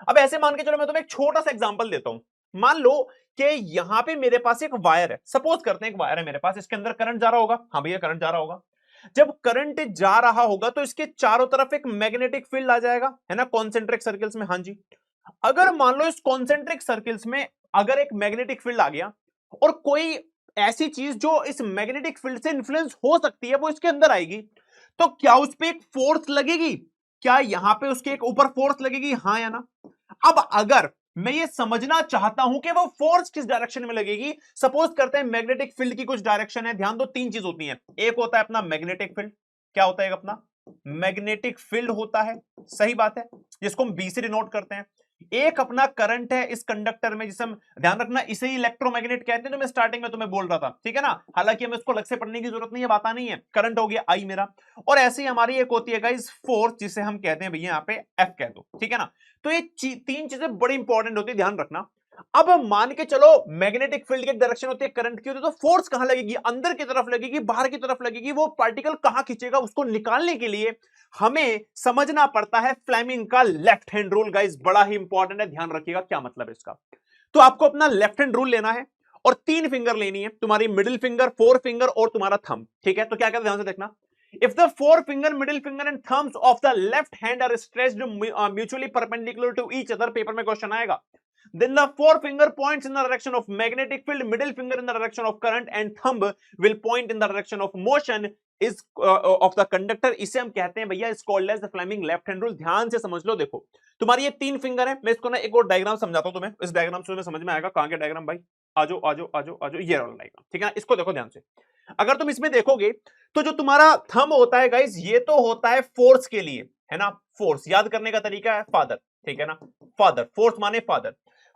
अब ऐसे मान के चलो मैं तुम्हें एक छोटा सा एग्जांपल देता हूं. मान लो कि यहां पे मेरे पास एक वायर है, सपोज करते हैं एक वायर है मेरे पास, इसके अंदर करंट जा रहा होगा. हाँ भैया करंट जा रहा होगा. जब करंट जा रहा होगा तो इसके चारों तरफ एक मैग्नेटिक फील्ड आ जाएगा, है ना, कॉन्सेंट्रिक सर्कल्स में. हाँ जी. अगर मान लो इस कॉन्सेंट्रिक सर्कल्स में अगर एक मैग्नेटिक फील्ड आ गया और कोई ऐसी चीज जो इस मैग्नेटिक फील्ड से इन्फ्लुएंस हो सकती है वो इसके अंदर आएगी, तो क्या उस पर एक फोर्स लगेगी? क्या यहां पे उसके एक ऊपर फोर्स लगेगी? हाँ या ना? अब अगर मैं ये समझना चाहता हूं कि वो फोर्स किस डायरेक्शन में लगेगी, सपोज करते हैं मैग्नेटिक फील्ड की कुछ डायरेक्शन है. ध्यान दो, तीन चीज होती है. एक होता है अपना मैग्नेटिक फील्ड. क्या होता है अपना मैग्नेटिक फील्ड होता है, सही बात है, जिसको हम बी से डिनोट करते हैं. एक अपना करंट है इस कंडक्टर में, जिसे हम ध्यान रखना इसे ही इलेक्ट्रोमैग्नेट कहते हैं, जो मैं स्टार्टिंग में तुम्हें बोल रहा था. ठीक है ना, हालांकि हमें इसको अलग से पढ़ने की जरूरत नहीं है, बात नहीं है. करंट हो गया आई मेरा, और ऐसे ही हमारी एक होती है गाइस फोर्स, जिसे हम कहते हैं भैया यहाँ पे एफ कह दो. ठीक है ना. तो ये तीन चीजें बड़ी इंपॉर्टेंट होती है, ध्यान रखना. अब मान के चलो मैग्नेटिक फील्ड की डायरेक्शन होती है, करंट की होती है, तो फोर्स कहां लगेगी? अंदर की तरफ लगेगी, बाहर की तरफ लगेगी. वो पार्टिकल कहां खींचेगा, उसको निकालने के लिए हमें समझना पड़ता है फ्लेमिंग का लेफ्ट हैंड रूल. गाइस बड़ा ही इंपॉर्टेंट है, ध्यान रखिएगा क्या मतलब है इसका. तो आपको अपना लेफ्ट हैंड रूल लेना है और तीन फिंगर लेनी है, तुम्हारी मिडिल फिंगर, फोर फिंगर और तुम्हारा थंब. ठीक है, तो क्या कहते हैं ध्यान से देखना. If the forefinger, middle finger and thumbs of the left hand are stretched mutually perpendicular to each other, paper में क्वेश्चन आएगा, then the forefinger points in the direction of magnetic field, middle finger in the direction of current and thumb will point in the direction of motion is of the conductor. इसे हम कहते हैं भैया is called as the Fleming left hand rule. ध्यान से समझ लो. देखो तुम्हारी ये तीन फिंगर है, मैं इसको ना एक और डायग्राम समझाता हूं तुम्हें. इस डायग्राम से तुम्हें समझ में आएगा. कहां के डायग्राम भाई? आजो आजो आजो आजो, ये वाला डायग्राम. ठीक है ना, इसको देखो ध्यान से. अगर तुम इसमें देखोगे तो जो तुम्हारा थंब होता है गाइस, ये तो होता है फोर्स के लिए, है ना. फोर्स याद करने का तरीका है फादर. ठीक है ना, फादर, फोर्स माने फादर.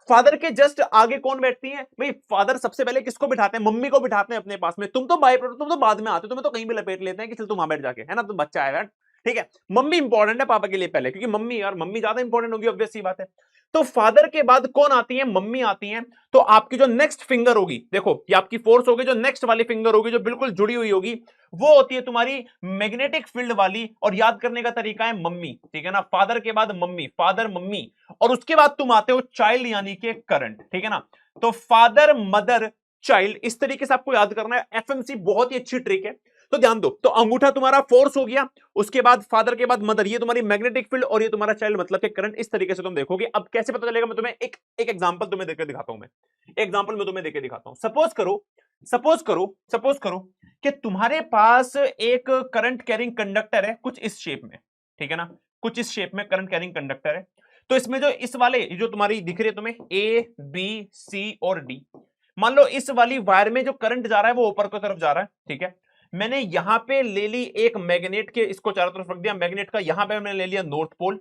फादर के जस्ट आगे कौन बैठती है भाई? फादर सबसे पहले किसको बिठाते हैं? मम्मी को बिठाते हैं अपने पास में. तुम तो बाय प्रोडक्ट, तुम तो बाद में आते हो, तुम्हें तो कहीं भी लपेट लेते हैं कि चल तुम वहां बैठ जाके, है ना, तुम बच्चा है. ठीक है, मम्मी इंपॉर्टेंट है पापा के लिए पहले, क्योंकि मम्मी और मम्मी ज्यादा इंपॉर्टेंट होगी, ऑब्वियस सी बात है. तो फादर के बाद कौन आती है? मम्मी आती है. तो आपकी जो नेक्स्ट फिंगर होगी, देखो ये आपकी फोर्स होगी, जो नेक्स्ट वाली फिंगर होगी जो बिल्कुल जुड़ी हुई होगी, वो होती है तुम्हारी मैग्नेटिक फील्ड वाली. और याद करने का तरीका है मम्मी. ठीक है ना, फादर के बाद मम्मी, फादर मम्मी, और उसके बाद तुम आते हो चाइल्ड यानी कि करंट. ठीक है ना, तो फादर मदर चाइल्ड, इस तरीके से आपको याद करना है. एफएमसी बहुत ही अच्छी ट्रिक है, तो ध्यान दो. तो अंगूठा तुम्हारा फोर्स हो गया, उसके बाद फादर के बाद मदर, ये तुम्हारी मैग्नेटिक फील्ड, और ये तुम्हारा चाइल्ड मतलब कि करंट. इस तरीके से तुम देखोगे. अब कैसे पता चलेगा? मैं तुम्हें एक एग्जांपल तुम्हें देकर दिखाता हूं. मैं एग्जांपल में तुम्हें देकर दिखाता हूं. सपोज करो कि तुम्हारे पास एक करंट कैरिंग कंडक्टर है कुछ इस शेप में. ठीक है ना, कुछ इस शेप में करंट कैरिंग कंडक्टर है. तो इसमें जो इस वाले जो तुम्हारी दिख रही है तुम्हें ए बी सी और डी, मान लो इस वाली वायर में जो करंट जा रहा है वो ऊपर की तरफ जा रहा है. ठीक है, मैंने यहां पे ले ली एक मैग्नेट के, इसको चारों तरफ रख दिया मैग्नेट का. यहां पे मैंने ले लिया नॉर्थ पोल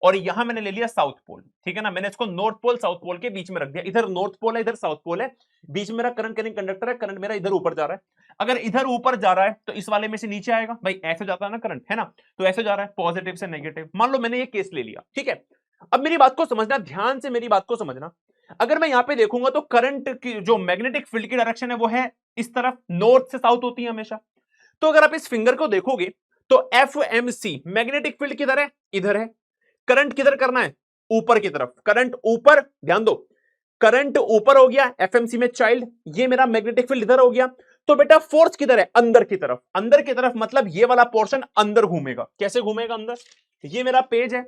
और यहां मैंने ले लिया साउथ पोल. ठीक है ना, मैंने इसको नॉर्थ पोल साउथ पोल के बीच में रख दिया. इधर नॉर्थ पोल है, इधर साउथ पोल है, बीच में मेरा करंट कैरिंग कंडक्टर है. करंट मेरा इधर ऊपर जा रहा है. अगर इधर ऊपर जा रहा है तो इस वाले में से नीचे आएगा भाई. ऐसे जाता है ना करंट, है ना, तो ऐसे जा रहा है पॉजिटिव से नेगेटिव. मान लो मैंने ये केस ले लिया. ठीक है, अब मेरी बात को समझना, ध्यान से मेरी बात को समझना. अगर मैं यहां पे देखूंगा तो करंट की जो मैग्नेटिक फील्ड की डायरेक्शन है वो है इस तरफ, नॉर्थ से साउथ होती है हमेशा. तो अगर आप इस फिंगर को देखोगे तो एफएमसी मैग्नेटिक फील्ड किधर है? इधर है. करंट किधर करना है? ऊपर की तरफ. करंट ऊपर, ध्यान दो, करंट ऊपर हो गया एफएमसी में चाइल्ड. ये मेरा मैग्नेटिक फील्ड इधर हो गया. तो बेटा फोर्स किधर है? अंदर की तरफ. अंदर की तरफ मतलब ये वाला पोर्शन अंदर घूमेगा. कैसे घूमेगा अंदर? ये मेरा पेज है,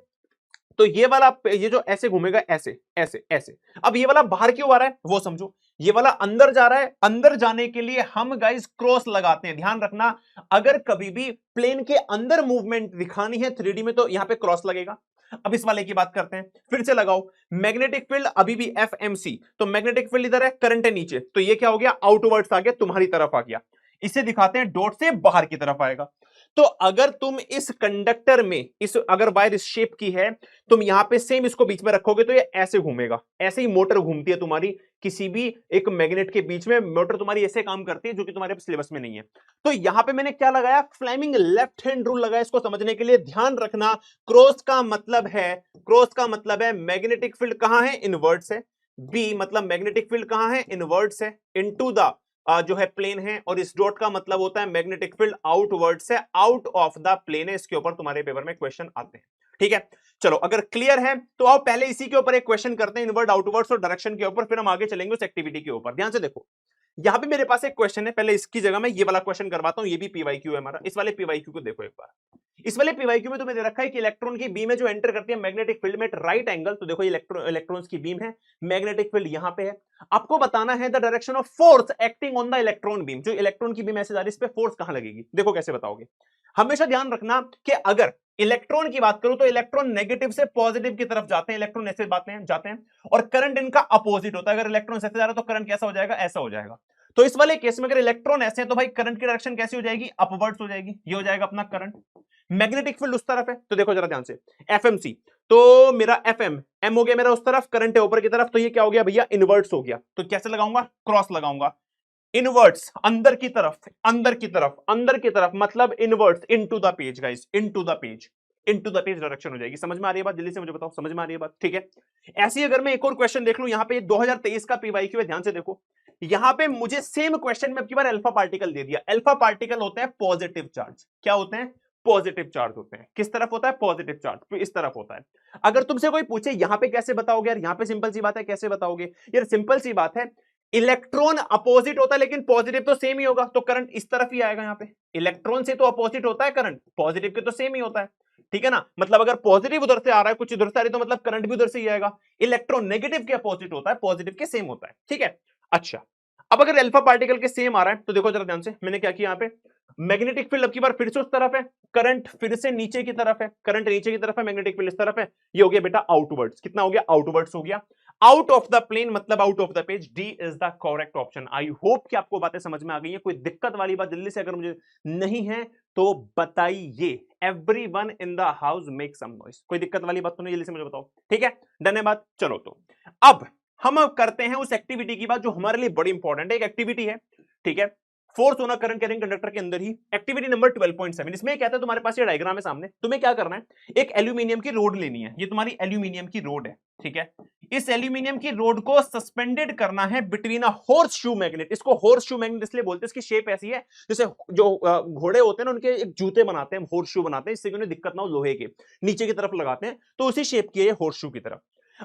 तो ये वाला, ये जो ऐसे घूमेगा, ऐसे ऐसे ऐसे. अब ये वाला बाहर क्यों आ रहा है वो समझो. ये वाला अंदर जा रहा है. अंदर जाने के लिए हम गाइस क्रॉस लगाते हैं. ध्यान रखना, अगर कभी भी प्लेन के अंदर मूवमेंट दिखानी है 3D में तो यहां पे क्रॉस लगेगा. अब इस वाले की बात करते हैं, फिर से लगाओ. मैग्नेटिक फील्ड अभी भी एफएमसी, तो मैग्नेटिक फील्ड इधर है, करंट है नीचे, तो ये क्या हो गया? आउटवर्ड्स आ गया, तुम्हारी तरफ आ गया. इसे दिखाते हैं डॉट से बाहर की तरफ आएगा. तो अगर तुम इस कंडक्टर में अगर वायर इस शेप की है, तुम यहां पे सेम इसको बीच में रखोगे तो ये ऐसे घूमेगा। ऐसे ही मोटर घूमती है तुम्हारी किसी भी एक मैग्नेट के बीच में, मोटर तुम्हारी ऐसे काम करती है, जो कि तुम्हारे सिलेबस में नहीं है। तो यहां पे मैंने क्या लगाया, फ्लेमिंग लेफ्ट हैंड रूल लगाया। इसको समझने के लिए ध्यान रखना, क्रॉस का मतलब है मैग्नेटिक फील्ड कहां है, इनवर्ट्स है। बी मतलब मैग्नेटिक फील्ड कहां है, इनवर्ट्स है, इनटू द जो है प्लेन है। और इस डॉट का मतलब होता है मैग्नेटिक फील्ड आउटवर्ड से, आउट ऑफ द प्लेन है। इसके ऊपर तुम्हारे पेपर में क्वेश्चन आते हैं, ठीक है। चलो अगर क्लियर है तो आओ पहले इसी के ऊपर एक क्वेश्चन करते हैं, इनवर्ड आउटवर्ड्स और डायरेक्शन के ऊपर, फिर हम आगे चलेंगे उस एक्टिविटी के ऊपर। ध्यान से देखो, यहां पे मेरे पास एक क्वेश्चन है, पहले इसकी जगह मैं ये वाला क्वेश्चन करवाता हूं। ये भी पीवाईक्यू है हमारा। इस वाले पीवाईक्यू को देखो एक बार। इस वाले पीवाईक्यू में तुम्हें दे रखा है कि इलेक्ट्रॉन की बीम है जो एंटर करती है मैग्नेटिक फील्ड में राइट एंगल। तो देखो इलेक्ट्रॉन्स की बीम है, मैग्नेटिक फील्ड यहां पे है। आपको बताना है the direction of force acting on the electron beam. जो इलेक्ट्रॉन की बीम ऐसे जा रही है, इस पे फोर्स कहां लगेगी। देखो कैसे बताओगे। हमेशा ध्यान रखना कि अगर इलेक्ट्रॉन की बात करूं तो इलेक्ट्रॉन नेगेटिव से पॉजिटिव की तरफ जाते हैं, इलेक्ट्रॉन ऐसे जाते हैं और करंट इनका अपोजिट होता है। अगर इलेक्ट्रॉन ऐसे जा रहा है तो करंट कैसा हो जाएगा, ऐसा हो जाएगा। तो इस वाले केस में अगर इलेक्ट्रॉन ऐसे हैं तो भाई करंट की डायरेक्शन कैसी हो जाएगी, अपवर्ड्स हो जाएगी। ये हो जाएगा अपना करंट। मैग्नेटिक फील्ड उस तरफ है, तो देखो जरा ध्यान से, एफएमसी तो मेरा एफएम एम हो गया मेरा उस तरफ, करंट है ऊपर की तरफ, तो ये क्या हो गया भैया, इनवर्ट्स हो गया। तो कैसे लगाऊंगा, क्रॉस लगाऊंगा। इनवर्ट्स अंदर की तरफ, अंदर की तरफ, अंदर की तरफ मतलब inverts into the page guys, into the page, into the page direction हो जाएगी। समझ में आ रही है बात, जल्दी से मुझे बताओ, समझ में आ रही है बात, ठीक है। ऐसी अगर मैं एक और क्वेश्चन देख लूं, यहां पे 2023 का पीवाईक्यू है, ध्यान से देखो। यहां पे मुझे सेम क्वेश्चन में अब की बार अल्फा पार्टिकल दे दिया। अल्फा पार्टिकल होते हैं पॉजिटिव चार्ज। क्या होते हैं, पॉजिटिव चार्ज होते हैं। किस तरफ होता है, पॉजिटिव चार्ज, तो इस तरफ होता है। अगर तुमसे कोई पूछे यहां पे कैसे बताओगे यार, यहां पे सिंपल सी बात है, कैसे बताओगे यार, सिंपल सी बात है। इलेक्ट्रॉन अपोजिट होता है लेकिन पॉजिटिव तो सेम ही होगा, तो करंट इस तरफ ही आएगा। यहां पे इलेक्ट्रॉन से तो अपोजिट होता है करंट, पॉजिटिव के तो सेम ही होता है, ठीक है ना। मतलब अगर पॉजिटिव उधर से आ रहा है, कुछ इधर से आ रही है, तो मतलब करंट भी उधर से ही आएगा। इलेक्ट्रॉन नेगेटिव के अपोजिट होता है, पॉजिटिव के सेम होता है, ठीक है। अच्छा, अब अगर अल्फा पार्टिकल के सेम आ रहा है तो देखो जरा ध्यान से, मैंने क्या किया, यहां पे मैग्नेटिक फील्ड अब की बार फिर से उस तरफ है, करंट फिर से नीचे की तरफ है, करंट नीचे की तरफ है, मैग्नेटिक फील्ड इस तरफ है। ये हो गया बेटा आउटवर्ड्स, कितना हो गया, आउटवर्ड्स हो गया, आउट ऑफ द प्लेन मतलब out of the page. D is the correct option. I hope कि आपको बातें समझ में आ गई है। कोई दिक्कत वाली बात जल्दी से अगर मुझे नहीं है तो बताइए। Everyone in the house make some noise. कोई दिक्कत वाली बात तो नहीं, जल्दी से मुझे बताओ, ठीक है, धन्यवाद। चलो तो अब हम करते हैं उस एक्टिविटी की बात जो हमारे लिए बड़ी इंपॉर्टेंट है। एक एक्टिविटी है, ठीक है, फोर्स होना करंट कैरिंग कंडक्टर के अंदर ही। एक्टिविटी नंबर 12.7, इसमें क्या है, तुम्हारे पास ये डायग्राम है सामने। तुम्हें क्या करना है, एक एल्यूमिनियम की रोड लेनी है। ये तुम्हारी एल्यूमिनियम की रोड है, ठीक है। इस एल्यूमिनियम की रोड को सस्पेंडेड करना है between a horse shoe magnet. इसको हॉर्स शू मैग्नेट इसलिए बोलते हैं, इसकी शेप ऐसी है जैसे जो घोड़े होते हैं ना, उनके एक जूते बनाते हैं, हॉर्स शू बनाते हैं, इससे उन्हें दिक्कत ना हो, लोहे के नीचे की तरफ लगाते हैं, तो उसी शेप की है हॉर्स शू की तरफ।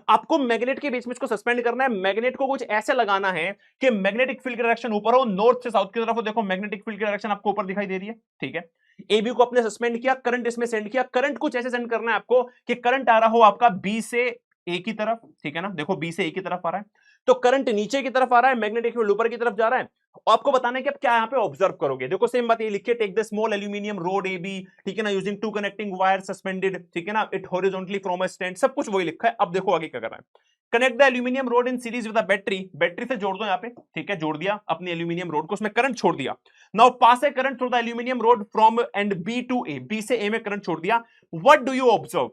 आपको मैग्नेट के बीच में इसको सस्पेंड करना है। मैग्नेट को कुछ ऐसे लगाना है कि मैग्नेटिक फील्ड की डायरेक्शन ऊपर हो, नॉर्थ से साउथ की तरफ हो। देखो मैग्नेटिक फील्ड की डायरेक्शन आपको ऊपर दिखाई दे रही है, ठीक है। एबी को अपने सस्पेंड किया, करंट इसमें सेंड किया। करंट कुछ ऐसे सेंड करना है आपको कि करंट आ रहा हो आपका बी से ए की तरफ, ठीक है ना। देखो बी से ए की तरफ आ रहा है, तो करंट नीचे की तरफ आ रहा है, मैग्नेटिक फील्ड ऊपर की तरफ जा रहा है। आपको बताना है कि आप क्या यहां पे ऑब्जर्व करोगे। देखो सेम बात ये लिखिए, take the small aluminium rod A B, ठीक है ना, using two connecting wire suspended, ठीक है ना, it horizontally from a stand, सब कुछ वही लिखा है। अब देखो आगे क्या कर रहा है, connect the aluminium road in series with the battery. Battery से जोड़ दो यहां पे, ठीक है, जोड़ दिया अपनी एल्यूमिनियम रोड को, उसमें करंट छोड़ दिया। Now pass a current through the aluminium rod from end B to A, B से ए में करंट छोड़ दिया। What do you observe,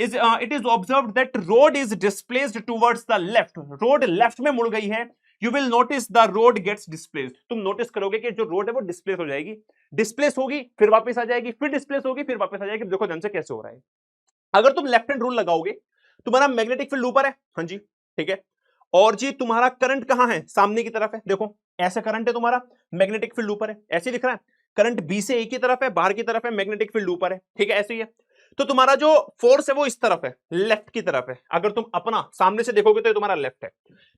it is observed that road is displaced towards the left. Road left में मुड़ गई है। You will notice the road gets displaced. तुम notice करोगे कि जो रोड है वो डिस्प्लेस हो जाएगी, डिस्प्लेस होगी फिर वापस आ जाएगी, फिर डिस्प्लेस होगी फिर वापस आ जाएगी। देखो ध्यान से कैसे हो रहा है। अगर तुम लेफ्ट हैंड रूल लगाओगे, तुम्हारा मैग्नेटिक फील्ड ऊपर है, हाँ जी, ठीक है, और जी तुम्हारा करंट कहां है, सामने की तरफ है। देखो ऐसा करंट है तुम्हारा, मैग्नेटिक फील्ड ऊपर है, ऐसे दिख रहा है। करंट बी से ए की तरफ है, बाहर की तरफ है, मैग्नेटिक फील्ड ऊपर है, ठीक है, ऐसे ही है। तो तुम्हारा जो फोर्स है वो इस तरफ है, लेफ्ट की तरफ है। अगर तुम अपना सामने से देखोगे तो ये तुम्हारा लेफ्ट है।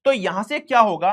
तो यहां से क्या होगा,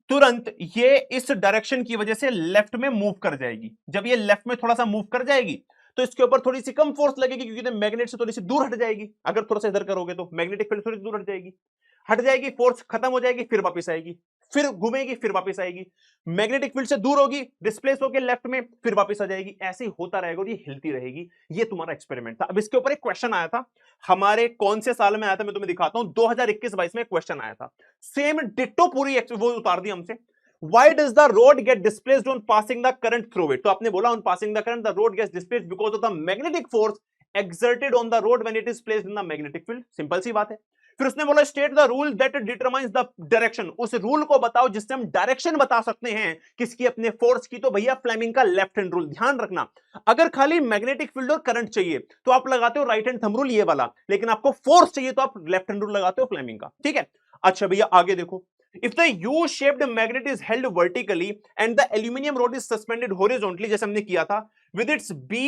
तुरंत ये इस डायरेक्शन की वजह से लेफ्ट में मूव कर जाएगी। जब ये लेफ्ट में थोड़ा सा मूव कर जाएगी तो इसके ऊपर थोड़ी सी कम फोर्स लगेगी, क्योंकि मैग्नेट से थोड़ी सी दूर हट जाएगी। अगर थोड़ा सा इधर करोगे तो मैग्नेटिक फील्ड थोड़ी दूर हट जाएगी, फोर्स खत्म हो जाएगी, फिर वापस आएगी, फिर घूमेगी, फिर वापस आएगी। मैग्नेटिक फील्ड से दूर होगी, डिस्प्लेस होकर लेफ्ट में, फिर वापस आ जाएगी। ऐसे ही होता रहेगा और ये हिलती रहेगी। ये तुम्हारा एक्सपेरिमेंट था। अब इसके ऊपर एक क्वेश्चन आया था, हमारे कौन से साल में आया था मैं तुम्हें दिखाता हूं, 2021-22 में क्वेश्चन आया था। सेम डिट्टो पूरी वो उतार दी हमसे। Why does the road get displaced on passing the current through it? तो आपने बोला on passing the current the road gets displaced because of the magnetic force exerted on the road when it is placed in the magnetic field. Simple सी बात है। फिर उसने बोला state the rule that determines the direction, उस rule को बताओ जिससे हम डायरेक्शन बता सकते हैं किसकी, अपने फोर्स की। तो भैया फ्लेमिंग का लेफ्ट हैंड रूल। ध्यान रखना, अगर खाली मैग्नेटिक फील्ड और करंट चाहिए तो आप लगाते हो राइट हैंड थंब रूल ये वाला, लेकिन आपको फोर्स चाहिए तो आप लेफ्ट हैंड रूल लगाते हो फ्लेमिंग का। ठीक है, अच्छा भैया आगे देखो, if the U-shaped magnet is held vertically and the aluminum rod is suspended horizontally, जैसे हमने किया था, with its B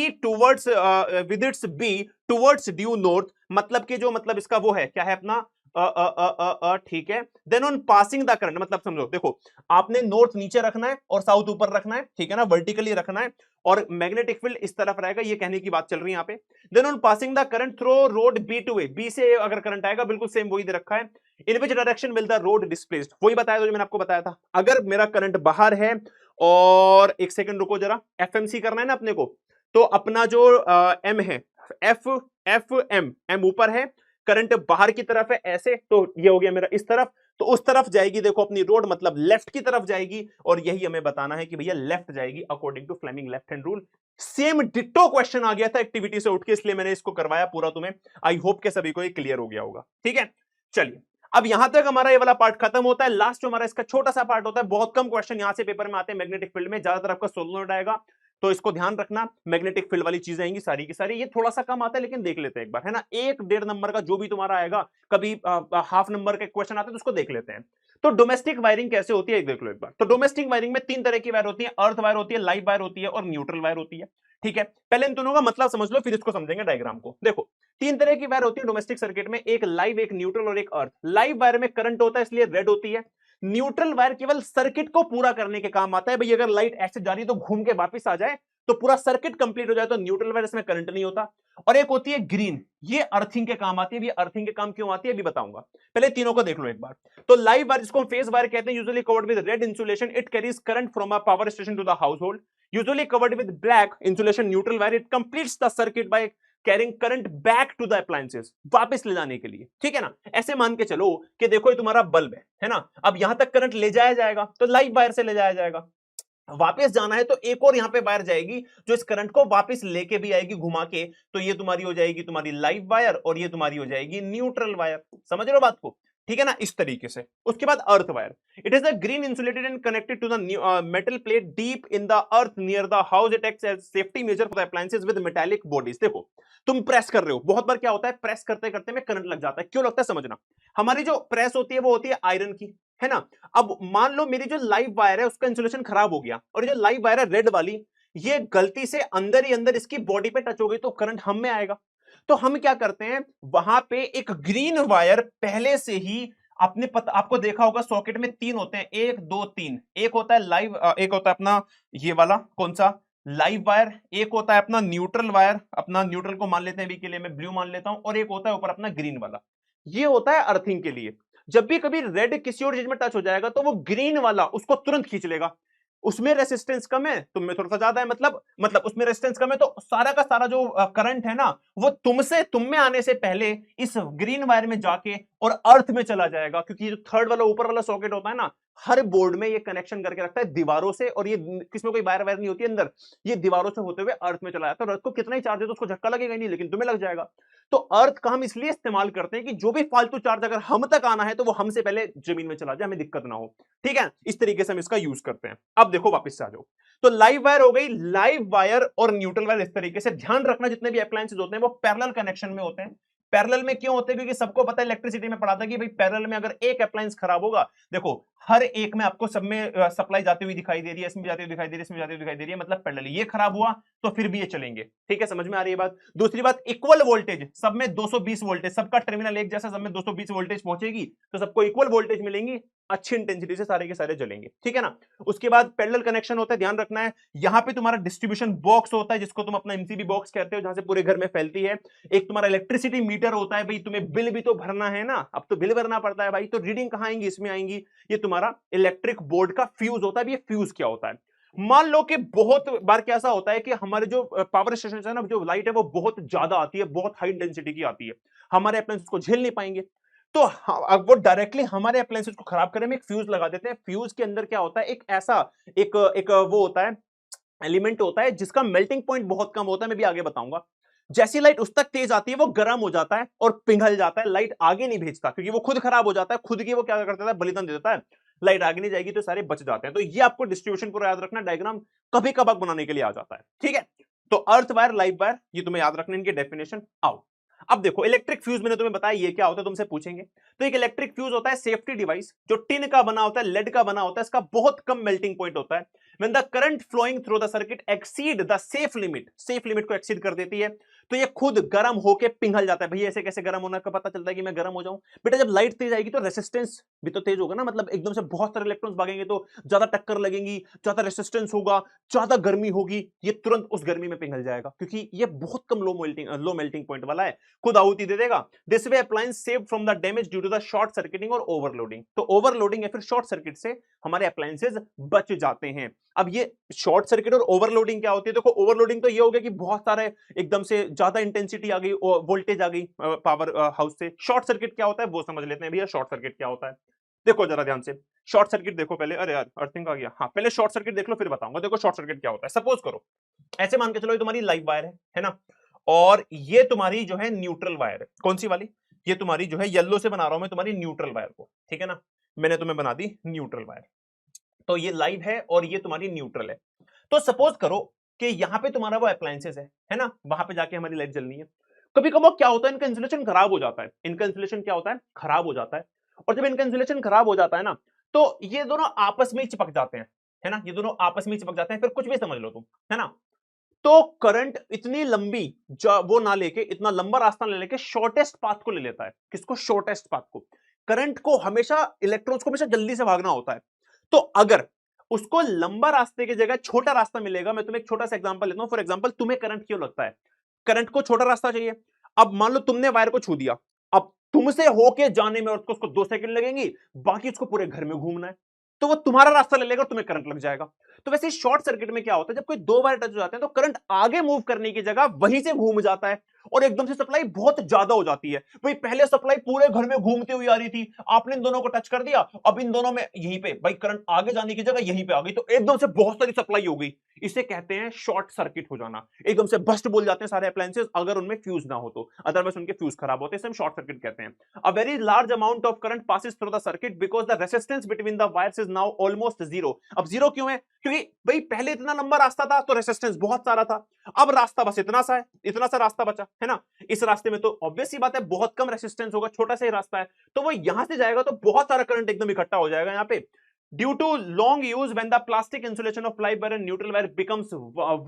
towards due north, मतलब कि जो मतलब इसका वो है क्या है अपना ठीक है, then on passing the current, मतलब समझो, देखो आपने नॉर्थ नीचे रखना है और साउथ ऊपर रखना है, ठीक है ना, वर्टिकली रखना है, और मैग्नेटिक फील्ड इस तरफ रहेगा, ये कहने की बात चल रही है यहाँ पे। Then on passing the current through rod B to A, B से अगर करंट आएगा, बिल्कुल सेम वही दे रखा है। In which direction will the rod displaced, वही बताया था जो मैंने आपको बताया था। अगर मेरा करंट बाहर है, और एक सेकंड रुको जरा, एफएमसी करना है ना अपने को, तो अपना जो एम है, एम ऊपर है, करंट बाहर की तरफ है ऐसे, तो ये हो गया मेरा इस तरफ, तो उस तरफ जाएगी देखो अपनी रोड, मतलब लेफ्ट की तरफ जाएगी, और यही हमें बताना है कि भैया लेफ्ट जाएगी according to Fleming left hand rule. Same ditto question आ गया था एक्टिविटी से उठ के, इसलिए मैंने इसको करवाया पूरा तुम्हें। आई होप के सभी को ये क्लियर हो गया होगा। ठीक है, चलिए अब यहां तक हमारा ये वाला पार्ट खत्म होता है। लास्ट जो हमारा इसका छोटा सा पार्ट होता है, बहुत कम क्वेश्चन यहां से पेपर में आते हैं मैग्नेटिक फील्ड में, ज्यादातर आपका सोलनॉइड आएगा, तो इसको ध्यान रखना, मैग्नेटिक फील्ड वाली चीजें आएंगी सारी की सारी। ये थोड़ा सा कम आता है लेकिन देख लेते हैं एक बार, है ना, 1-1.5 नंबर का जो भी तुम्हारा आएगा, कभी हाफ नंबर के क्वेश्चन आते हैं तो उसको देख लेते हैं। तो डोमेस्टिक वायरिंग कैसे होती है एक देख लो एक बार। तो डोमेस्टिक वायरिंग में 3 तरह की वायर होती है, अर्थ वायर होती है, लाइव वायर होती है, और न्यूट्रल वायर होती है। ठीक है, पहले इन दोनों का मतलब समझ लो, फिर इसको समझेंगे डायग्राम को। देखो 3 तरह की वायर होती है डोमेस्टिक सर्किट में, एक लाइव, एक न्यूट्रल और एक अर्थ। लाइव वायर में करंट होता है इसलिए रेड होती है। न्यूट्रल वायर केवल सर्किट को पूरा करने के काम आता है, भाई अगर लाइट ऐसे जा रही है तो घूम के वापस आ जाए, तो पूरा सर्किट कंप्लीट हो जाए, तो न्यूट्रल वायर, इसमें करंट नहीं होता। और एक होती है ग्रीन, ये अर्थिंग के काम आती है। ये अर्थिंग के काम क्यों आती है अभी बताऊंगा, पहले तीनों को देख लो एक बार। तो लाइव वायर, जिसको हम फेज वायर कहते हैं, usually covered with red insulation, it carries current from a power station to the household. Usually covered with black insulation neutral wire, it completes the circuit by carrying current back to the appliances, वापस ले जाने के लिए। ठीक है ना, ऐसे मान के चलो कि देखो ये तुम्हारा बल्ब है ना, अब यहां तक करंट ले जाया जाएगा तो लाइव वायर से ले जाया जाएगा, वापस जाना है तो एक और यहां पे वायर जाएगी जो इस करंट को वापस लेके भी आएगी घुमा के, तो ये तुम्हारी हो जाएगी तुम्हारी लाइव वायर, और ये तुम्हारी हो जाएगी न्यूट्रल वायर। समझ रहे हो बात को, ठीक है ना, इस तरीके से। उसके बाद earth wire, it is a green insulated and connected to the metal plate deep in the earth near the house, it acts as safety measure for the appliances with metallic bodies. देखो तुम press कर रहे हो, बहुत बार क्या होता है press करते करते में करंट लग जाता है, क्यों लगता है समझना। हमारी जो प्रेस होती है वो होती है आयरन की, है ना। अब मान लो मेरी जो लाइव वायर है उसका इंसुलेशन खराब हो गया, और जो लाइव वायर है रेड वाली, ये गलती से अंदर ही अंदर इसकी बॉडी पे टच हो गई, तो करंट हम में आएगा। तो हम क्या करते हैं, वहां पे एक ग्रीन वायर पहले से ही आपने आपको देखा होगा सॉकेट में 3 होते हैं, 1 2 3, एक होता है लाइव, एक होता है अपना ये वाला कौन सा लाइव वायर, एक होता है अपना न्यूट्रल वायर, अपना न्यूट्रल को मान लेते हैं अभी के लिए, मैं ब्लू मान लेता हूं, और एक होता है ऊपर अपना ग्रीन वाला, ये होता है अर्थिंग के लिए। जब भी कभी रेड किसी और चीज में टच हो जाएगा तो वो ग्रीन वाला उसको तुरंत खींच लेगा, उसमें रेसिस्टेंस कम है, तुम में थोड़ा सा ज्यादा है, मतलब उसमें रेसिस्टेंस कम है, तो सारा का सारा जो करंट है ना, वो तुम में आने से पहले इस ग्रीन वायर में जाके और अर्थ में चला जाएगा, क्योंकि जो थर्ड वाला ऊपर वाला सॉकेट होता है ना, हर बोर्ड में ये कनेक्शन करके रखता है दीवारों से, और ये किसमें कोई वायर वायर नहीं होती अंदर, ये दीवारों से होते हुए अर्थ में चला जाता है। अर्थ को कितना ही चार्ज है तो उसको झटका लगेगा नहीं, लेकिन तुम्हें लग जाएगा। तो अर्थ का हम इसलिए इस्तेमाल करते हैं कि जो भी फालतू चार्ज अगर हम तक आना है तो वो हमसे पहले जमीन में चला जाए, हमें दिक्कत ना हो। ठीक है, इस तरीके से हम इसका यूज करते हैं। अब देखो वापस से आ जाओ, तो लाइव वायर हो गई, लाइव वायर और न्यूट्रल वायर इस तरीके से। ध्यान रखना जितने भी अप्लायंसेस होते हैं वो पैरेलल कनेक्शन में होते हैं। पैरेलल में क्यों होते हैं, क्योंकि सबको पता है इलेक्ट्रिसिटी में पढ़ा था कि भाई पैरेलल में अगर एक अप्लायंस खराब होगा, देखो हर एक में आपको सब में सप्लाई जाती हुई दिखाई दे रही है, इसमें जाती हुई दिखाई दे रही है, इसमें जाती हुई दिखाई दे रही है, मतलब पैरेलल, ये खराब हुआ तो फिर भी ये चलेंगे। ठीक है, समझ में आ रही है बात। दूसरी बात, इक्वल वोल्टेज, सब में 220 वोल्टेज, सबका टर्मिनल एक जैसा, सब में 220 वोल्टेज पहुंचेगी, तो सबको इक्वल वोल्टेज मिलेंगी, अच्छी इंटेंसिटी से सारे के सारे जलेंगे। ठीक है ना। उसके बाद पैरेलल कनेक्शन होता है, ध्यान रखना है, यहां पे तुम्हारा डिस्ट्रीब्यूशन बॉक्स होता है, जिसको तुम अपना एमसीबी बॉक्स कहते हो, जहां से पूरे घर में फैलती है। एक तुम्हारा इलेक्ट्रिसिटी मीटर होता है, भाई तुम्हें बिल भी तो भरना है ना, अब तो बिल भरना पड़ता है भाई, तो रीडिंग कहां आएंगी, इसमें आएंगी। ये तुम्हारा इलेक्ट्रिक बोर्ड का फ्यूज होता है। ये फ्यूज क्या होता है, मान लो कि बहुत बार क्या ऐसा होता है कि हमारे जो पावर स्टेशन है ना, जो लाइट है वो बहुत ज्यादा आती है, बहुत हाई इंटेंसिटी की आती है, हमारे अप्लायंस उसको झेल नहीं पाएंगे, तो अब वो डायरेक्टली हमारे अप्लायंसेस को खराब करें, हम एक फ्यूज लगा देते हैं। फ्यूज के अंदर क्या होता है, एक ऐसा एक वो होता है, एलिमेंट होता है जिसका मेल्टिंग पॉइंट बहुत कम होता है, मैं भी आगे बताऊंगा। जैसी लाइट उस तक तेज आती है वो गर्म हो जाता है और पिघल जाता है, लाइट आगे नहीं भेजता क्योंकि वो खुद खराब हो जाता है, खुद की वो क्या करता है, बलिदान दे देता है, लाइट आगे नहीं जाएगी तो सारे बच जाते हैं। तो ये आपको डिस्ट्रीब्यूशन पूरा याद रखना, डायग्राम कभी कभार बनाने के लिए आ जाता है, ठीक है। तो अर्थ वायर, लाइव वायर, ये तुम्हें याद रखना, इनकी डेफिनेशन आओ। अब देखो इलेक्ट्रिक फ्यूज मैंने तुम्हें बताया ये क्या होता है, तुमसे पूछेंगे। तो एक इलेक्ट्रिक फ्यूज होता है सेफ्टी डिवाइस जो टिन का बना होता है, लेड का बना होता है, इसका बहुत कम मेल्टिंग पॉइंट होता है। When the current flowing through the circuit exceed the safe limit को एक्सीड कर देती है तो ये खुद गर्म होके पिघल जाता है। भैया ऐसे कैसे गर्म होना का पता चलता है कि मैं गर्म हो जाऊं? बेटा जब लाइट तेज आएगी तो रेसिस्टेंस भी तो तेज होगा ना, मतलब एकदम से बहुत सारे इलेक्ट्रॉन्स भागेंगे तो ज्यादा टक्कर लगेंगी, ज्यादा रेसिस्टेंस होगा, ज्यादा गर्मी होगी, ये तुरंत उस गर्मी में पिघल जाएगा क्योंकि ये बहुत कम लो मेल्टिंग पॉइंट वाला है, खुद आहुति दे देगा। This way appliance save from the damage due to the short circuiting और ओवरलोडिंग। तो ओवरलोडिंग या फिर शॉर्ट सर्किट से हमारे अप्लायंसेस बच जाते हैं। अब ये शॉर्ट सर्किट और ओवरलोडिंग क्या होती है? देखो ओवरलोडिंग तो ये हो गया कि बहुत सारे एकदम से ज्यादा इंटेंसिटी आ गई, वोल्टेज आ गई पावर हाउस से। शॉर्ट सर्किट क्या होता है वो समझ लेते हैं भैया, शॉर्ट सर्किट क्या होता है। देखो जरा ध्यान से, शॉर्ट सर्किट देखो पहले, अरे यार अर्थिंग आ गया, हाँ पहले शॉर्ट सर्किट देख लो फिर बताऊंगा। देखो शॉर्ट सर्किट क्या होता है, सपोज करो ऐसे मान के चलो ये तुम्हारी लाइव वायर है ना, और ये तुम्हारी जो है न्यूट्रल वायर है। कौन सी वाली? ये तुम्हारी जो है येलो से बना रहा हूं मैं तुम्हारी न्यूट्रल वायर को, ठीक है ना, मैंने तुम्हें बना दी न्यूट्रल वायर। तो ये लाइव है और ये तुम्हारी न्यूट्रल है। तो सपोज करो कि यहां पे तुम्हारा वो अप्लायंसेस है ना, वहां पे जाके हमारी लाइट जलनी है। कभी कभी क्या होता है, इनका इंसुलेशन खराब हो जाता है, इनका इंसुलेशन क्या होता है, खराब हो जाता है। और जब इनका इंसुलेशन खराब हो जाता है ना, तो ये दोनों आपस में ही चिपक जाते हैं, है ना, ये दोनों आपस में ही चिपक जाते हैं, फिर कुछ भी समझ लो तुम, है ना। तो करंट इतनी लंबी वो ना लेके, इतना लंबा रास्ता ना लेके शॉर्टेस्ट पाथ को ले लेता है। किसको? शॉर्टेस्ट पाथ को। करंट को हमेशा, इलेक्ट्रॉन्स को हमेशा जल्दी से भागना होता है। तो अगर उसको लंबा रास्ते की जगह छोटा रास्ता मिलेगा, मैं तुम्हें एक छोटा सा एग्जांपल लेता हूं। फॉर एग्जांपल तुम्हें करंट क्यों लगता है? करंट को छोटा रास्ता चाहिए। अब मान लो तुमने वायर को छू दिया, अब तुमसे होके जाने में उसको 2 सेकंड लगेंगी, बाकी उसको पूरे घर में घूमना है, तो वो तुम्हारा रास्ता ले लेगा और तुम्हें करंट लग जाएगा। तो वैसे शॉर्ट सर्किट में क्या होता है, जब कोई 2 वायर टच हो जाते हैं तो करंट आगे मूव करने की जगह वहीं से घूम जाता है और एकदम से सप्लाई बहुत ज्यादा हो जाती है। भाई पहले सप्लाई पूरे घर में घूमते हुए आ रही थी, आपने इन दोनों को टच कर दिया, अब इन दोनों में यहीं पे भाई करंट आगे जाने की जगह यहीं पे आ गई, तो एकदम से बहुत सारी सप्लाई हो गई। इसे कहते हैं शॉर्ट सर्किट हो जाना। एकदम से बस्ट बोल जाते हैं सारे अप्लायंसेस अगर उनमें फ्यूज ना हो तो, अदरवाइज उनके फ्यूज खराब होते हैं, इसे हम शॉर्ट सर्किट कहते हैं। A very large amount of current passes through the circuit because the resistance between the wires is now almost zero. अब जीरो क्यों है? क्योंकि भाई पहले इतना लंबा रास्ता था तो रेसिस्टेंस बहुत सारा था, अब रास्ता बस इतना सा है, इतना सा रास्ता बचा है ना। इस रास्ते में तो ऑब्वियस सी बात है बहुत कम रेसिस्टेंस होगा, छोटा सा ही रास्ता है, तो वो यहां से जाएगा तो बहुत सारा करंट एकदम इकट्ठा हो जाएगा यहाँ पे। Due to long use, when the plastic insulation of live wire and neutral wire becomes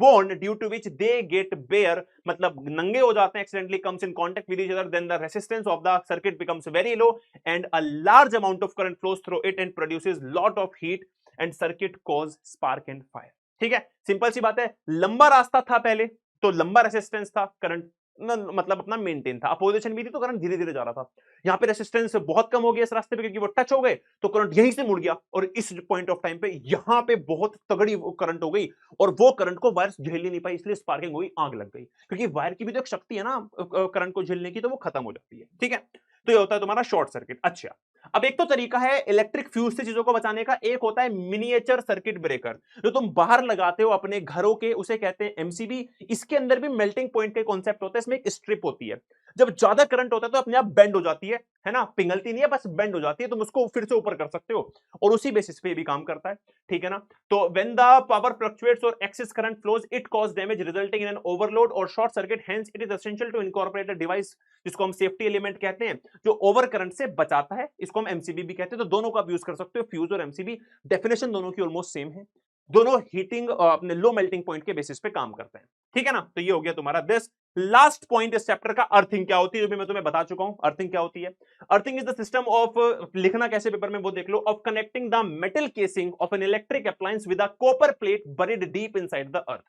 worn, due to which they get bare, मतलब नंगे हो जाते हैं, accidentally comes in contact with each other, then the resistance of the circuit becomes very low and a large amount of current flows through it and produces lot of heat and circuit cause spark and fire. ठीक है, simple सी बात है, लंबा रास्ता था पहले तो लंबा रेसिस्टेंस था, करंट मतलब अपना मेंटेन था, अपोजिशन भी थी तो करंट धीरे धीरे जा रहा था। यहाँ पे रेसिस्टेंस बहुत कम हो गया इस रास्ते पे क्योंकि वो टच हो गए तो करंट यहीं से मुड़ गया और इस पॉइंट ऑफ टाइम पे यहाँ पे बहुत तगड़ी करंट हो गई और वो करंट को वायर झेल ही नहीं पाई, इसलिए स्पार्किंग हुई, आग लग गई। क्योंकि वायर की भी तो एक शक्ति है ना करंट को झेलने की, तो वो खत्म हो जाती है। ठीक है, तो ये होता है तुम्हारा शॉर्ट सर्किट। अच्छा, अब एक तो तरीका है इलेक्ट्रिक फ्यूज से चीजों को बचाने का, एक होता है मिनिएचर सर्किट ब्रेकर जो तुम बाहर लगाते हो अपने घरों के, उसे कहते हैं एमसीबी। इसके अंदर भी मेल्टिंग पॉइंट का कॉन्सेप्ट होता है, इसमें एक स्ट्रिप होती है, जब ज्यादा करंट होता है तो अपने आप बेंड हो जाती है ना, पिघलती नहीं है बस बेंड हो जाती है, तुम उसको फिर से ऊपर कर सकते हो और उसी बेसिस पे भी काम करता है। ठीक है ना, तो व्हेन द पावर फ्लक्चुएट्स और excess current flows it cause damage resulting in an overload और short circuit, hence it is essential to incorporate a device जिसको हम सेफ्टी एलिमेंट कहते हैं जो ओवर करंट से बचाता है, इसको हम एमसीबी भी कहते हैं। तो दोनों का आप यूज कर सकते हो, फ्यूज और एमसीबी, डेफिनेशन दोनों की ऑलमोस्ट सेम है, दोनों हीटिंग अपने लो मेल्टिंग पॉइंट के बेसिस पे काम करते हैं। ठीक है ना, तो ये हो गया तुम्हारा दिस लास्ट पॉइंट इस चैप्टर का, अर्थिंग क्या होती है, जो भी मैं तुम्हें बता चुका हूं। अर्थिंग क्या होती है? Earthing is the system of, लिखना कैसे पेपर में वो देख लो, of connecting the metal casing of an electric appliance with a copper plate buried deep inside the earth.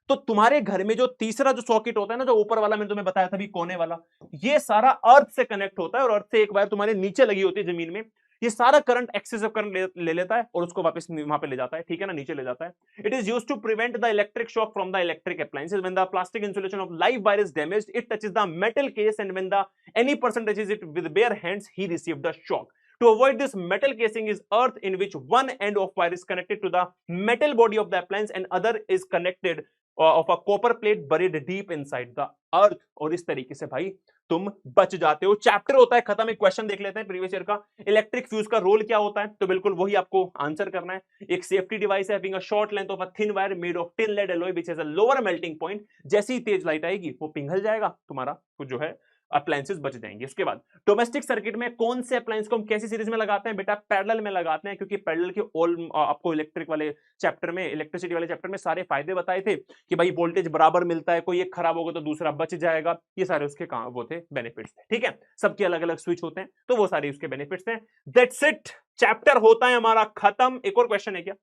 तो तुम्हारे घर में जो तीसरा जो सॉकेट होता है ना, जो ऊपर वाला मैंने तुम्हें बताया था भी कोने वाला, ये सारा अर्थ से कनेक्ट होता है और अर्थ से एक वायर तुम्हारे नीचे लगी होती है जमीन में, ये सारा करंट एक्सेसिव करंट ले लेता है और उसको वापस वहां पे ले जाता है, ठीक है ना, नीचे ले जाता है. It is used to prevent the electric shock from the electric appliances when the plastic insulation of live wire is damaged it touches the metal case and when the any person touches it with bare hands he received the shock. To avoid this, metal casing is earth in which one end of wire is connected to the metal body of the appliance and other is connected of a copper plate buried deep inside the earth. और इस तरीके से भाई तुम बच जाते हो. Chapter होता है खत्म. एक क्वेश्चन देख लेते हैं प्रीवियस ईयर का. इलेक्ट्रिक फ्यूज का रोल क्या होता है, तो बिल्कुल वही आपको आंसर करना है. एक सेफ्टी डिवाइस है having a short length of a thin wire made of tin lead alloy which has a lower melting point. जैसे ही तेज लाइट आएगी वो पिघल जाएगा, तुम्हारा कुछ जो है अप्लायंसेस बच जाएंगे. उसके बाद डोमेस्टिक सर्किट में कौन से अप्लायंस को हम कैसी सीरीज में लगाते हैं, बेटा पैरेलल में लगाते हैं, क्योंकि पैरेलल के ऑल आपको इलेक्ट्रिक वाले चैप्टर में, इलेक्ट्रिसिटी वाले चैप्टर में सारे फायदे बताए थे कि भाई वोल्टेज बराबर मिलता है, कोई एक खराब होगा तो दूसरा बच जाएगा. ये सारे उसके काम वो थे, बेनिफिट्स थे. ठीक है, सबके अलग अलग स्विच होते हैं तो वो सारे उसके बेनिफिट्स हैं. दैट्स इट, चैप्टर होता है हमारा खत्म. एक और क्वेश्चन है क्या,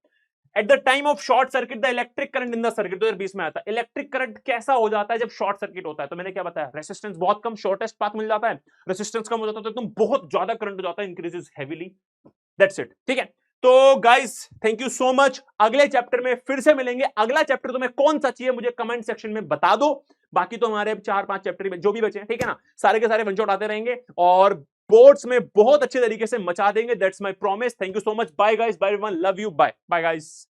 at the time of short circuit the electric current in the circuit. 2020 में आता है इलेक्ट्रिक करंट कैसा हो जाता है जब शॉर्ट सर्किट होता है. तो मैंने क्या बताया, रेसिस्टेंस बहुत कम, शॉर्टेस्ट पाथ मिल जाता है. रेसिस्टेंस कम हो जाता है तो एकदम बहुत ज्यादा करंट हो जाता है, इंक्रीजेस हेवीली. That's it. ठीक है, तो guys thank you so much. अगले चैप्टर में फिर से मिलेंगे. अगला चैप्टर तुम्हें कौन सा चाहिए मुझे कमेंट सेक्शन में बता दो. बाकी तो हमारे 4-5 चैप्टर में जो भी बचे हैं, ठीक है ना, सारे के सारे वन शॉट आते रहेंगे और बोर्ड्स में बहुत अच्छे तरीके से मचा देंगे. That's my promise. Thank you so much. Bye guys, bye everyone, love you, bye bye guys.